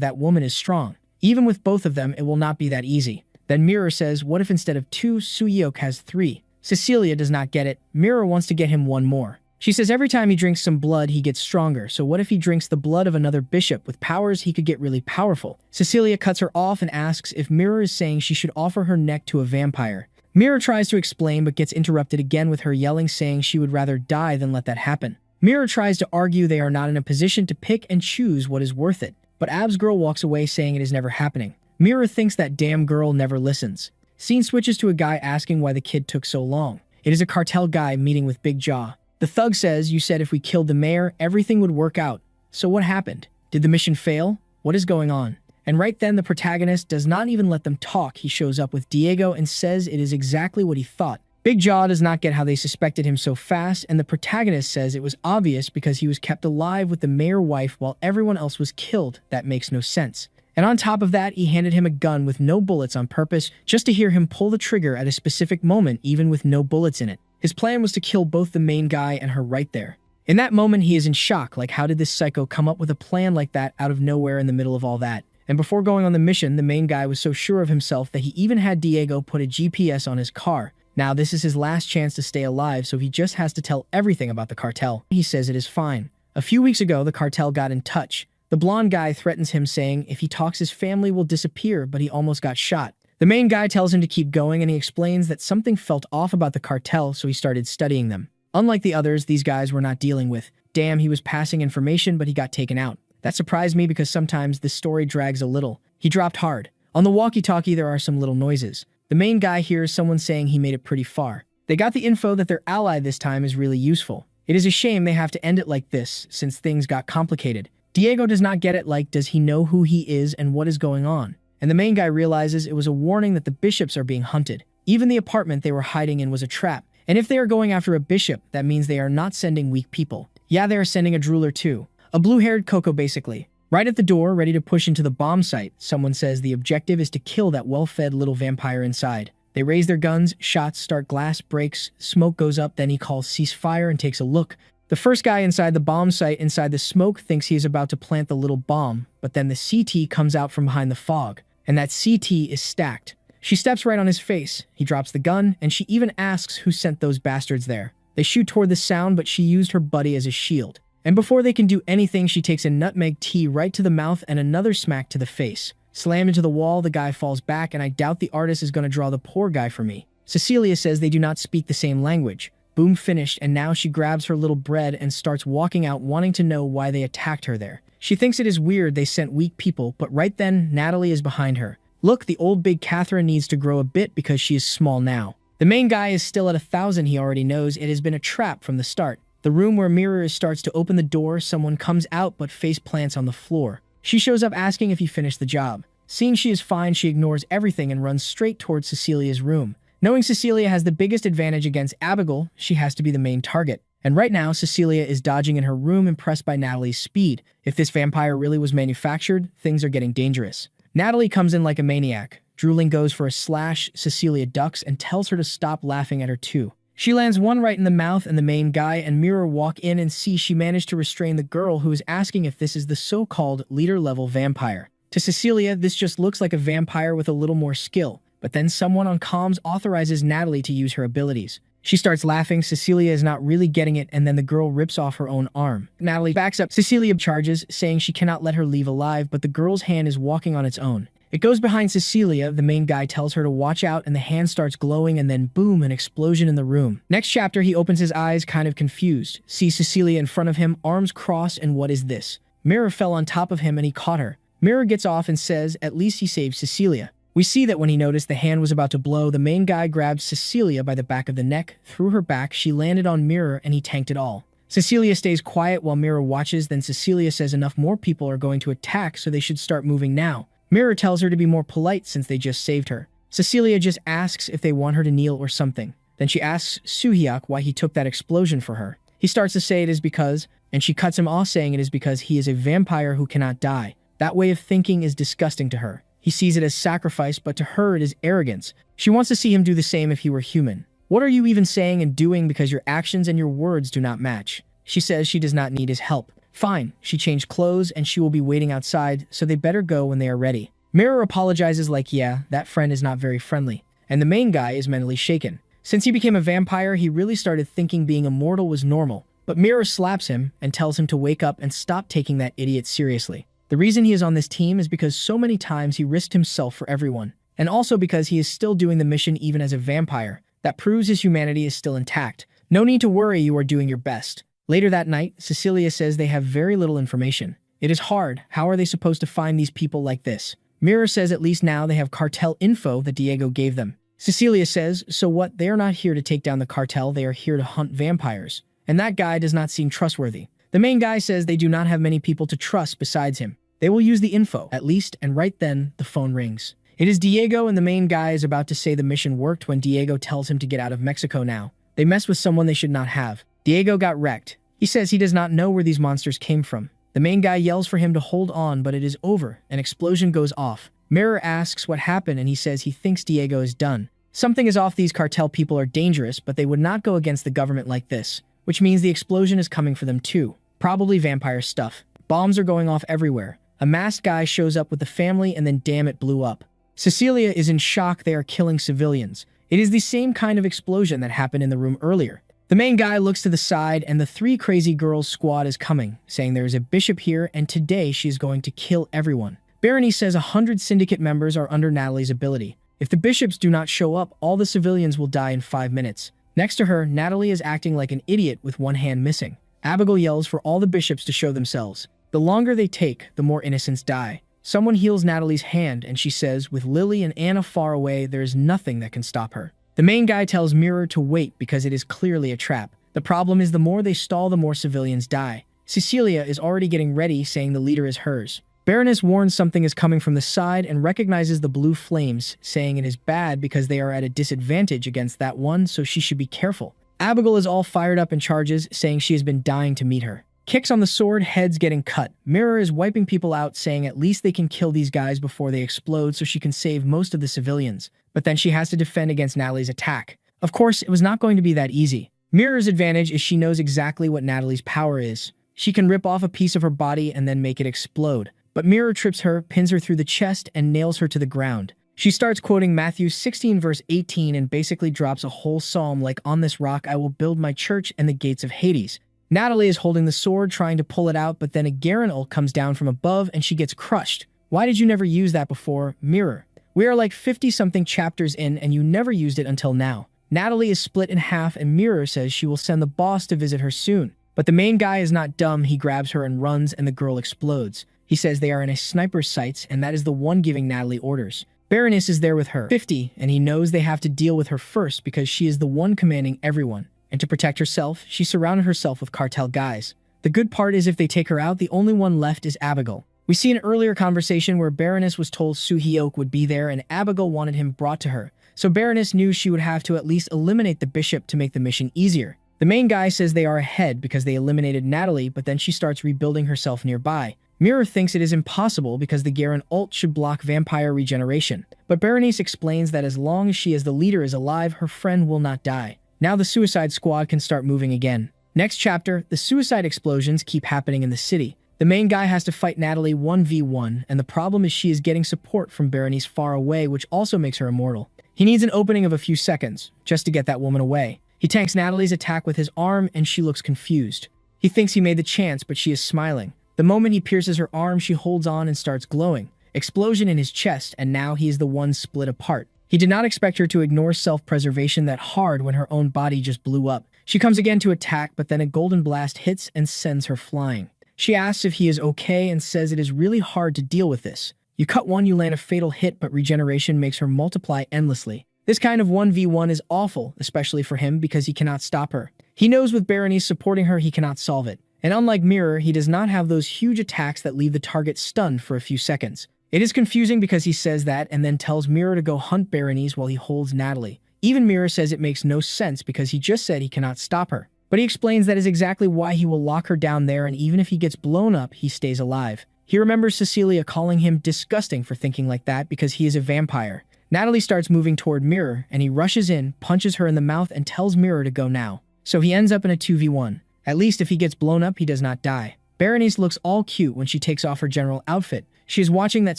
that woman is strong. Even with both of them, it will not be that easy. Then Mirror says, what if instead of 2, Suyok has 3? Cecilia does not get it. Mirror wants to get him 1 more. She says every time he drinks some blood, he gets stronger. So what if he drinks the blood of another bishop with powers? He could get really powerful. Cecilia cuts her off and asks if Mirror is saying she should offer her neck to a vampire. Mirror tries to explain but gets interrupted again with her yelling, saying she would rather die than let that happen. Mirror tries to argue they are not in a position to pick and choose what is worth it. But Ab's girl walks away saying it is never happening. Mirror thinks that damn girl never listens. Scene switches to a guy asking why the kid took so long. It is a cartel guy meeting with Big Jaw. The thug says, you said if we killed the mayor, everything would work out. So what happened? Did the mission fail? What is going on? And right then, the protagonist does not even let them talk. He shows up with Diego and says it is exactly what he thought. Big Jaw does not get how they suspected him so fast, and the protagonist says it was obvious because he was kept alive with the mayor wife while everyone else was killed. That makes no sense. And on top of that, he handed him a gun with no bullets on purpose, just to hear him pull the trigger at a specific moment, even with no bullets in it. His plan was to kill both the main guy and her right there. In that moment, he is in shock, like how did this psycho come up with a plan like that out of nowhere in the middle of all that? And before going on the mission, the main guy was so sure of himself that he even had Diego put a GPS on his car. Now this is his last chance to stay alive, so he just has to tell everything about the cartel. He says it is fine. A few weeks ago, the cartel got in touch. The blonde guy threatens him, saying if he talks his family will disappear, but he almost got shot. The main guy tells him to keep going, and he explains that something felt off about the cartel, so he started studying them. Unlike the others, these guys were not dealing with, damn, he was passing information, but he got taken out. That surprised me because sometimes this story drags a little. He dropped hard. On the walkie-talkie, there are some little noises. The main guy hears someone saying he made it pretty far. They got the info that their ally this time is really useful. It is a shame they have to end it like this, since things got complicated. Diego does not get it, like, does he know who he is and what is going on? And the main guy realizes it was a warning that the bishops are being hunted. Even the apartment they were hiding in was a trap. And if they are going after a bishop, that means they are not sending weak people. Yeah, they are sending a drooler too. A blue-haired Coco, basically. Right at the door, ready to push into the bomb site, someone says the objective is to kill that well-fed little vampire inside. They raise their guns, shots start, glass breaks, smoke goes up, then he calls ceasefire and takes a look. The first guy inside the bomb site, inside the smoke, thinks he is about to plant the little bomb, but then the CT comes out from behind the fog, and that CT is stacked. She steps right on his face. He drops the gun, and she even asks who sent those bastards there. They shoot toward the sound, but she used her buddy as a shield. And before they can do anything, she takes a nutmeg tea right to the mouth and another smack to the face. Slammed into the wall, the guy falls back, and I doubt the artist is going to draw the poor guy for me. Cecilia says they do not speak the same language. Boom, finished, and now she grabs her little bread and starts walking out, wanting to know why they attacked her there. She thinks it is weird they sent weak people, but right then, Natalie is behind her. Look, the old big Catherine needs to grow a bit because she is small now. The main guy is still at 1,000. He already knows it has been a trap from the start. The room where Mirror starts to open the door, someone comes out but face plants on the floor. She shows up asking if he finished the job. Seeing she is fine, she ignores everything and runs straight towards Cecilia's room. Knowing Cecilia has the biggest advantage against Abigail, she has to be the main target. And right now, Cecilia is dodging in her room, impressed by Natalie's speed. If this vampire really was manufactured, things are getting dangerous. Natalie comes in like a maniac. Drooling goes for a slash, Cecilia ducks and tells her to stop laughing at her too. She lands one right in the mouth, and the main guy and Mirror walk in and see she managed to restrain the girl, who is asking if this is the so-called leader-level vampire. To Cecilia, this just looks like a vampire with a little more skill, but then someone on comms authorizes Natalie to use her abilities. She starts laughing, Cecilia is not really getting it, and then the girl rips off her own arm. Natalie backs up, Cecilia charges, saying she cannot let her leave alive, but the girl's hand is walking on its own. It goes behind Cecilia, the main guy tells her to watch out, and the hand starts glowing, and then boom, an explosion in the room. Next chapter, he opens his eyes, kind of confused. Sees Cecilia in front of him, arms crossed, and what is this? Mirror fell on top of him and he caught her. Mirror gets off and says, at least he saved Cecilia. We see that when he noticed the hand was about to blow, the main guy grabs Cecilia by the back of the neck, threw her back, she landed on Mirror, and he tanked it all. Cecilia stays quiet while Mirror watches, then Cecilia says enough more people are going to attack, so they should start moving now. Mirror tells her to be more polite since they just saved her. Cecilia just asks if they want her to kneel or something. Then she asks Suhyuk why he took that explosion for her. He starts to say it is because, and she cuts him off saying it is because he is a vampire who cannot die. That way of thinking is disgusting to her. He sees it as sacrifice, but to her it is arrogance. She wants to see him do the same if he were human. What are you even saying and doing, because your actions and your words do not match? She says she does not need his help. Fine, she changed clothes and she will be waiting outside, so they better go when they are ready. Mirror apologizes like, yeah, that friend is not very friendly. And the main guy is mentally shaken. Since he became a vampire, he really started thinking being immortal was normal. But Mirror slaps him and tells him to wake up and stop taking that idiot seriously. The reason he is on this team is because so many times he risked himself for everyone. And also because he is still doing the mission even as a vampire. That proves his humanity is still intact. No need to worry, you are doing your best. Later that night, Cecilia says they have very little information. It is hard. How are they supposed to find these people like this? Mirror says at least now they have cartel info that Diego gave them. Cecilia says, so what? They are not here to take down the cartel, they are here to hunt vampires. And that guy does not seem trustworthy. The main guy says they do not have many people to trust besides him. They will use the info, at least, and right then, the phone rings. It is Diego, and the main guy is about to say the mission worked when Diego tells him to get out of Mexico now. They mess with someone they should not have. Diego got wrecked. He says he does not know where these monsters came from. The main guy yells for him to hold on, but it is over. An explosion goes off. Mirror asks what happened, and he says he thinks Diego is done. Something is off. These cartel people are dangerous, but they would not go against the government like this, which means the explosion is coming for them too. Probably vampire stuff. Bombs are going off everywhere. A masked guy shows up with the family, and then damn, it blew up. Cecilia is in shock. They are killing civilians. It is the same kind of explosion that happened in the room earlier. The main guy looks to the side, and the three crazy girls squad is coming, saying there is a bishop here, and today she is going to kill everyone. Berenice says 100 syndicate members are under Natalie's ability. If the bishops do not show up, all the civilians will die in 5 minutes. Next to her, Natalie is acting like an idiot with one hand missing. Abigail yells for all the bishops to show themselves. The longer they take, the more innocents die. Someone heals Natalie's hand, and she says, with Lily and Anna far away, there is nothing that can stop her. The main guy tells Mirror to wait because it is clearly a trap. The problem is the more they stall, the more civilians die. Cecilia is already getting ready, saying the leader is hers. Berenice warns something is coming from the side and recognizes the blue flames, saying it is bad because they are at a disadvantage against that one, so she should be careful. Abigail is all fired up and charges, saying she has been dying to meet her. Kicks on the sword, heads getting cut. Mirror is wiping people out, saying at least they can kill these guys before they explode so she can save most of the civilians. But then she has to defend against Natalie's attack. Of course, it was not going to be that easy. Mirror's advantage is she knows exactly what Natalie's power is. She can rip off a piece of her body and then make it explode. But Mirror trips her, pins her through the chest, and nails her to the ground. She starts quoting Matthew 16 verse 18 and basically drops a whole psalm like, on this rock I will build my church and the gates of Hades. Natalie is holding the sword, trying to pull it out, but then a Garen ult comes down from above and she gets crushed. Why did you never use that before, Mirror? We are like 50-something chapters in and you never used it until now. Natalie is split in half and Mirror says she will send the boss to visit her soon. But the main guy is not dumb, he grabs her and runs and the girl explodes. He says they are in a sniper's sights and that is the one giving Natalie orders. Berenice is there with her, 50, and he knows they have to deal with her first because she is the one commanding everyone. And to protect herself, she surrounded herself with cartel guys. The good part is if they take her out, the only one left is Abigail. We see an earlier conversation where Baroness was told Soo-hyuk would be there and Abigail wanted him brought to her. So Baroness knew she would have to at least eliminate the bishop to make the mission easier. The main guy says they are ahead because they eliminated Natalie, but then she starts rebuilding herself nearby. Mirror thinks it is impossible because the Garen ult should block vampire regeneration. But Berenice explains that as long as she as the leader is alive, her friend will not die. Now the Suicide Squad can start moving again. Next chapter, the suicide explosions keep happening in the city. The main guy has to fight Natalie 1v1, and the problem is she is getting support from Berenice far away, which also makes her immortal. He needs an opening of a few seconds, just to get that woman away. He tanks Natalie's attack with his arm, and she looks confused. He thinks he made the chance, but she is smiling. The moment he pierces her arm, she holds on and starts glowing. Explosion in his chest, and now he is the one split apart. He did not expect her to ignore self-preservation that hard when her own body just blew up. She comes again to attack, but then a golden blast hits and sends her flying. She asks if he is okay and says it is really hard to deal with this. You cut one, you land a fatal hit, but regeneration makes her multiply endlessly. This kind of 1v1 is awful, especially for him because he cannot stop her. He knows with Berenice supporting her, he cannot solve it. And unlike Mirror, he does not have those huge attacks that leave the target stunned for a few seconds. It is confusing because he says that and then tells Mirror to go hunt Berenice while he holds Natalie. Even Mirror says it makes no sense because he just said he cannot stop her. But he explains that is exactly why he will lock her down there, and even if he gets blown up, he stays alive. He remembers Cecilia calling him disgusting for thinking like that because he is a vampire. Natalie starts moving toward Mirror, and he rushes in, punches her in the mouth, and tells Mirror to go now. So he ends up in a 2v1. At least if he gets blown up, he does not die. Berenice looks all cute when she takes off her general outfit. She is watching that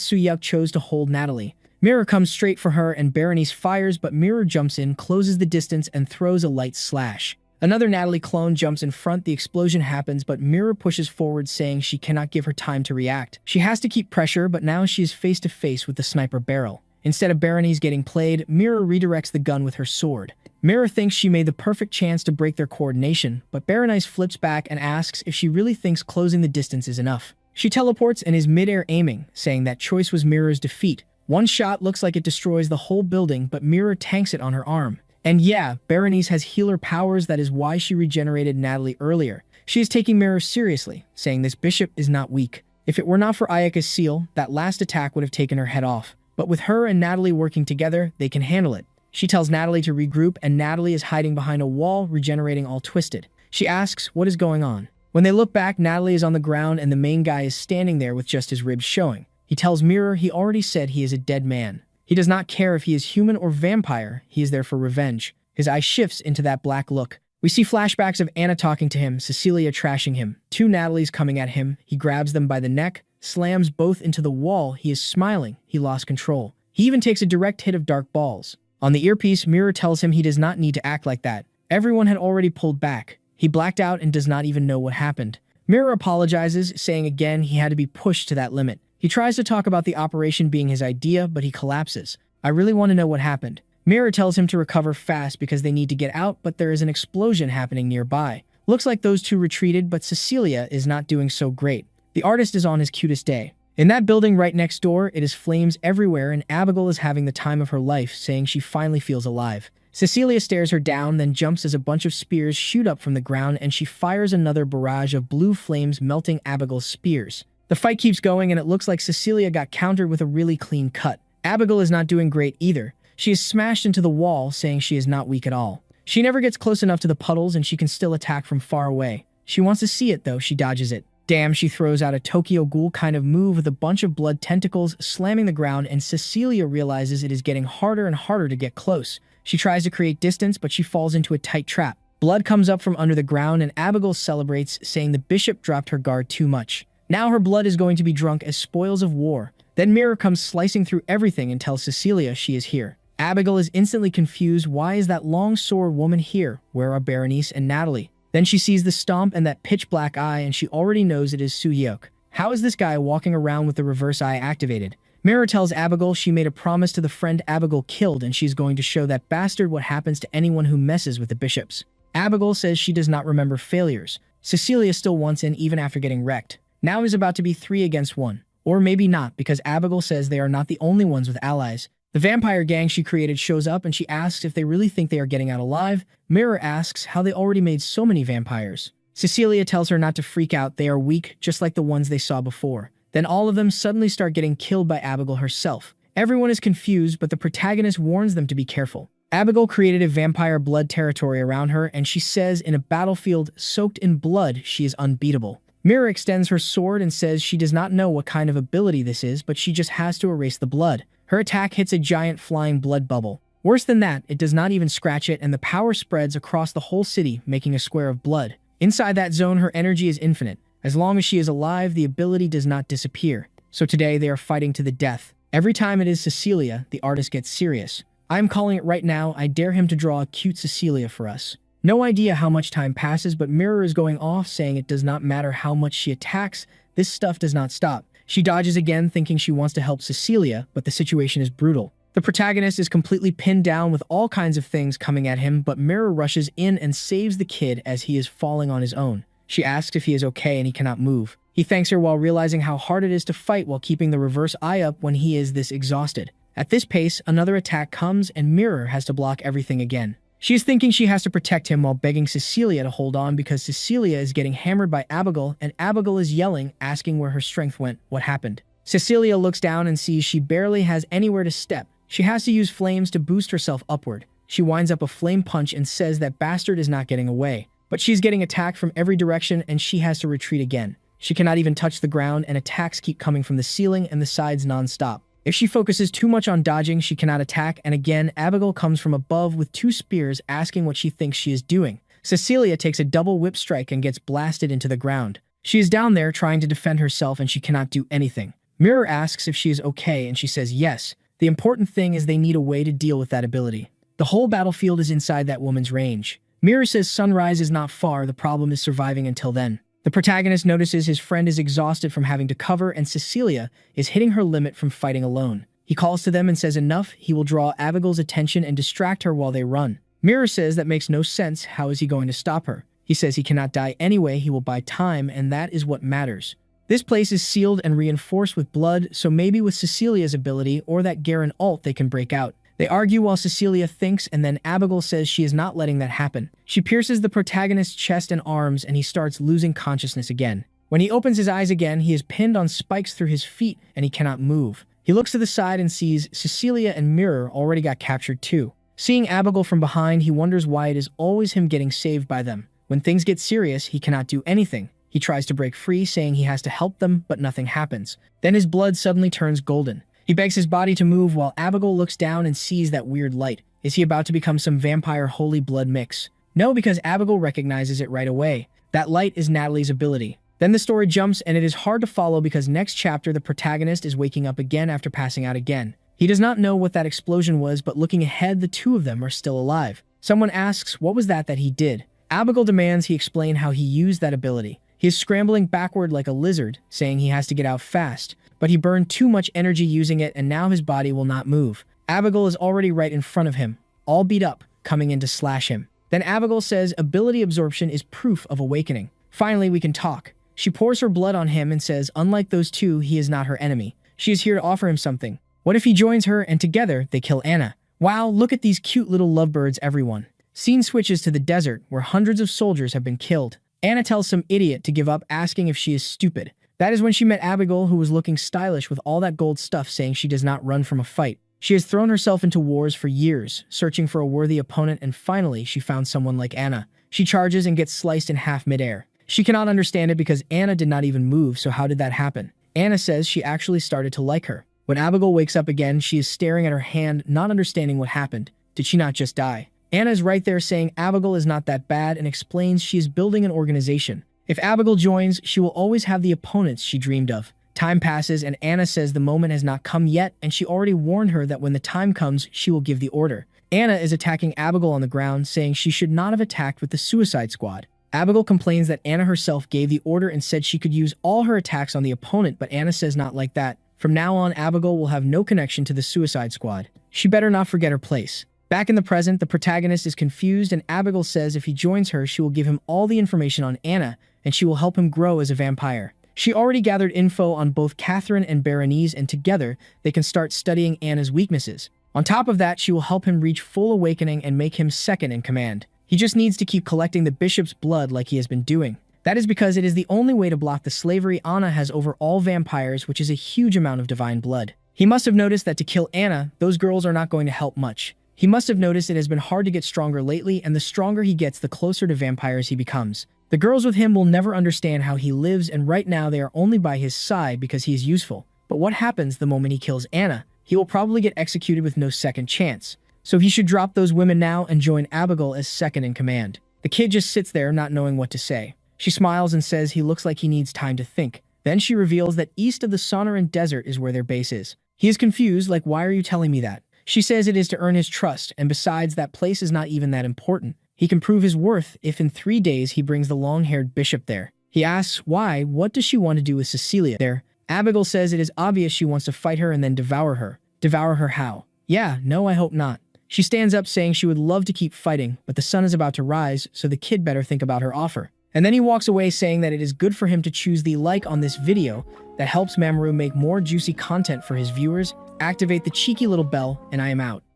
Soo-hyuk chose to hold Natalie. Mirror comes straight for her, and Berenice fires, but Mirror jumps in, closes the distance, and throws a light slash. Another Natalie clone jumps in front, the explosion happens, but Mirror pushes forward saying she cannot give her time to react. She has to keep pressure, but now she is face to face with the sniper barrel. Instead of Berenice getting played, Mirror redirects the gun with her sword. Mirror thinks she made the perfect chance to break their coordination, but Berenice flips back and asks if she really thinks closing the distance is enough. She teleports and is mid-air aiming, saying that choice was Mirror's defeat. One shot looks like it destroys the whole building, but Mirror tanks it on her arm. And yeah, Berenice has healer powers, that is why she regenerated Natalie earlier. She is taking Mirror seriously, saying this bishop is not weak. If it were not for Ayaka's seal, that last attack would have taken her head off. But with her and Natalie working together, they can handle it. She tells Natalie to regroup, and Natalie is hiding behind a wall, regenerating all twisted. She asks what is going on. When they look back, Natalie is on the ground and the main guy is standing there with just his ribs showing. He tells Mirror he already said he is a dead man. He does not care if he is human or vampire, he is there for revenge. His eye shifts into that black look. We see flashbacks of Anna talking to him, Cecilia trashing him, two Natalies coming at him. He grabs them by the neck, slams both into the wall. He is smiling. He lost control. He even takes a direct hit of dark balls. On the earpiece, Mirror tells him he does not need to act like that. Everyone had already pulled back. He blacked out and does not even know what happened. Mirror apologizes, saying again he had to be pushed to that limit. He tries to talk about the operation being his idea, but he collapses. I really want to know what happened. Mirror tells him to recover fast because they need to get out, but there is an explosion happening nearby. Looks like those two retreated, but Cecilia is not doing so great. The artist is on his cutest day. In that building right next door, it is flames everywhere, and Abigail is having the time of her life, saying she finally feels alive. Cecilia stares her down, then jumps as a bunch of spears shoot up from the ground, and she fires another barrage of blue flames, melting Abigail's spears. The fight keeps going, and it looks like Cecilia got countered with a really clean cut. Abigail is not doing great either. She is smashed into the wall, saying she is not weak at all. She never gets close enough to the puddles, and she can still attack from far away. She wants to see it, though. She dodges it. Damn, she throws out a Tokyo Ghoul kind of move with a bunch of blood tentacles slamming the ground, and Cecilia realizes it is getting harder and harder to get close. She tries to create distance, but she falls into a tight trap. Blood comes up from under the ground, and Abigail celebrates, saying the bishop dropped her guard too much. Now her blood is going to be drunk as spoils of war. Then Mirror comes slicing through everything and tells Cecilia she is here. Abigail is instantly confused. Why is that long sword woman here? Where are Berenice and Natalie? Then she sees the stomp and that pitch black eye, and she already knows it is Soo-hyuk. How is this guy walking around with the reverse eye activated? Mirror tells Abigail she made a promise to the friend Abigail killed, and she's going to show that bastard what happens to anyone who messes with the bishops. Abigail says she does not remember failures. Cecilia still wants in even after getting wrecked. Now it is about to be 3 against 1. Or maybe not, because Abigail says they are not the only ones with allies. The vampire gang she created shows up, and she asks if they really think they are getting out alive. Mirror asks how they already made so many vampires. Cecilia tells her not to freak out, they are weak, just like the ones they saw before. Then all of them suddenly start getting killed by Abigail herself. Everyone is confused, but the protagonist warns them to be careful. Abigail created a vampire blood territory around her, and she says in a battlefield soaked in blood, she is unbeatable. Mira extends her sword and says she does not know what kind of ability this is, but she just has to erase the blood. Her attack hits a giant flying blood bubble. Worse than that, it does not even scratch it, and the power spreads across the whole city, making a square of blood. Inside that zone, her energy is infinite. As long as she is alive, the ability does not disappear. So today, they are fighting to the death. Every time it is Cecilia, the artist gets serious. I am calling it right now. I dare him to draw a cute Cecilia for us. No idea how much time passes, but Mirror is going off, saying it does not matter how much she attacks, this stuff does not stop. She dodges again, thinking she wants to help Cecilia, but the situation is brutal. The protagonist is completely pinned down with all kinds of things coming at him, but Mirror rushes in and saves the kid as he is falling on his own. She asks if he is okay and he cannot move. He thanks her while realizing how hard it is to fight while keeping the reverse eye up when he is this exhausted. At this pace, another attack comes and Mirror has to block everything again. She is thinking she has to protect him while begging Cecilia to hold on because Cecilia is getting hammered by Abigail and Abigail is yelling, asking where her strength went, what happened. Cecilia looks down and sees she barely has anywhere to step. She has to use flames to boost herself upward. She winds up a flame punch and says that bastard is not getting away. But she's getting attacked from every direction and she has to retreat again. She cannot even touch the ground and attacks keep coming from the ceiling and the sides non-stop. If she focuses too much on dodging, she cannot attack, and again, Abigail comes from above with 2 spears asking what she thinks she is doing. Cecilia takes a double whip strike and gets blasted into the ground. She is down there trying to defend herself and she cannot do anything. Mirror asks if she is okay and she says yes. The important thing is they need a way to deal with that ability. The whole battlefield is inside that woman's range. Mirror says sunrise is not far, the problem is surviving until then. The protagonist notices his friend is exhausted from having to cover and Cecilia is hitting her limit from fighting alone. He calls to them and says enough, he will draw Abigail's attention and distract her while they run. Mirror says that makes no sense, how is he going to stop her? He says he cannot die anyway, he will buy time, and that is what matters. This place is sealed and reinforced with blood, so maybe with Cecilia's ability or that Garen ult they can break out. They argue while Cecilia thinks, and then Abigail says she is not letting that happen. She pierces the protagonist's chest and arms and he starts losing consciousness again. When he opens his eyes again, he is pinned on spikes through his feet and he cannot move. He looks to the side and sees Cecilia and Mirror already got captured too. Seeing Abigail from behind, he wonders why it is always him getting saved by them. When things get serious, he cannot do anything. He tries to break free, saying he has to help them, but nothing happens. Then his blood suddenly turns golden. He begs his body to move while Abigail looks down and sees that weird light. Is he about to become some vampire holy blood mix? No, because Abigail recognizes it right away. That light is Natalie's ability. Then the story jumps and it is hard to follow because next chapter the protagonist is waking up again after passing out again. He does not know what that explosion was, but looking ahead, the 2 of them are still alive. Someone asks what was that he did. Abigail demands he explain how he used that ability. He is scrambling backward like a lizard, saying he has to get out fast. But he burned too much energy using it and now his body will not move. Abigail is already right in front of him, all beat up, coming in to slash him. Then Abigail says ability absorption is proof of awakening. Finally, we can talk. She pours her blood on him and says unlike those 2, he is not her enemy. She is here to offer him something. What if he joins her and together they kill Anna? Wow, look at these cute little lovebirds, everyone. Scene switches to the desert where hundreds of soldiers have been killed. Anna tells some idiot to give up, asking if she is stupid. That is when she met Abigail, who was looking stylish with all that gold stuff, saying she does not run from a fight. She has thrown herself into wars for years, searching for a worthy opponent, and finally she found someone like Anna. She charges and gets sliced in half midair. She cannot understand it because Anna did not even move, so how did that happen? Anna says she actually started to like her. When Abigail wakes up again, she is staring at her hand, not understanding what happened. Did she not just die? Anna is right there saying Abigail is not that bad and explains she is building an organization. If Abigail joins, she will always have the opponents she dreamed of. Time passes and Anna says the moment has not come yet and she already warned her that when the time comes, she will give the order. Anna is attacking Abigail on the ground, saying she should not have attacked with the Suicide Squad. Abigail complains that Anna herself gave the order and said she could use all her attacks on the opponent, but Anna says not like that. From now on, Abigail will have no connection to the Suicide Squad. She better not forget her place. Back in the present, the protagonist is confused and Abigail says if he joins her, she will give him all the information on Anna and she will help him grow as a vampire. She already gathered info on both Catherine and Berenice, and together they can start studying Anna's weaknesses. On top of that, she will help him reach full awakening and make him second in command. He just needs to keep collecting the bishop's blood like he has been doing. That is because it is the only way to block the slavery Anna has over all vampires, which is a huge amount of divine blood. He must have noticed that to kill Anna, those girls are not going to help much. He must have noticed it has been hard to get stronger lately, and the stronger he gets, the closer to vampires he becomes. The girls with him will never understand how he lives, and right now they are only by his side because he is useful. But what happens the moment he kills Anna? He will probably get executed with no second chance. So he should drop those women now and join Abigail as second in command. The kid just sits there not knowing what to say. She smiles and says he looks like he needs time to think. Then she reveals that east of the Sonoran Desert is where their base is. He is confused, like, why are you telling me that? She says it is to earn his trust, and besides, that place is not even that important. He can prove his worth if in 3 days he brings the long-haired bishop there. He asks why, what does she want to do with Cecilia there? Abigail says it is obvious she wants to fight her and then devour her. Devour her how? Yeah, no, I hope not. She stands up saying she would love to keep fighting, but the sun is about to rise, so the kid better think about her offer. And then he walks away saying that it is good for him to choose the like on this video that helps Mamoru make more juicy content for his viewers. Activate the cheeky little bell, and I am out.